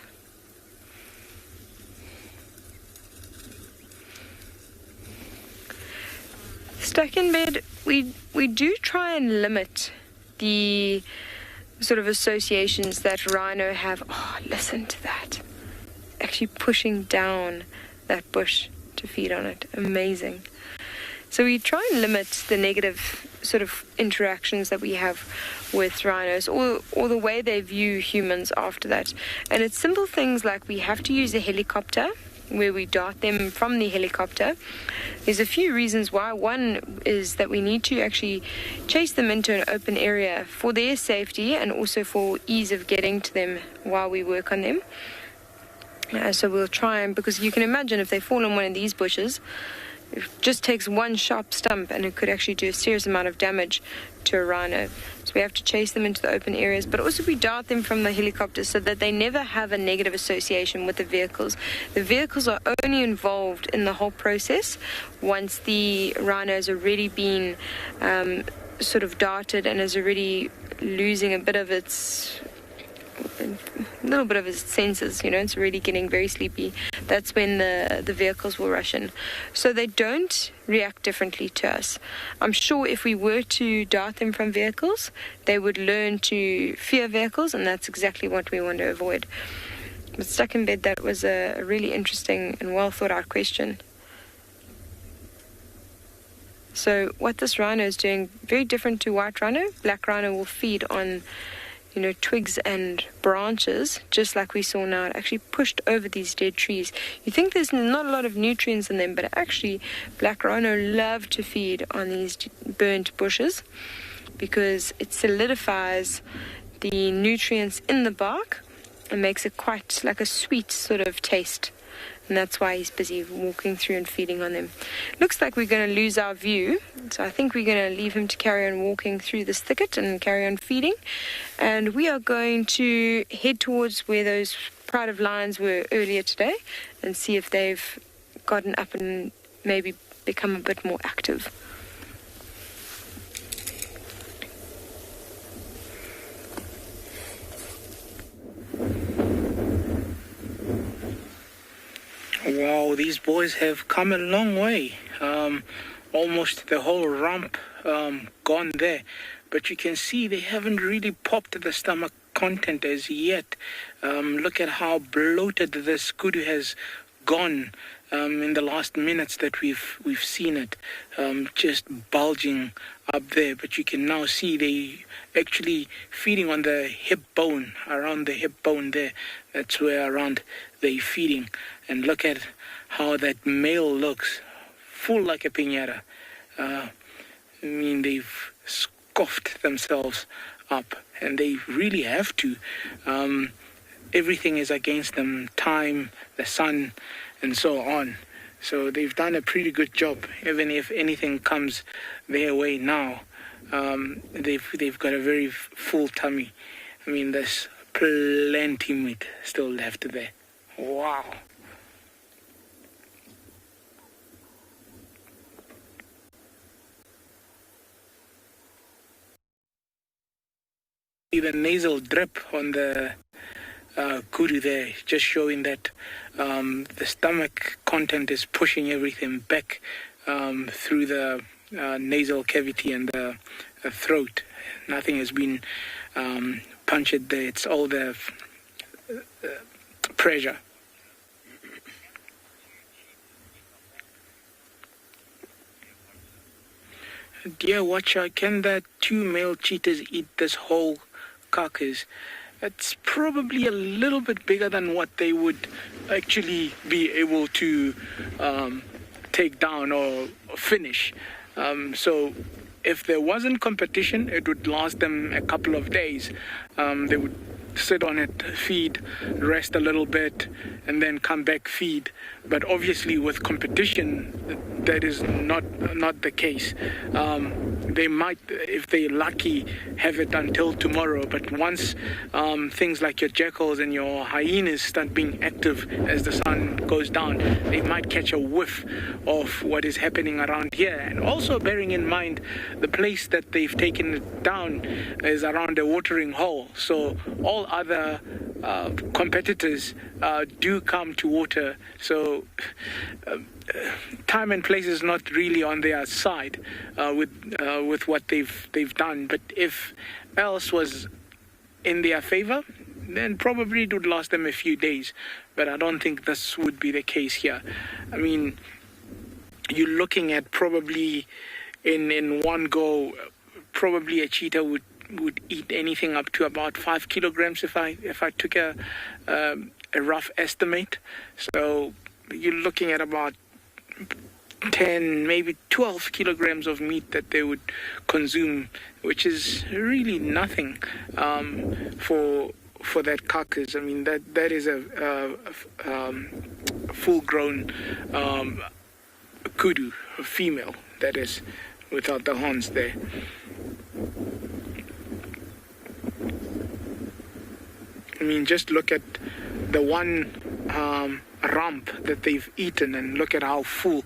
Stuck in bed, we do try and limit the sort of associations that rhino have. Oh, listen to that. Actually pushing down that bush to feed on it. Amazing. So we try and limit the negative sort of interactions that we have with rhinos, or the way they view humans after that. And it's simple things like we have to use a helicopter, where we dart them from the helicopter. There's a few reasons why. One is that we need to actually chase them into an open area for their safety and also for ease of getting to them while we work on them. So we'll try and, because you can imagine if they fall in one of these bushes, it just takes one sharp stump and it could actually do a serious amount of damage to a rhino. So we have to chase them into the open areas, but also we dart them from the helicopter so that they never have a negative association with the vehicles. The vehicles are only involved in the whole process once the rhino has already been sort of darted and is already losing a little bit of its senses, it's really getting very sleepy. That's when the vehicles will rush in. So they don't react differently to us. I'm sure if we were to dart them from vehicles, they would learn to fear vehicles, and that's exactly what we want to avoid. But stuck in bed, that was a really interesting and well thought out question. So what this rhino is doing, very different to white rhino. Black rhino will feed on twigs and branches, just like we saw now. It actually pushed over these dead trees. You think there's not a lot of nutrients in them, but actually black rhino love to feed on these burnt bushes because it solidifies the nutrients in the bark and makes it quite like a sweet sort of taste. And that's why he's busy walking through and feeding on them. Looks like we're going to lose our view, so I think we're going to leave him to carry on walking through this thicket and carry on feeding. And we are going to head towards where those pride of lions were earlier today and see if they've gotten up and maybe become a bit more active. Wow, these boys have come a long way. Almost the whole rump gone there. But you can see they haven't really popped the stomach content as yet. Look at how bloated this kudu has gone in the last minutes that we've seen it. Just bulging up there. But you can now see they actually feeding on the hip bone, around the hip bone there. That's where around they're feeding. And look at how that male looks, full like a piñata. They've scoffed themselves up, and they really have to. Everything is against them, time, the sun, and so on. So they've done a pretty good job. Even if anything comes their way now, they've got a very full tummy. There's plenty meat still left there. Wow. The nasal drip on the kudu there, just showing that the stomach content is pushing everything back through the nasal cavity and the throat. Nothing has been punctured there. It's all the pressure. Dear watcher, can the 2 male cheetahs eat this whole carcass? It's probably a little bit bigger than what they would actually be able to take down or finish. So if there wasn't competition, it would last them a couple of days. They would sit on it, feed, rest a little bit, and then come back, feed. But obviously with competition, that is not the case. they might, if they're lucky, have it until tomorrow. But once things like your jackals and your hyenas start being active as the sun goes down, they might catch a whiff of what is happening around here. And also bearing in mind the place that they've taken it down is around a watering hole. So all other competitors do come to water. So time and place is not really on their side with what they've done. But if else was in their favor, then probably it would last them a few days. But I don't think this would be the case here. I mean, you're looking at probably in one go, probably a cheetah would eat anything up to about 5 kilograms if I took a rough estimate. So you're looking at about 10, maybe 12 kilograms of meat that they would consume, which is really nothing for that carcass. I mean, that is a full-grown kudu, a female, that is, without the horns there. I mean, just look at the one rump that they've eaten and look at how full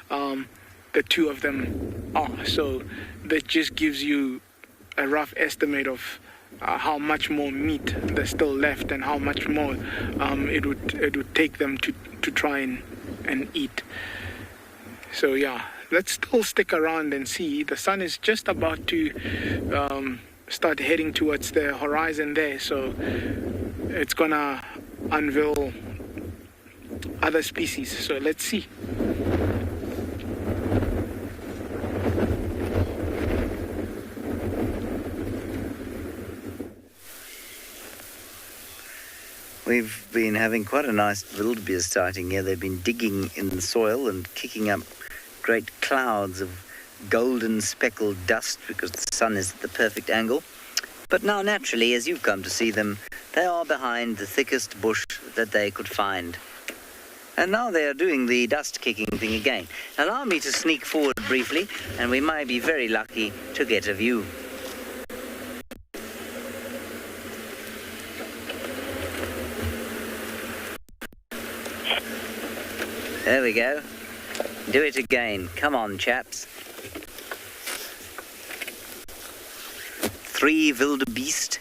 the two of them are. So that just gives you a rough estimate of how much more meat there's still left and how much more it would take them to try and eat. So yeah, let's still stick around and see. The sun is just about to start heading towards the horizon there, so it's gonna unveil other species. So let's see. We've been having quite a nice wildebeest sighting here. They've been digging in the soil and kicking up great clouds of golden speckled dust because the sun is at the perfect angle. But now, naturally, as you've come to see them, they are behind the thickest bush that they could find. And now they are doing the dust-kicking thing again. Allow me to sneak forward briefly, and we might be very lucky to get a view. There we go. Do it again. Come on, chaps. 3 wildebeest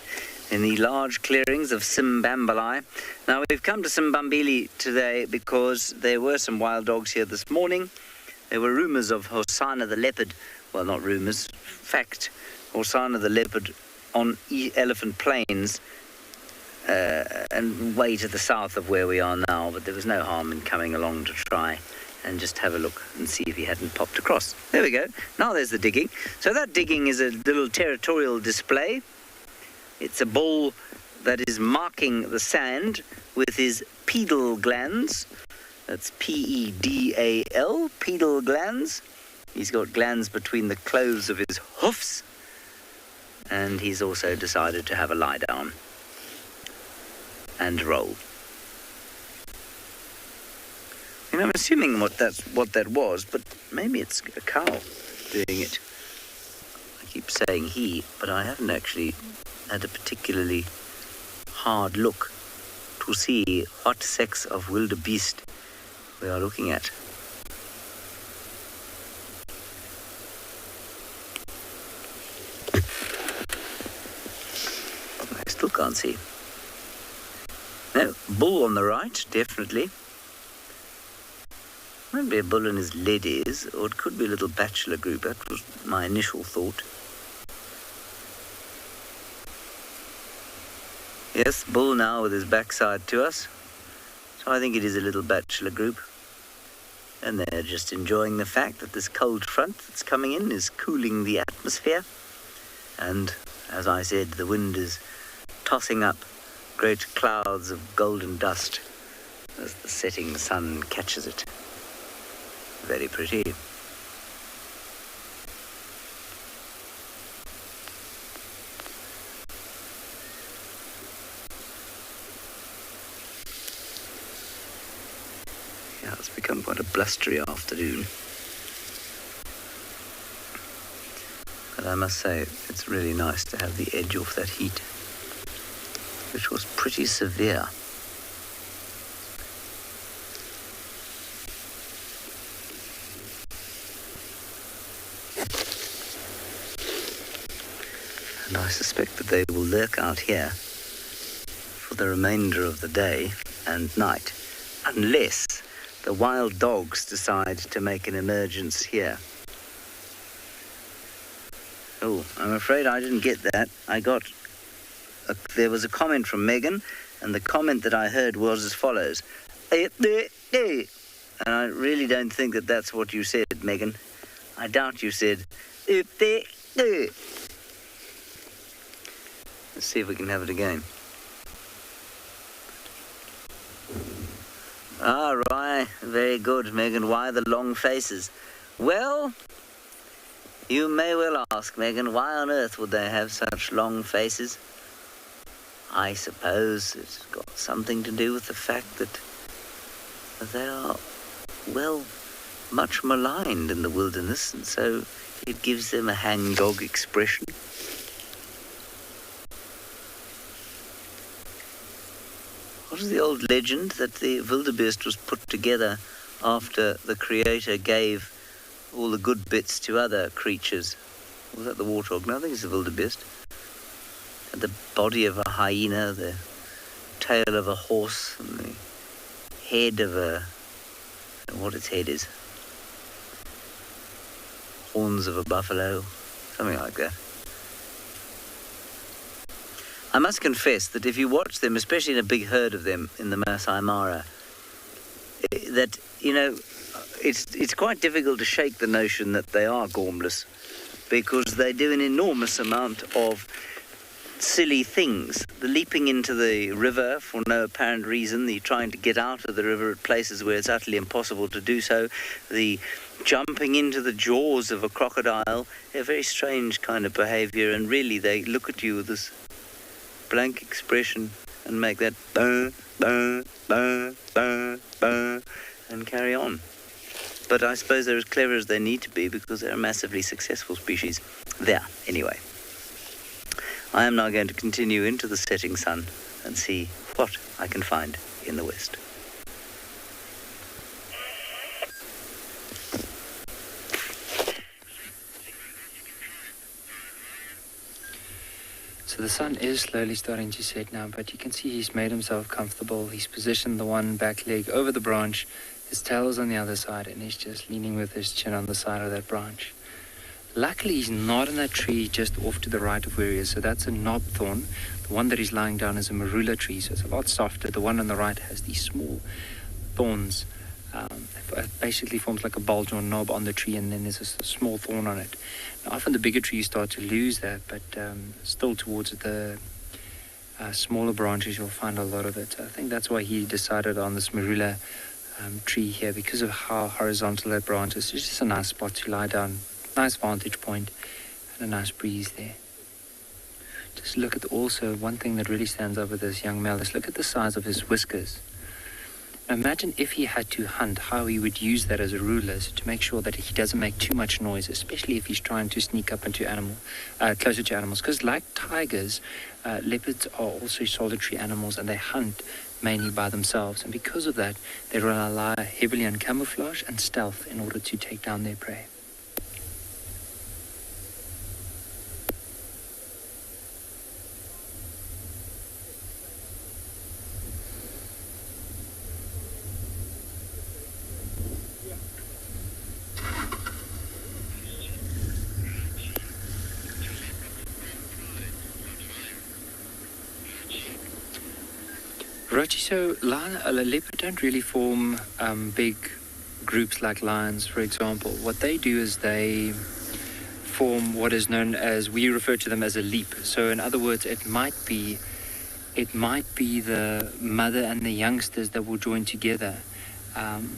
in the large clearings of Simbambali. Now, we've come to Simbambili today because there were some wild dogs here this morning. There were rumours of Hosanna the leopard. Well, not rumours, fact. Hosanna the leopard on Elephant Plains and way to the south of where we are now, but there was no harm in coming along to try and just have a look and see if he hadn't popped across. There we go. Now there's the digging. So that digging is a little territorial display. It's a bull that is marking the sand with his pedal glands. That's P-E-D-A-L, pedal glands. He's got glands between the cloves of his hoofs. And he's also decided to have a lie down and roll. And I'm assuming what that was, but maybe it's a cow doing it. I keep saying he, but I haven't actually had a particularly hard look to see what sex of wildebeest we are looking at. I still can't see. No, bull on the right, definitely. Might be a bull and his ladies, or it could be a little bachelor group. That was my initial thought. Yes, bull now with his backside to us. So I think it is a little bachelor group. And they're just enjoying the fact that this cold front that's coming in is cooling the atmosphere. And, as I said, the wind is tossing up great clouds of golden dust as the setting sun catches it. Very pretty. Yeah, it's become quite a blustery afternoon. But I must say, it's really nice to have the edge off that heat, which was pretty severe. And I suspect that they will lurk out here for the remainder of the day and night, unless the wild dogs decide to make an emergence here. Oh, I'm afraid I didn't get that. There was a comment from Megan, and the comment that I heard was as follows. And I really don't think that that's what you said, Megan. I doubt you said. Let's see if we can have it again. Ah, right. Very good, Megan. Why the long faces? Well, you may well ask, Megan, why on earth would they have such long faces? I suppose it's got something to do with the fact that they are, well, much maligned in the wilderness, and so it gives them a hangdog expression. What is the old legend that the Wildebeest was put together after the Creator gave all the good bits to other creatures? Was that the Warthog? No, I think it's the Wildebeest. And the body of a hyena, the tail of a horse, and the head of a... I don't know what its head is. Horns of a buffalo, something like that. I must confess that if you watch them, especially in a big herd of them in the Maasai Mara, that, you know, it's quite difficult to shake the notion that they are gormless, because they do an enormous amount of silly things. The leaping into the river for no apparent reason, the trying to get out of the river at places where it's utterly impossible to do so, the jumping into the jaws of a crocodile, a very strange kind of behaviour, and really they look at you with this blank expression and make that and carry on. But I suppose they're as clever as they need to be because they're a massively successful species. There, anyway. I am now going to continue into the setting sun and see what I can find in the west. So the sun is slowly starting to set now, but you can see he's made himself comfortable. He's positioned the one back leg over the branch, his tail is on the other side, and he's just leaning with his chin on the side of that branch. Luckily, he's not in that tree just off to the right of where he is, so that's a knob thorn. The one that he's lying down is a marula tree, so it's a lot softer. The one on the right has these small thorns. It basically forms like a bulge or knob on the tree, and then there's a small thorn on it. Now, often the bigger trees start to lose that, but still towards the smaller branches you'll find a lot of it. I think that's why he decided on this marula tree here, because of how horizontal that branch is. It's just a nice spot to lie down, nice vantage point, and a nice breeze there. Just look at also one thing that really stands out with this young male is look at the size of his whiskers. Imagine if he had to hunt, how he would use that as a ruler to make sure that he doesn't make too much noise, especially if he's trying to sneak up into closer to animals. Because like tigers, leopards are also solitary animals and they hunt mainly by themselves. And because of that, they rely heavily on camouflage and stealth in order to take down their prey. Rochi, so leopard don't really form big groups like lions, for example. What they do is they form what is known as, we refer to them as a leap. So in other words, it might be the mother and the youngsters that will join together and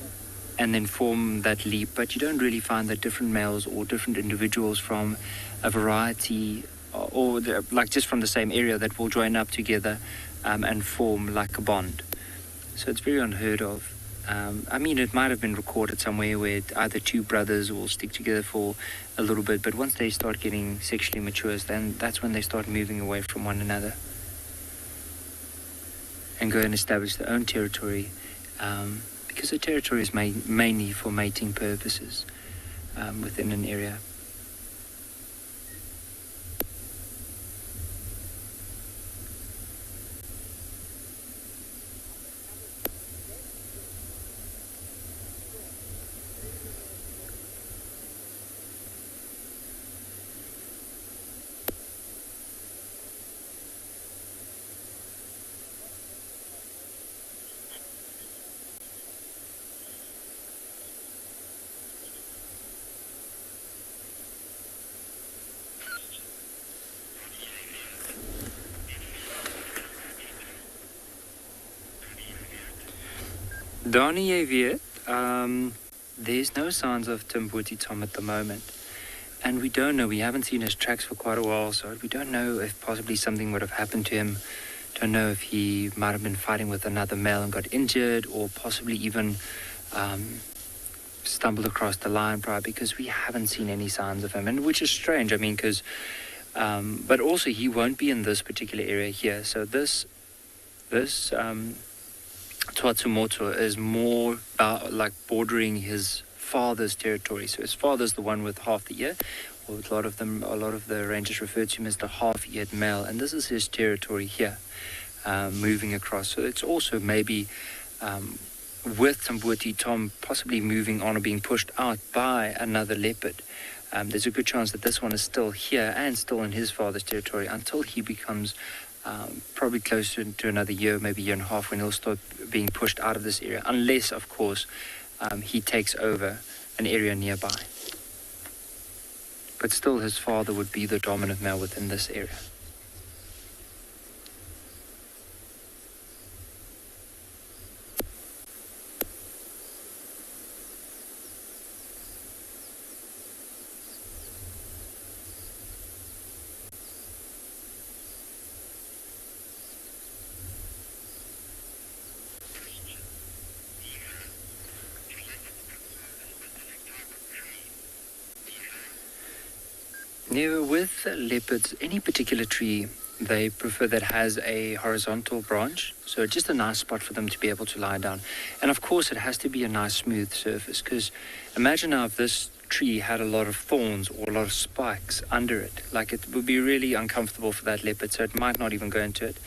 then form that leap. But you don't really find that different males or different individuals from a variety or like just from the same area that will join up together and form like a bond. So it's very unheard of. I mean, it might have been recorded somewhere where either two brothers will stick together for a little bit, but once they start getting sexually mature, then that's when they start moving away from one another and go and establish their own territory, because the territory is mainly for mating purposes within an area. Donnie weet, there's no signs of Timbuti Tom at the moment. And we don't know, we haven't seen his tracks for quite a while, so we don't know if possibly something would have happened to him. Don't know if he might have been fighting with another male and got injured, or possibly even stumbled across the lion pride, because we haven't seen any signs of him, and which is strange, I mean, because, but also he won't be in this particular area here, so this Tswalu is more like bordering his father's territory. So his father's the one with half the ear, or a lot of the rangers refer to him as the half-eared male, and this is his territory here, moving across. So it's also maybe with Timbuti Tom possibly moving on or being pushed out by another leopard. There's a good chance that this one is still here and still in his father's territory until he becomes probably close to another year, maybe a year and a half, when he'll start being pushed out of this area, unless, of course, he takes over an area nearby. But still, his father would be the dominant male within this area. Now, with leopards, any particular tree they prefer that has a horizontal branch, so just a nice spot for them to be able to lie down. And of course, it has to be a nice smooth surface, because imagine now if this tree had a lot of thorns or a lot of spikes under it, like it would be really uncomfortable for that leopard, so it might not even go into it.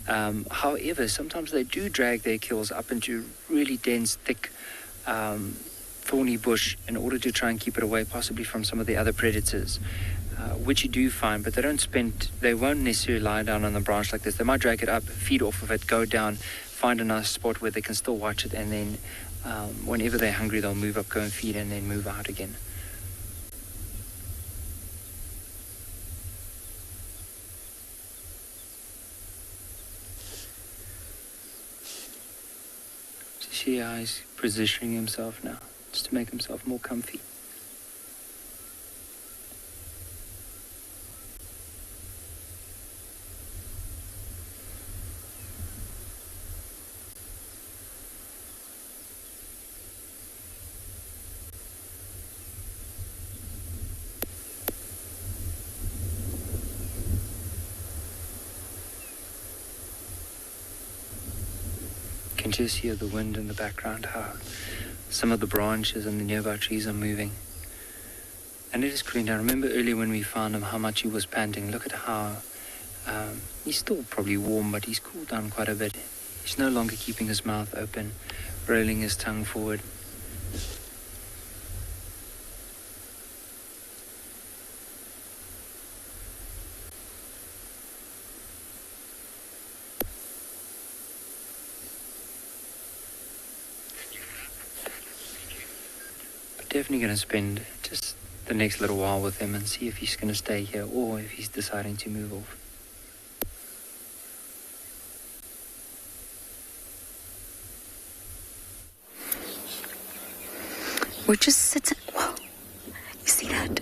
However, sometimes they do drag their kills up into really dense, thick, thorny bush in order to try and keep it away possibly from some of the other predators, which you do find, but they won't necessarily lie down on the branch like this. They might drag it up, feed off of it, go down, find a nice spot where they can still watch it, and then whenever they're hungry, they'll move up, go and feed, and then move out again. See how he's positioning himself now, just to make himself more comfy. You can just hear the wind in the background, how some of the branches and the nearby trees are moving. And it is cooling down. Remember earlier when we found him, how much he was panting. Look at how he's still probably warm, but he's cooled down quite a bit. He's no longer keeping his mouth open, rolling his tongue forward. Definitely going to spend just the next little while with him and see if he's going to stay here or if he's deciding to move off. We're just sitting. Whoa. You see that?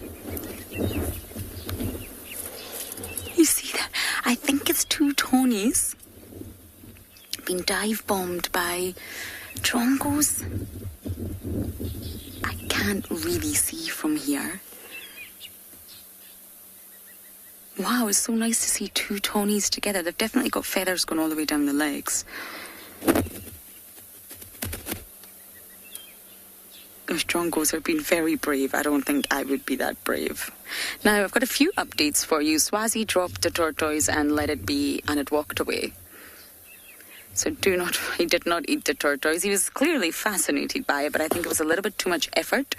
You see that? I think it's two Tonys being dive bombed by Drongos, I can't really see from here. Wow, it's so nice to see two Tonys together. They've definitely got feathers going all the way down the legs. Those Drongos have been very brave. I don't think I would be that brave. Now, I've got a few updates for you. Swazi dropped a tortoise and let it be, and it walked away. So he did not eat the tortoise. He was clearly fascinated by it, but I think it was a little bit too much effort.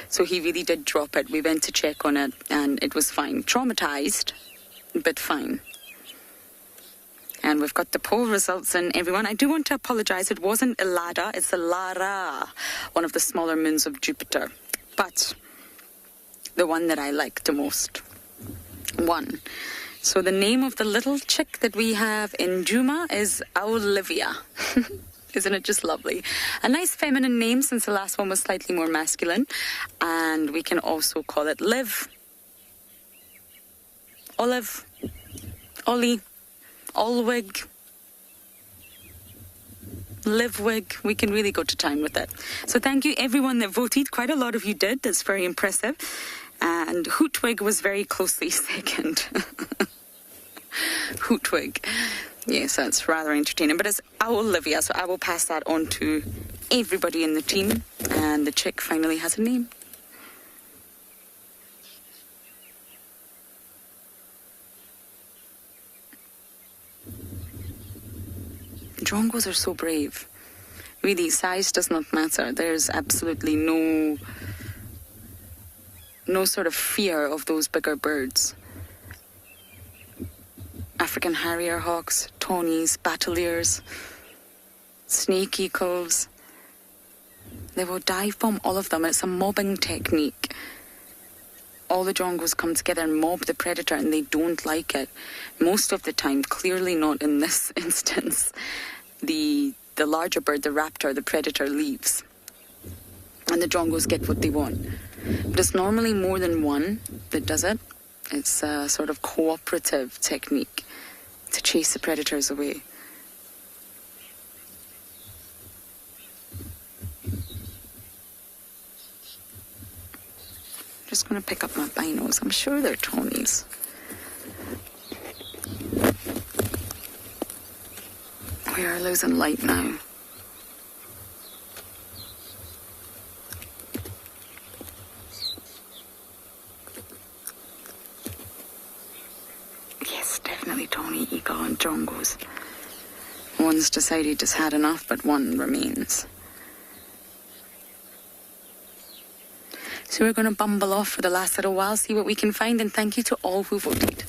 So he really did drop it. We went to check on it, and it was fine. Traumatized, but fine. And we've got the poll results in, everyone. I do want to apologize. It wasn't Elada, it's Lara, one of the smaller moons of Jupiter. But the one that I like the most. One. So the name of the little chick that we have in Djuma is Olivia. Isn't it just lovely? A nice feminine name since the last one was slightly more masculine. And we can also call it Liv, Olive, Ollie, Olwig, Livwig. We can really go to town with it. So thank you everyone that voted. Quite a lot of you did. That's very impressive. And Hootwig was very closely second. Hootwig. Yes, that's rather entertaining. But it's Olivia, so I will pass that on to everybody in the team. And the chick finally has a name. Drongos are so brave. Really, size does not matter. There's absolutely no sort of fear of those bigger birds. African harrier hawks, Tonys, battaliers, snake eagles. They will dive bomb all of them. It's a mobbing technique. All the Drongos come together and mob the predator, and they don't like it. Most of the time, clearly not in this instance. The larger bird, the raptor, the predator, leaves. And the Drongos get what they want. But it's normally more than one that does it. It's a sort of cooperative technique to chase the predators away. Just going to pick up my binos. I'm sure they're Tonys. We are losing light now. Yes, definitely Tony, Eagle and Drongos. One's decided he's had enough, but one remains. So we're going to bumble off for the last little while, see what we can find, and thank you to all who voted.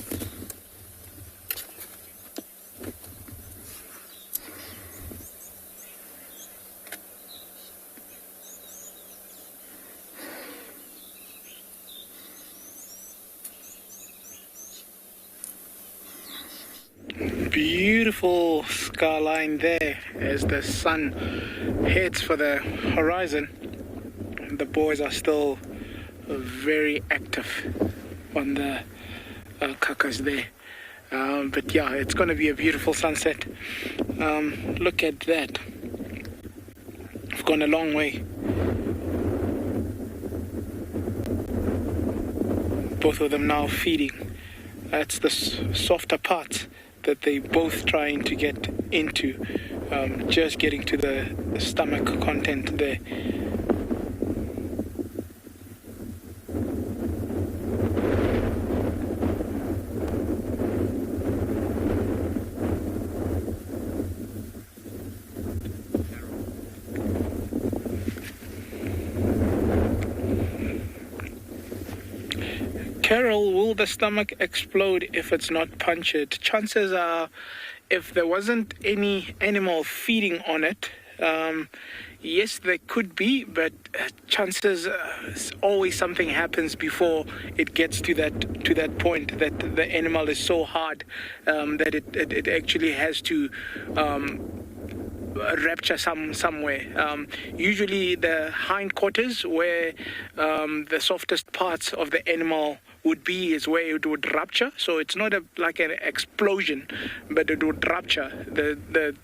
Beautiful skyline there as the sun heads for the horizon. The boys are still very active on the kakas there. But yeah, it's going to be a beautiful sunset. Look at that. I've gone a long way. Both of them now feeding. That's the softer part that they both trying to get into. Just getting to the stomach content there. Carol, will the stomach explode if it's not punctured? Chances are, if there wasn't any animal feeding on it, yes, there could be, but chances always something happens before it gets to that point that the animal is so hard that it actually has to rupture somewhere. Usually the hindquarters, where the softest parts of the animal would be is where it would rupture. So it's not like an explosion, but it would rupture. The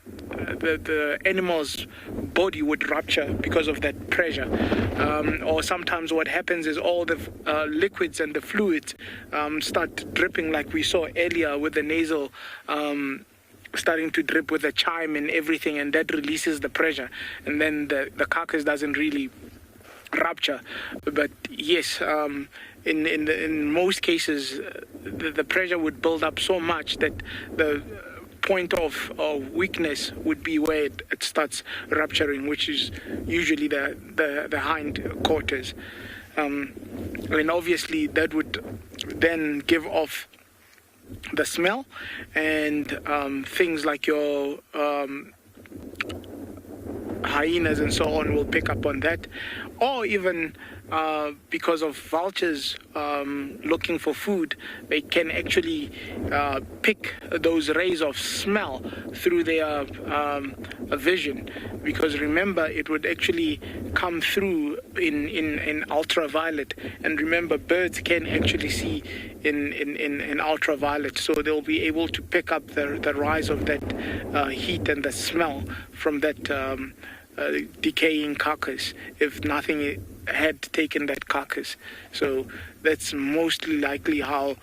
animal's body would rupture because of that pressure. Or sometimes what happens is all the liquids and the fluids start dripping, like we saw earlier with the nasal starting to drip with the chime and everything, and that releases the pressure, and then the carcass doesn't really rupture. But yes, in most cases the pressure would build up so much that the point of weakness would be where it starts rupturing, which is usually the hind quarters. And obviously that would then give off the smell, and things like your hyenas and so on will pick up on that, or even because of vultures looking for food, they can actually pick those rays of smell through their vision, because remember, it would actually come through in ultraviolet, and remember, birds can actually see in ultraviolet, so they'll be able to pick up the rise of that heat and the smell from that decaying carcass, if nothing had taken that carcass. So that's mostly likely how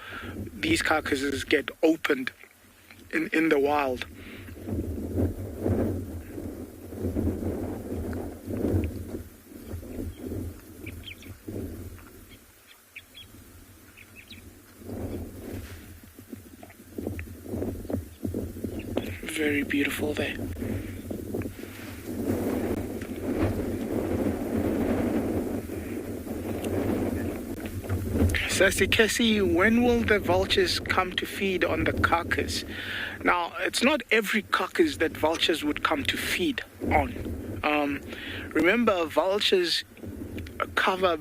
these carcasses get opened in the wild. Very beautiful there. Sassy Cassie, when will the vultures come to feed on the carcass? Now, it's not every carcass that vultures would come to feed on. Remember, vultures cover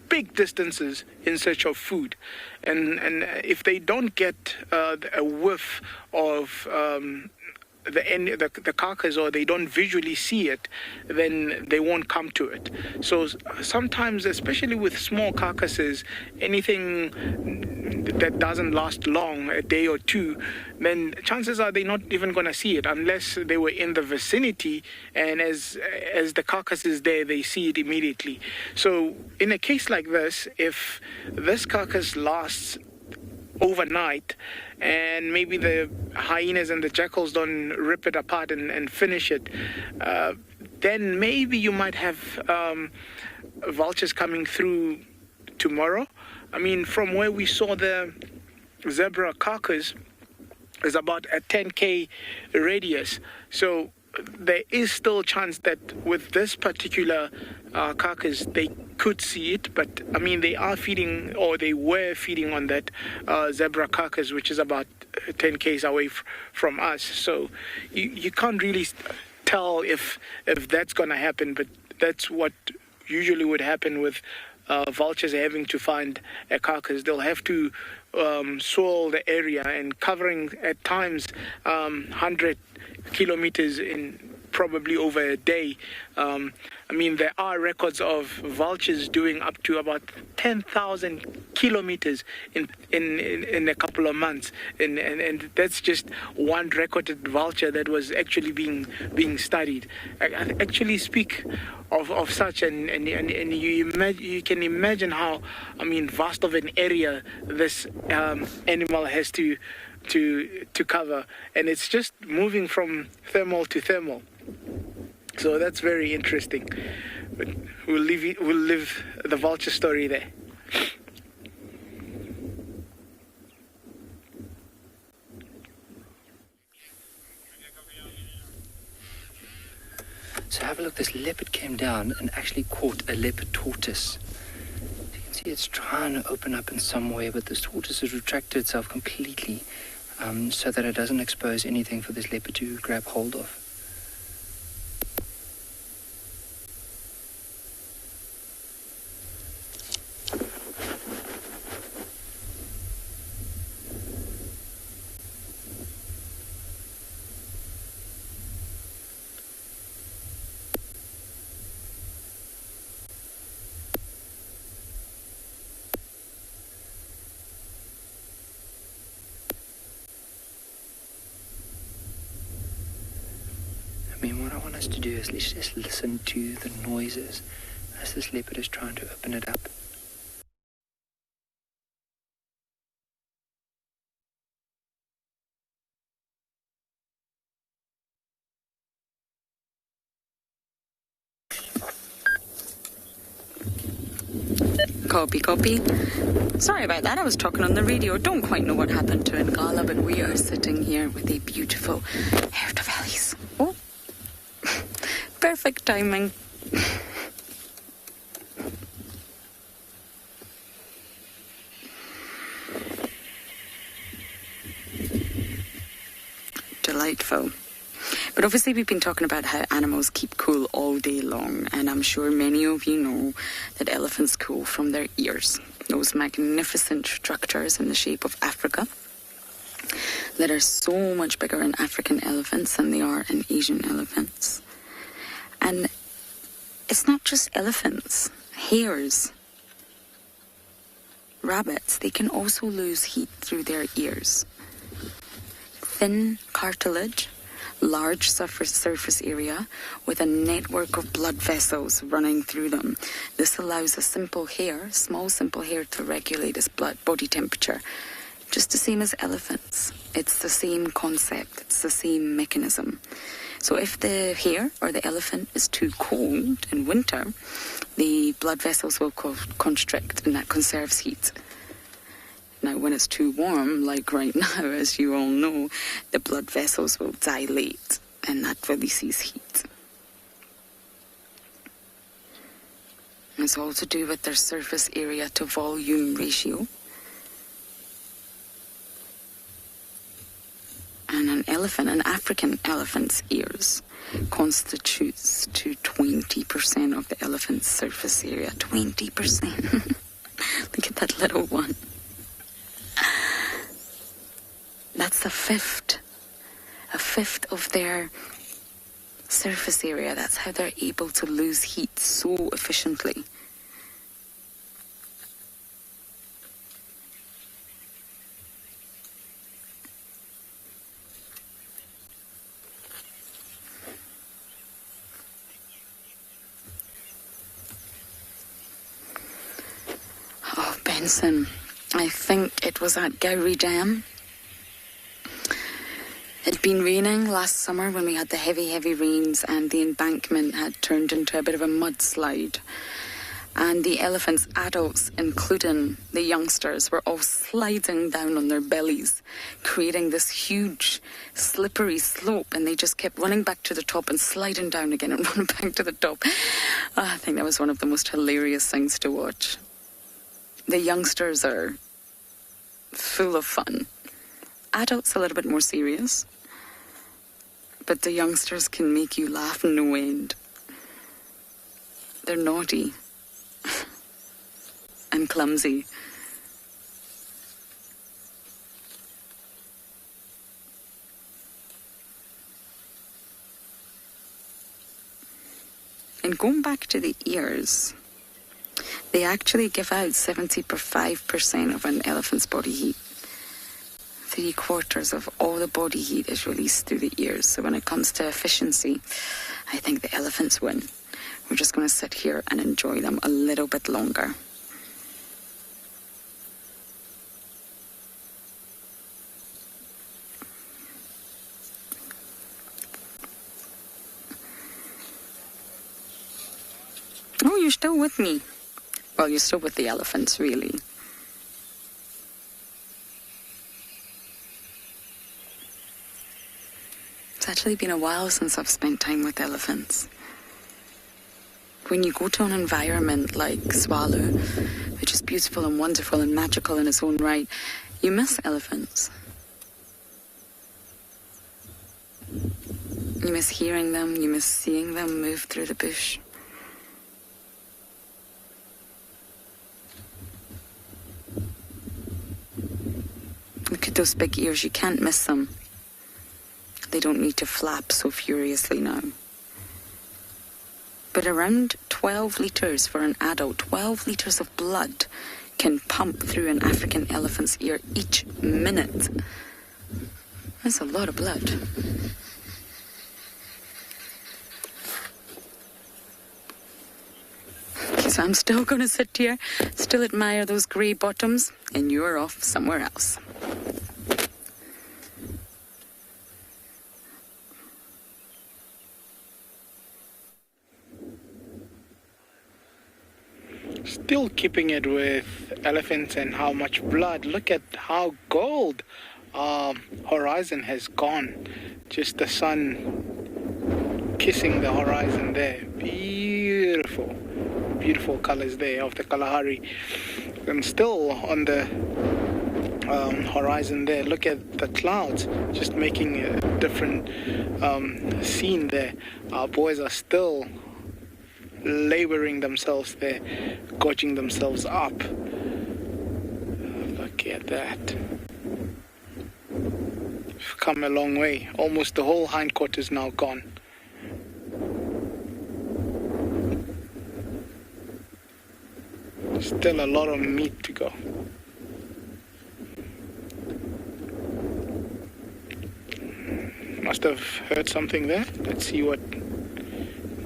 big distances in search of food, and if they don't get a whiff of the carcass, or they don't visually see it, then they won't come to it. So sometimes, especially with small carcasses, anything that doesn't last long, a day or two, then chances are they're not even going to see it unless they were in the vicinity, and as the carcass is there, they see it immediately. So in a case like this, if this carcass lasts overnight, and maybe the hyenas and the jackals don't rip it apart and finish it, then maybe you might have vultures coming through tomorrow. I mean, from where we saw the zebra carcass is about a 10K radius. So there is still a chance that with this particular carcass, they could see it, but I mean, they are feeding, or they were feeding on that zebra carcass, which is about 10 k's away from us. So you can't really tell if that's going to happen, but that's what usually would happen with vultures having to find a carcass. They'll have to soil the area, and covering at times 100 kilometers in probably over a day. I mean, there are records of vultures doing up to about 10,000 kilometers in a couple of months, and that's just one recorded vulture that was actually being studied. I actually speak of such, and you can imagine how, I mean, vast of an area this animal has to cover, and it's just moving from thermal to thermal. So that's very interesting. But we'll leave the vulture story there. So have a look, this leopard came down and actually caught a leopard tortoise. You can see it's trying to open up in some way, but this tortoise has retracted itself completely so that it doesn't expose anything for this leopard to grab hold of. want us to do is let's just listen to the noises as this leopard is trying to open it up. Copy. Sorry about that, I was talking on the radio. Don't quite know what happened to Ngala, but we are sitting here with a beautiful Hertavellis. Oh, perfect timing. Delightful. But obviously we've been talking about how animals keep cool all day long, and I'm sure many of you know that elephants cool from their ears. Those magnificent structures in the shape of Africa that are so much bigger in African elephants than they are in Asian elephants. And it's not just elephants, hares, rabbits, they can also lose heat through their ears. Thin cartilage, large surface area with a network of blood vessels running through them. This allows a small simple hair to regulate its body temperature, just the same as elephants. It's the same concept, it's the same mechanism. So if the hare or the elephant is too cold in winter, the blood vessels will constrict, and that conserves heat. Now, when it's too warm, like right now, as you all know, the blood vessels will dilate, and that releases heat. It's all to do with their surface area to volume ratio. And an African elephant's ears constitutes to 20% of the elephant's surface area. 20%. Look at that little one. That's a fifth of their surface area. That's how they're able to lose heat so efficiently. Oh, Benson, I think it was at Gowrie Dam. It'd been raining last summer when we had the heavy rains, and the embankment had turned into a bit of a mudslide. And the elephants, adults including the youngsters, were all sliding down on their bellies, creating this huge slippery slope, and they just kept running back to the top and sliding down again and running back to the top. I think that was one of the most hilarious things to watch. The youngsters are full of fun. Adults a little bit more serious, but the youngsters can make you laugh no end. They're naughty and clumsy. And going back to the ears, they actually give out 75% of an elephant's body heat. 3/4 of all the body heat is released through the ears. So when it comes to efficiency, I think the elephants win. We're just going to sit here and enjoy them a little bit longer. Oh, you're still with me. Well, you're still with the elephants, really. It's actually been a while since I've spent time with elephants. When you go to an environment like Tswalu, which is beautiful and wonderful and magical in its own right, you miss elephants. You miss hearing them, you miss seeing them move through the bush. Look at those big ears, you can't miss them. They don't need to flap so furiously now. But around 12 litres for an adult, 12 litres of blood can pump through an African elephant's ear each minute. That's a lot of blood. So I'm still going to sit here, still admire those grey bottoms, and you're off somewhere else. Still keeping it with elephants and how much blood. Look at how gold horizon has gone. Just the sun kissing the horizon there. Beautiful, beautiful colors there of the Kalahari. And still on the horizon there, look at the clouds, just making a different scene there. Our boys are still laboring themselves there, gorging themselves up. Look at that. We've come a long way. Almost the whole hindquarter is now gone. Still a lot of meat to go. Must have heard something there. Let's see what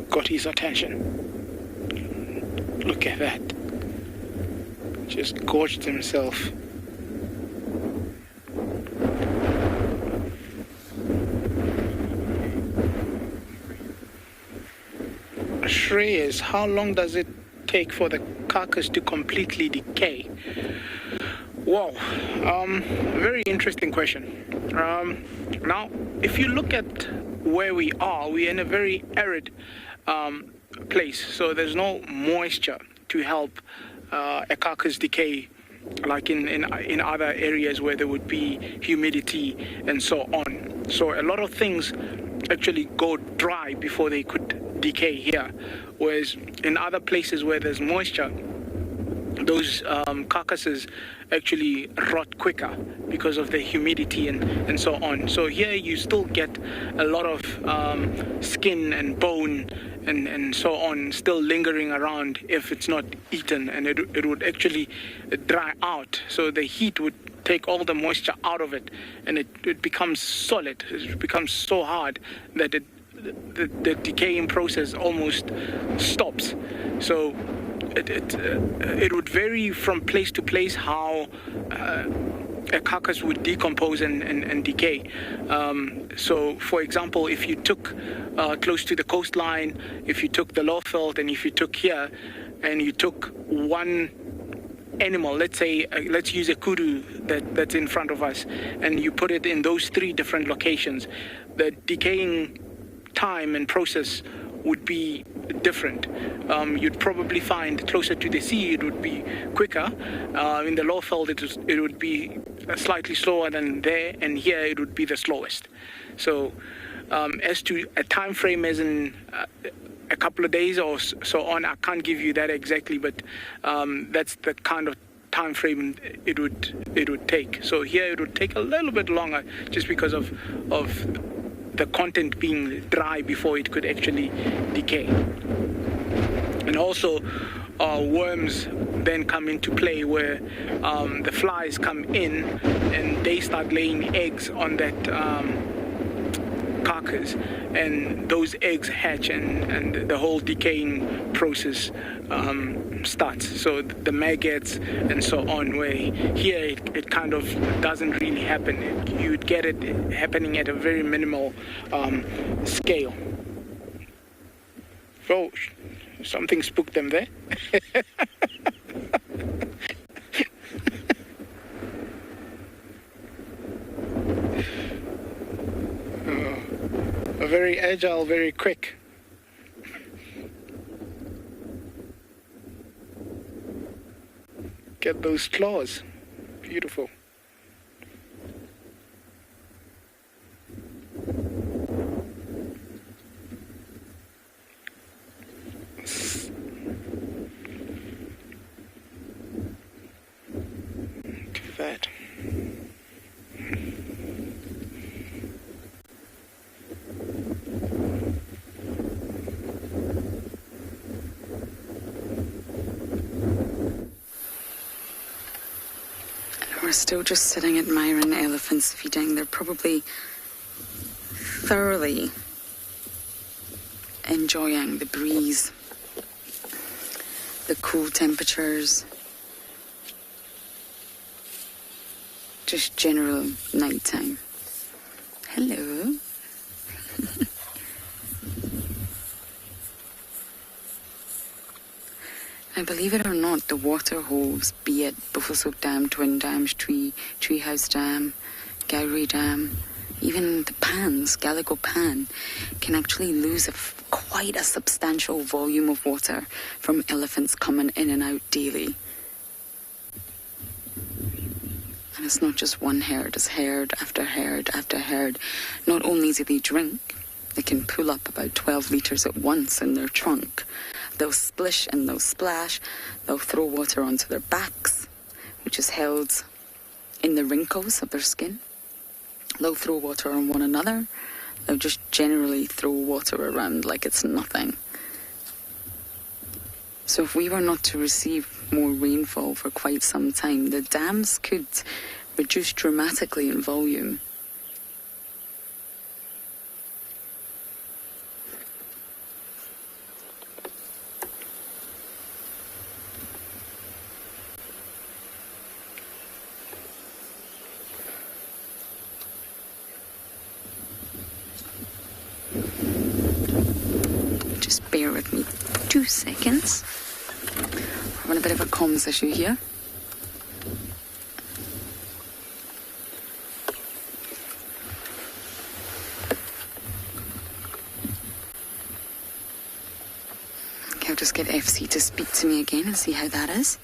got his attention. Look at that. Just gorged himself. Shreyas, how long does it take for the carcass to completely decay? Wow, very interesting question. Now, if you look at where we are, we're in a very arid place, so there's no moisture to help a carcass decay like in other areas where there would be humidity and so on. So a lot of things actually go dry before they could decay here, whereas in other places where there's moisture, those carcasses actually rot quicker because of the humidity and so on. So here you still get a lot of skin and bone and so on still lingering around if it's not eaten, and it would actually dry out. So the heat would take all the moisture out of it, and it becomes solid. It becomes so hard that the decaying process almost stops. So it would vary from place to place how a carcass would decompose and decay. So, for example, if you took close to the coastline, if you took the Lowveld, and if you took here, and you took one animal, let's say, let's use a kudu that's in front of us, and you put it in those three different locations, the decaying time and process would be different. You'd probably find closer to the sea it would be quicker. In the Lowveld it would be slightly slower than there, and here it would be the slowest. So as to a time frame as in a couple of days or so on, I can't give you that exactly, but that's the kind of time frame it would take. So here it would take a little bit longer just because of the content being dry before it could actually decay. And also worms then come into play, where the flies come in and they start laying eggs on that carcass, and those eggs hatch and the whole decaying process starts. So the maggots and so on, where here it kind of doesn't really happen. You'd get it happening at a very minimal scale. Oh, something spooked them there. Very agile, very quick. Get those claws. Beautiful. Look at that. We're still just sitting admiring elephants feeding. They're probably thoroughly enjoying the breeze the cool temperatures, just general nighttime. Hello. And believe it or not, the water holes, be it Buffelshoek Dam, Twin Dams, Treehouse Dam, Gowrie Dam, even the pans, Gallagher Pan, can actually lose quite a substantial volume of water from elephants coming in and out daily. And it's not just one herd, it's herd after herd after herd. Not only do they drink, they can pull up about 12 litres at once in their trunk. They'll splish and they'll splash. They'll throw water onto their backs, which is held in the wrinkles of their skin. They'll throw water on one another. They'll just generally throw water around like it's nothing. So if we were not to receive more rainfall for quite some time, the dams could reduce dramatically in volume. Bear with me 2 seconds. We're having a bit of a comms issue here. Okay, I'll just get FC to speak to me again and see how that is.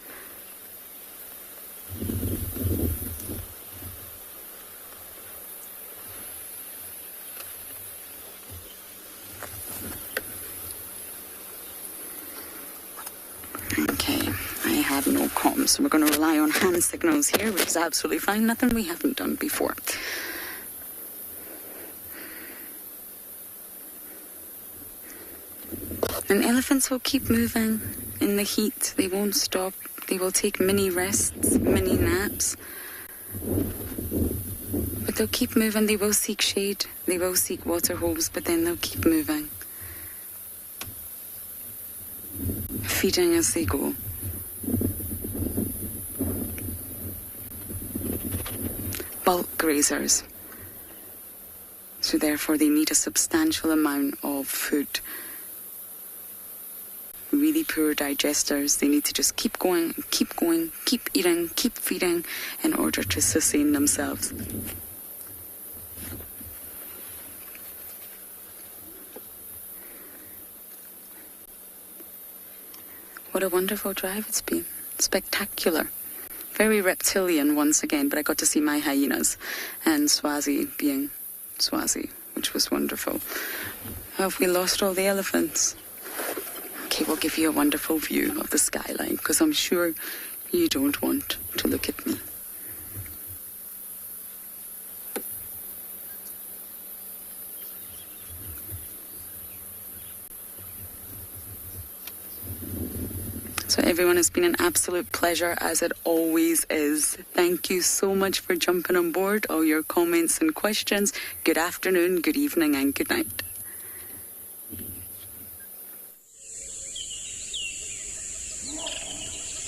So we're going to rely on hand signals here, which is absolutely fine. Nothing we haven't done before. And elephants will keep moving in the heat. They won't stop. They will take mini rests, mini naps. But they'll keep moving. They will seek shade. They will seek water holes, but then they'll keep moving. Feeding as they go. Bulk grazers. So therefore they need a substantial amount of food. Really poor digesters, they need to just keep going, keep eating, keep feeding in order to sustain themselves. What a wonderful drive it's been. Spectacular. Very reptilian once again, but I got to see my hyenas and Swazi being Swazi, which was wonderful. Have we lost all the elephants? Okay, we'll give you a wonderful view of the skyline, because I'm sure you don't want to look at me. So everyone, has been an absolute pleasure, as it always is. Thank you so much for jumping on board, all your comments and questions. Good afternoon, good evening, and good night.